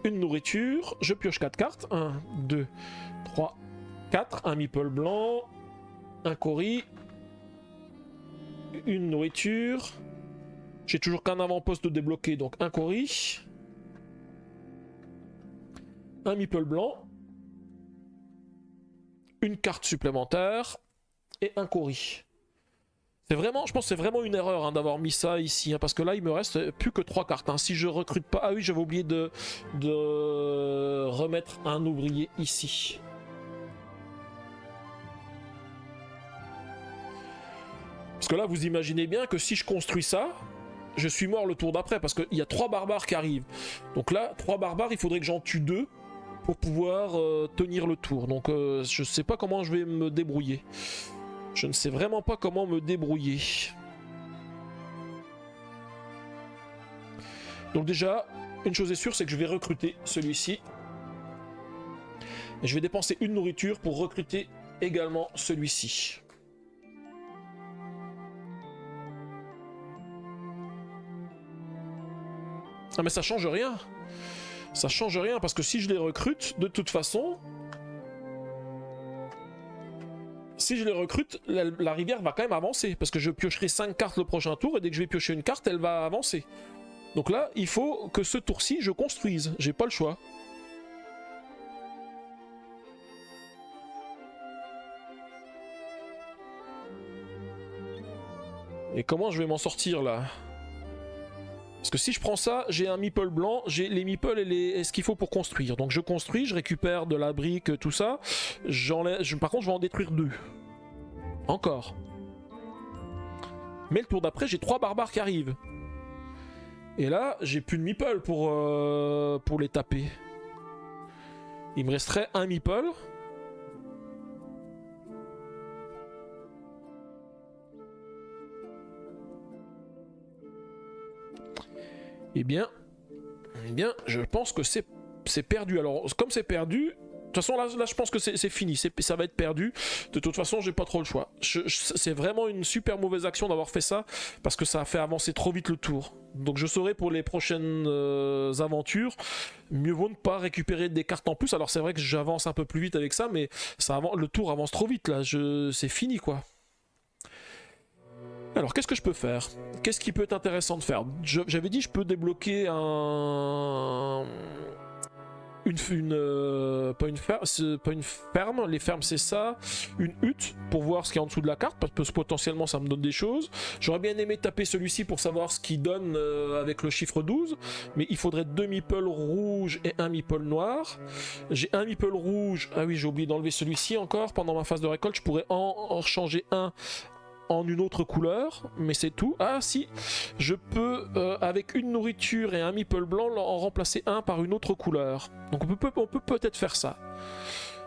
une nourriture, je pioche 4 cartes, 1, 2, 3, 4, un meeple blanc, un Cori, une nourriture, j'ai toujours qu'un avant-poste de débloquer, donc un Cori, un meeple blanc, une carte supplémentaire et un Cori. C'est vraiment, je pense que c'est vraiment une erreur, hein, d'avoir mis ça ici, hein, parce que là il me reste plus que 3 cartes. Hein. Si je recrute pas, ah oui, j'avais oublié de remettre un ouvrier ici. Parce que là vous imaginez bien que si je construis ça, je suis mort le tour d'après, parce qu'il y a 3 barbares qui arrivent. Donc là, 3 barbares, il faudrait que j'en tue 2 pour pouvoir tenir le tour. Donc je sais pas comment je vais me débrouiller. Je ne sais vraiment pas comment me débrouiller. Donc déjà, une chose est sûre, c'est que je vais recruter celui-ci. Et je vais dépenser une nourriture pour recruter également celui-ci. Ah mais ça change rien. Ça change rien parce que si je les recrute, de toute façon, si je les recrute, la rivière va quand même avancer, parce que je piocherai 5 cartes le prochain tour, et dès que je vais piocher une carte, elle va avancer. Donc là, il faut que ce tour-ci, je construise, j'ai pas le choix. Et comment je vais m'en sortir là? Parce que si je prends ça, j'ai un meeple blanc, j'ai les meeples et ce qu'il faut pour construire. Donc je construis, je récupère de la brique, tout ça. Par contre, je vais en détruire 2. Encore. Mais le tour d'après, j'ai 3 barbares qui arrivent. Et là, j'ai plus de meeple pour les taper. Il me resterait un meeple. Eh bien, je pense que c'est perdu. Alors, comme c'est perdu, de toute façon, là je pense que c'est fini. Ça va être perdu. De toute façon, j'ai pas trop le choix. C'est vraiment une super mauvaise action d'avoir fait ça, parce que ça a fait avancer trop vite le tour. Donc je saurai pour les prochaines aventures, mieux vaut ne pas récupérer des cartes en plus. Alors c'est vrai que j'avance un peu plus vite avec ça, mais le tour avance trop vite là. C'est fini quoi. Alors, qu'est-ce que je peux faire? Qu'est-ce qui peut être intéressant de faire? J'avais dit je peux débloquer pas une ferme, les fermes c'est ça, une hutte pour voir ce qu'il y a en dessous de la carte, parce que potentiellement ça me donne des choses. J'aurais bien aimé taper celui-ci pour savoir ce qu'il donne avec le chiffre 12, mais il faudrait 2 meeples rouges et un meeple noir. J'ai un meeple rouge, ah oui j'ai oublié d'enlever celui-ci encore, pendant ma phase de récolte je pourrais en changer un en une autre couleur, mais c'est tout. Ah si, je peux avec une nourriture et un meeple blanc en remplacer un par une autre couleur. Donc on peut peut-être faire ça.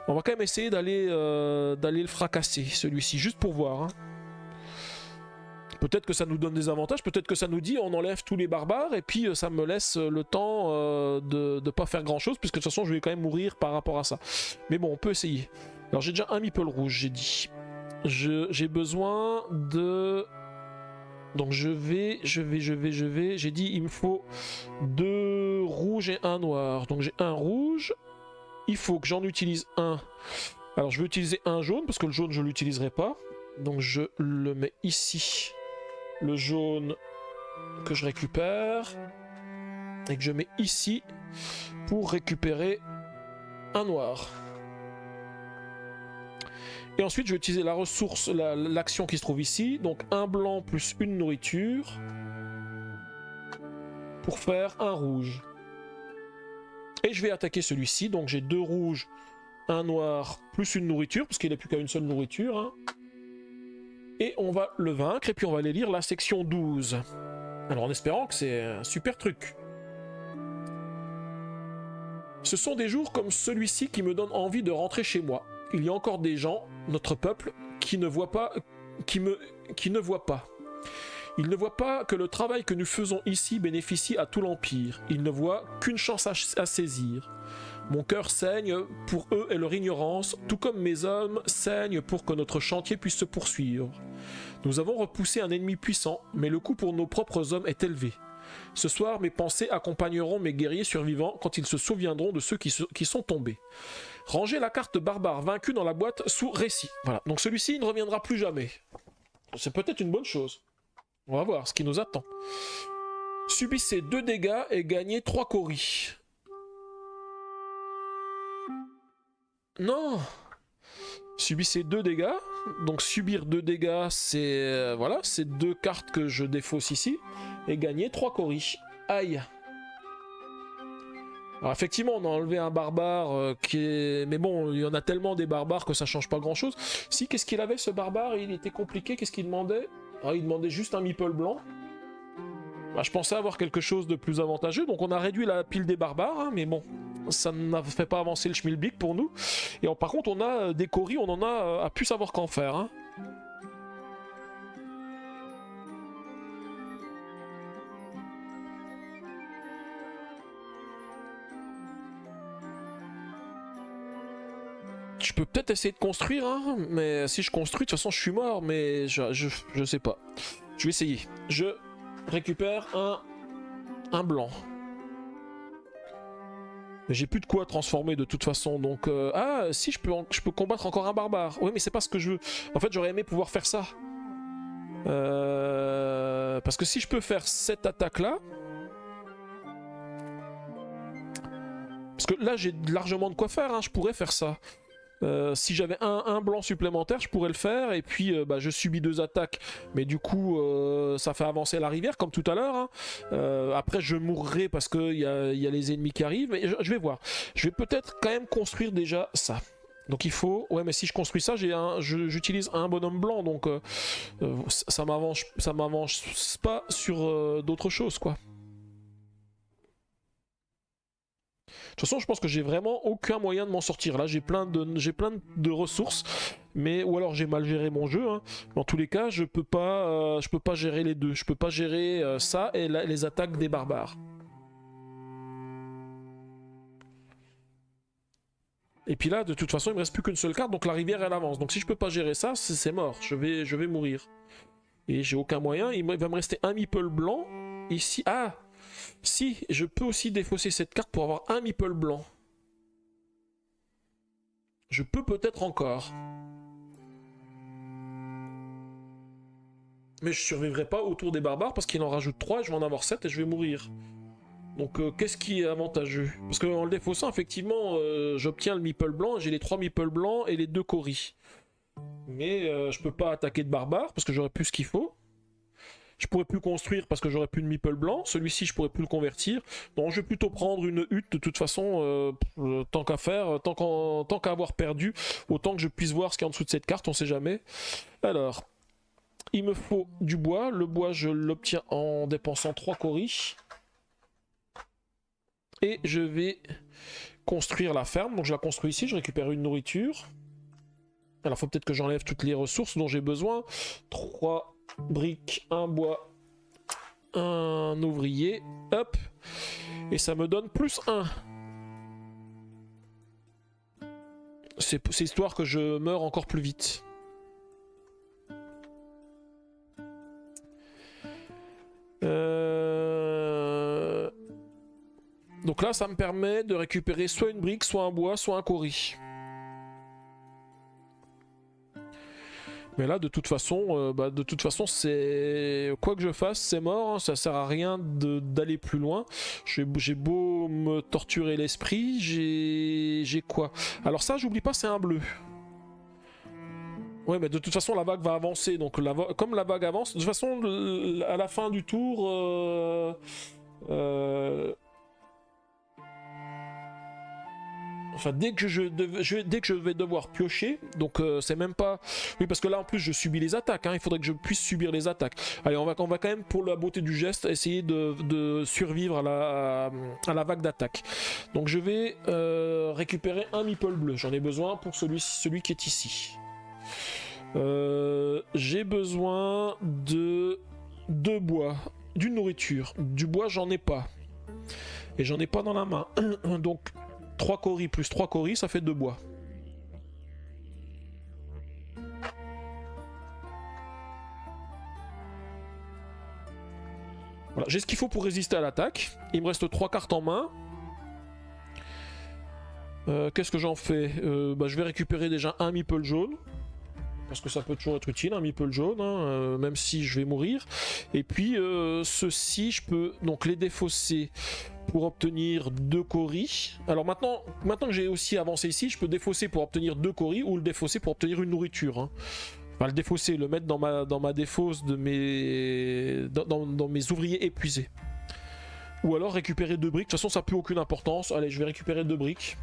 On va quand même essayer d'aller le fracasser, celui-ci, juste pour voir. Hein. Peut-être que ça nous donne des avantages, peut-être que ça nous dit on enlève tous les barbares et puis ça me laisse le temps de pas faire grand-chose, puisque de toute façon je vais quand même mourir par rapport à ça. Mais bon, on peut essayer. Alors j'ai déjà un meeple rouge, j'ai dit. J'ai besoin de... Donc je vais... J'ai dit il me faut 2 rouges et 1 noir. Donc j'ai un rouge. Il faut que j'en utilise un. Alors je vais utiliser un jaune parce que le jaune je l'utiliserai pas. Donc je le mets ici. Le jaune que je récupère. Et que je mets ici pour récupérer un noir. Et ensuite, je vais utiliser la ressource, l'action qui se trouve ici. Donc, un blanc plus une nourriture. Pour faire un rouge. Et je vais attaquer celui-ci. Donc, j'ai 2 rouges, un noir, plus une nourriture. Parce qu'il n'a plus qu'à une seule nourriture. Hein. Et on va le vaincre. Et puis, on va aller lire la section 12. Alors, en espérant que c'est un super truc. Ce sont des jours comme celui-ci qui me donnent envie de rentrer chez moi. Il y a encore des gens, notre peuple, qui ne voient pas, qui ne voient pas. Ils ne voient pas que le travail que nous faisons ici bénéficie à tout l'Empire. Ils ne voient qu'une chance à saisir. Mon cœur saigne pour eux et leur ignorance, tout comme mes hommes saignent pour que notre chantier puisse se poursuivre. Nous avons repoussé un ennemi puissant, mais le coût pour nos propres hommes est élevé. Ce soir, mes pensées accompagneront mes guerriers survivants quand ils se souviendront de ceux qui sont tombés. Rangez la carte barbare vaincue dans la boîte sous récit. Voilà, donc celui-ci il ne reviendra plus jamais. C'est peut-être une bonne chose. On va voir ce qui nous attend. Subissez 2 dégâts et gagnez 3 coris. Non. Subissez 2 dégâts. Donc subir 2 dégâts, c'est... voilà, c'est 2 cartes que je défausse ici. Et gagner 3 coris. Aïe. Alors effectivement, on a enlevé un barbare qui est... Mais bon, il y en a tellement des barbares que ça change pas grand-chose. Si, qu'est-ce qu'il avait ce barbare? Il était compliqué, qu'est-ce qu'il demandait? Ah, il demandait juste un meeple blanc. Bah, je pensais avoir quelque chose de plus avantageux, donc on a réduit la pile des barbares, hein, mais bon, ça n'a fait pas avancer le schmilblick pour nous. Et par contre, on a des coris, on en a à plus savoir qu'en faire. Hein. Je peux peut-être essayer de construire, hein, mais si je construis, de toute façon je suis mort, mais je sais pas. Je vais essayer. Je récupère un blanc. Mais j'ai plus de quoi transformer de toute façon, donc... Ah, si, je peux combattre encore un barbare. Oui, mais c'est pas ce que je veux. En fait, j'aurais aimé pouvoir faire ça. Parce que si je peux faire cette attaque-là... Parce que là, j'ai largement de quoi faire, hein, je pourrais faire ça. Si j'avais un blanc supplémentaire, je pourrais le faire, et puis bah, je subis 2 attaques, mais du coup ça fait avancer la rivière comme tout à l'heure, hein. Après je mourrai parce qu'il y a les ennemis qui arrivent, mais je vais voir. Je vais peut-être quand même construire déjà ça. Donc il faut... Ouais, mais si je construis ça, j'utilise un bonhomme blanc, donc ça m'avance pas sur d'autres choses, quoi. De toute façon, je pense que j'ai vraiment aucun moyen de m'en sortir. Là, j'ai plein de ressources, mais ou alors j'ai mal géré mon jeu, hein. Dans tous les cas, je peux pas gérer les deux. Je peux pas gérer ça et les attaques des barbares. Et puis là, de toute façon, il me reste plus qu'une seule carte, donc la rivière elle avance. Donc si je peux pas gérer ça, c'est mort. Je vais mourir. Et j'ai aucun moyen. Il va me rester un meeple blanc ici. Ah. Si, je peux aussi défausser cette carte pour avoir un meeple blanc. Je peux peut-être encore. Mais je survivrai pas autour des barbares parce qu'il en rajoute 3 et je vais en avoir 7 et je vais mourir. Donc qu'est-ce qui est avantageux? Parce qu'en le défaussant, effectivement, j'obtiens le meeple blanc, j'ai les 3 meeple blancs et les 2 coris. Mais je peux pas attaquer de barbares parce que j'aurais plus ce qu'il faut. Je pourrais plus construire parce que j'aurais plus de meeple blanc. Celui-ci, je pourrais plus le convertir. Donc, je vais plutôt prendre une hutte de toute façon, tant qu'à faire, tant qu'à avoir perdu, autant que je puisse voir ce qu'il y a en dessous de cette carte, on sait jamais. Alors, il me faut du bois. Le bois, je l'obtiens en dépensant 3 coris. Et je vais construire la ferme. Donc, je la construis ici, je récupère une nourriture. Alors, il faut peut-être que j'enlève toutes les ressources dont j'ai besoin. 3 briques, un bois, un ouvrier, hop, et ça me donne plus 1. C'est histoire que je meure encore plus vite. Donc là, ça me permet de récupérer soit une brique, soit un bois, soit un cori. Mais là, de toute façon, c'est quoi que je fasse, c'est mort. Hein, ça sert à rien d'aller plus loin. J'ai beau me torturer l'esprit, j'ai quoi? Alors ça, j'oublie pas, c'est un bleu. Ouais, mais de toute façon, la vague va avancer. Donc, comme la vague avance, de toute façon, à la fin du tour, enfin, dès que je vais devoir piocher, donc c'est même pas... Oui, parce que là, en plus, je subis les attaques, hein, il faudrait que je puisse subir les attaques. Allez, on va quand même, pour la beauté du geste, essayer de survivre à la vague d'attaque. Donc, je vais récupérer un meeple bleu. J'en ai besoin pour celui qui est ici. J'ai besoin de 2 bois, d'une nourriture. Du bois, j'en ai pas. Et j'en ai pas dans la main. Donc... 3 coris plus 3 coris, ça fait 2 bois. Voilà, j'ai ce qu'il faut pour résister à l'attaque. Il me reste 3 cartes en main. Qu'est-ce que j'en fais? Je vais récupérer déjà un meeple jaune. Parce que ça peut toujours être utile, un meeple jaune, hein, même si je vais mourir. Et puis, ceux-ci, je peux donc les défausser pour obtenir 2 coris. Alors maintenant que j'ai aussi avancé ici, je peux défausser pour obtenir 2 coris ou le défausser pour obtenir une nourriture. Hein. Enfin, le défausser, le mettre dans ma défausse de dans mes ouvriers épuisés. Ou alors récupérer 2 briques. De toute façon, ça n'a plus aucune importance. Allez, je vais récupérer 2 briques.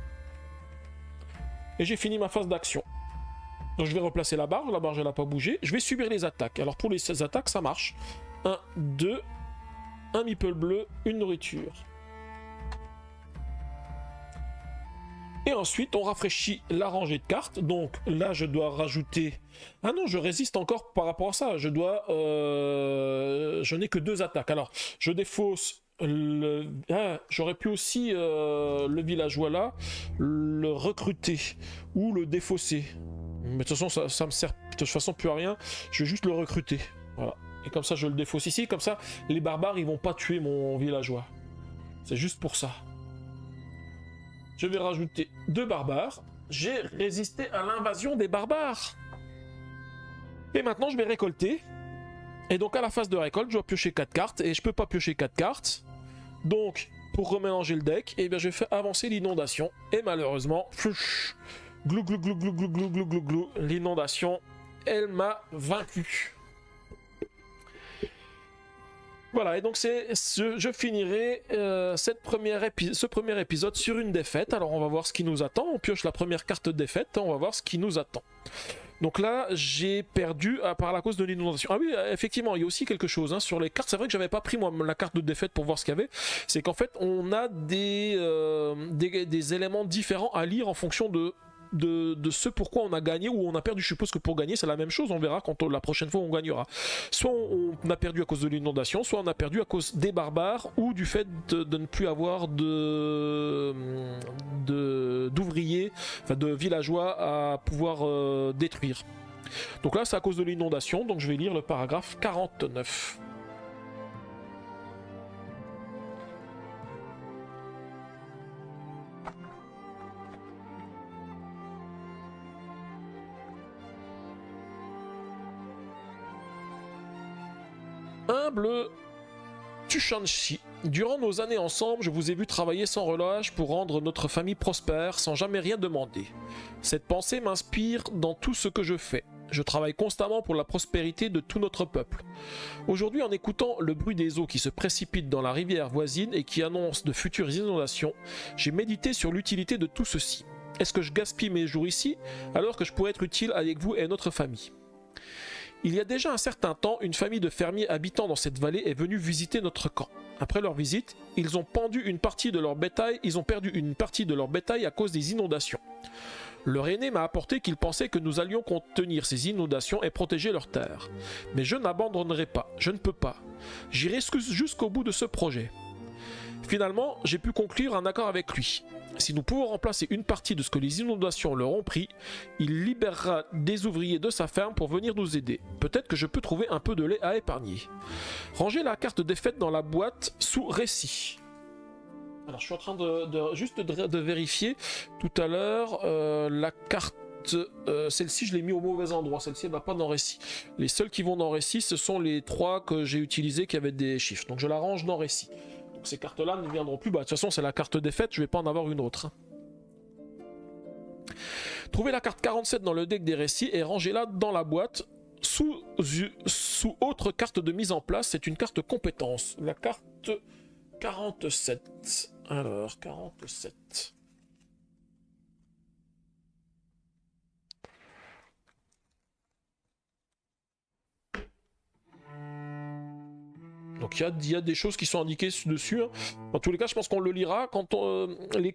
Et j'ai fini ma phase d'action. Donc je vais replacer la barre elle n'a pas bougé. Je vais subir les attaques. Alors pour les attaques, ça marche. 1, 2, un meeple bleu, une nourriture. Et ensuite, on rafraîchit la rangée de cartes. Donc là, je dois rajouter... Ah non, je résiste encore par rapport à ça. Je n'ai que 2 attaques. Alors, je défausse j'aurais pu aussi le villageois là, le recruter ou le défausser. Mais de toute façon, ça me sert de toute façon plus à rien. Je vais juste le recruter. Voilà. Et comme ça, je le défausse ici. Comme ça, les barbares, ils vont pas tuer mon villageois. C'est juste pour ça. Je vais rajouter 2 barbares. J'ai résisté à l'invasion des barbares. Et maintenant, je vais récolter. Et donc, à la phase de récolte, je dois piocher 4 cartes. Et je peux pas piocher 4 cartes. Donc, pour remélanger le deck, eh bien, je fais avancer l'inondation. Et malheureusement, flouch, glou, glou, glou, glou, glou, glou, glou, glou, glou, l'inondation, elle m'a vaincu. Voilà, et donc je finirai ce premier épisode sur une défaite. Alors on va voir ce qui nous attend. On pioche la première carte de défaite, on va voir ce qui nous attend. Donc là, j'ai perdu par la cause de l'inondation. Ah oui, effectivement, il y a aussi quelque chose sur les cartes. C'est vrai que j'avais pas pris moi la carte de défaite pour voir ce qu'il y avait. C'est qu'en fait, on a des éléments différents à lire en fonction de ce pourquoi on a gagné ou on a perdu. Je suppose que pour gagner c'est la même chose, on verra quand la prochaine fois on gagnera. Soit on a perdu à cause de l'inondation, soit on a perdu à cause des barbares ou du fait de ne plus avoir d'ouvriers, enfin de villageois à pouvoir détruire. Donc là c'est à cause de l'inondation, donc je vais lire le paragraphe 49. Humble Tushanshi, durant nos années ensemble, je vous ai vu travailler sans relâche pour rendre notre famille prospère sans jamais rien demander. Cette pensée m'inspire dans tout ce que je fais. Je travaille constamment pour la prospérité de tout notre peuple. Aujourd'hui, en écoutant le bruit des eaux qui se précipitent dans la rivière voisine et qui annonce de futures inondations, j'ai médité sur l'utilité de tout ceci. Est-ce que je gaspille mes jours ici alors que je pourrais être utile avec vous et notre famille ? Il y a déjà un certain temps, une famille de fermiers habitant dans cette vallée est venue visiter notre camp. Après leur visite, ils ont perdu une partie de leur bétail à cause des inondations. Leur aîné m'a apporté qu'il pensait que nous allions contenir ces inondations et protéger leurs terres. Mais je n'abandonnerai pas, je ne peux pas. J'irai jusqu'au bout de ce projet. Finalement, j'ai pu conclure un accord avec lui. Si nous pouvons remplacer une partie de ce que les inondations leur ont pris, il libérera des ouvriers de sa ferme pour venir nous aider. Peut-être que je peux trouver un peu de lait à épargner. Rangez la carte défaite dans la boîte sous récit. Alors je suis en train de vérifier tout à l'heure la carte. Celle-ci je l'ai mis au mauvais endroit, celle-ci elle va pas dans récit. Les seuls qui vont dans récit ce sont les 3 que j'ai utilisés qui avaient des chiffres. Donc je la range dans récit. Ces cartes-là ne viendront plus. De toute façon, c'est la carte défaite, je vais pas en avoir une autre. Trouvez la carte 47 dans le deck des récits et rangez-la dans la boîte sous autre carte de mise en place. C'est une carte compétence. La carte 47. Alors, 47. Donc il y a des choses qui sont indiquées dessus. En tous les cas, je pense qu'on le lira quand les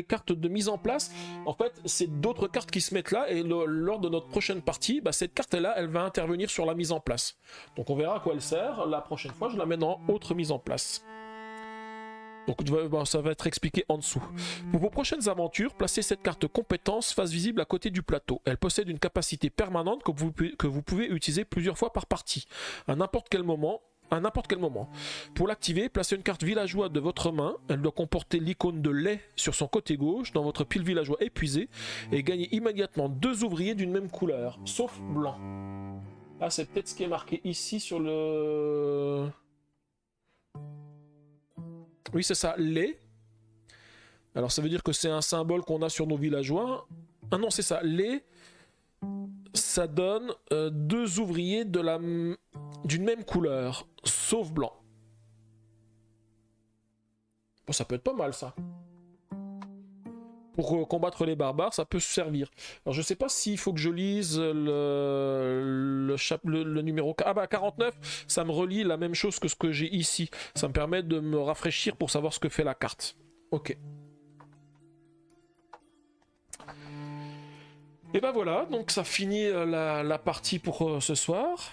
cartes de mise en place. En fait, c'est d'autres cartes qui se mettent là et lors de notre prochaine partie, cette carte-là, elle va intervenir sur la mise en place. Donc on verra à quoi elle sert. La prochaine fois, je la mets dans autre mise en place. Donc ça va être expliqué en dessous. Pour vos prochaines aventures, placez cette carte compétence face visible à côté du plateau. Elle possède une capacité permanente que vous pouvez utiliser plusieurs fois par partie, à n'importe quel moment. Pour l'activer, placez une carte villageois de votre main. Elle doit comporter l'icône de lait sur son côté gauche dans votre pile villageois épuisé et gagner immédiatement 2 ouvriers d'une même couleur, sauf blanc. Ah, c'est peut-être ce qui est marqué ici sur le... Oui, c'est ça, lait. Alors ça veut dire que c'est un symbole qu'on a sur nos villageois. Ah non, c'est ça, lait. Ça donne 2 ouvriers d'une même couleur, sauf blanc. Bon, ça peut être pas mal ça. Pour combattre les barbares, ça peut servir. Alors je sais pas s'il faut que je lise le numéro... Ah bah 49, ça me relie la même chose que ce que j'ai ici. Ça me permet de me rafraîchir pour savoir ce que fait la carte. Ok. Et ben voilà, donc ça finit la partie pour ce soir.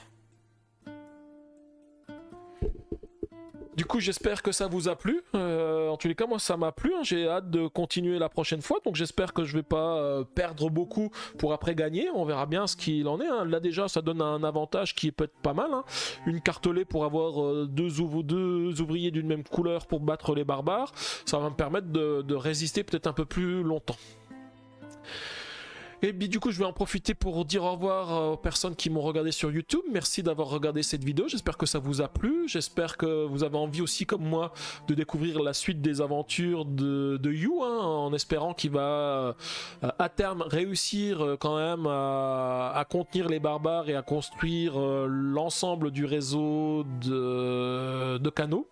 Du coup, j'espère que ça vous a plu. En tous les cas, moi, ça m'a plu. Hein. J'ai hâte de continuer la prochaine fois. Donc, j'espère que je vais pas perdre beaucoup pour après gagner. On verra bien ce qu'il en est. Hein. Là, déjà, ça donne un avantage qui peut être pas mal. Hein. Une cartelée pour avoir deux ouvriers d'une même couleur pour battre les barbares. Ça va me permettre de résister peut-être un peu plus longtemps. Et bien du coup je vais en profiter pour dire au revoir aux personnes qui m'ont regardé sur YouTube. Merci d'avoir regardé cette vidéo, j'espère que ça vous a plu. J'espère que vous avez envie aussi comme moi de découvrir la suite des aventures de You, hein, en espérant qu'il va à terme réussir quand même à contenir les barbares et à construire l'ensemble du réseau de canaux.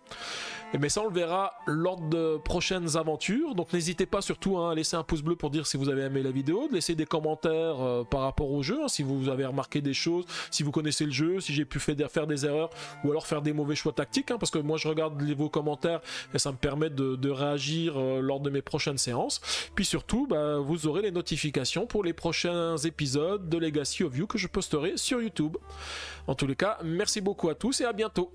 Mais ça on le verra lors de prochaines aventures, donc n'hésitez pas surtout à laisser un pouce bleu pour dire si vous avez aimé la vidéo, de laisser des commentaires par rapport au jeu, hein, si vous avez remarqué des choses, si vous connaissez le jeu, si j'ai pu faire des erreurs ou alors faire des mauvais choix tactiques, hein, parce que moi je regarde vos commentaires et ça me permet de réagir lors de mes prochaines séances. Puis surtout vous aurez les notifications pour les prochains épisodes de Legacy of You que je posterai sur YouTube. En tous les cas, merci beaucoup à tous et à bientôt.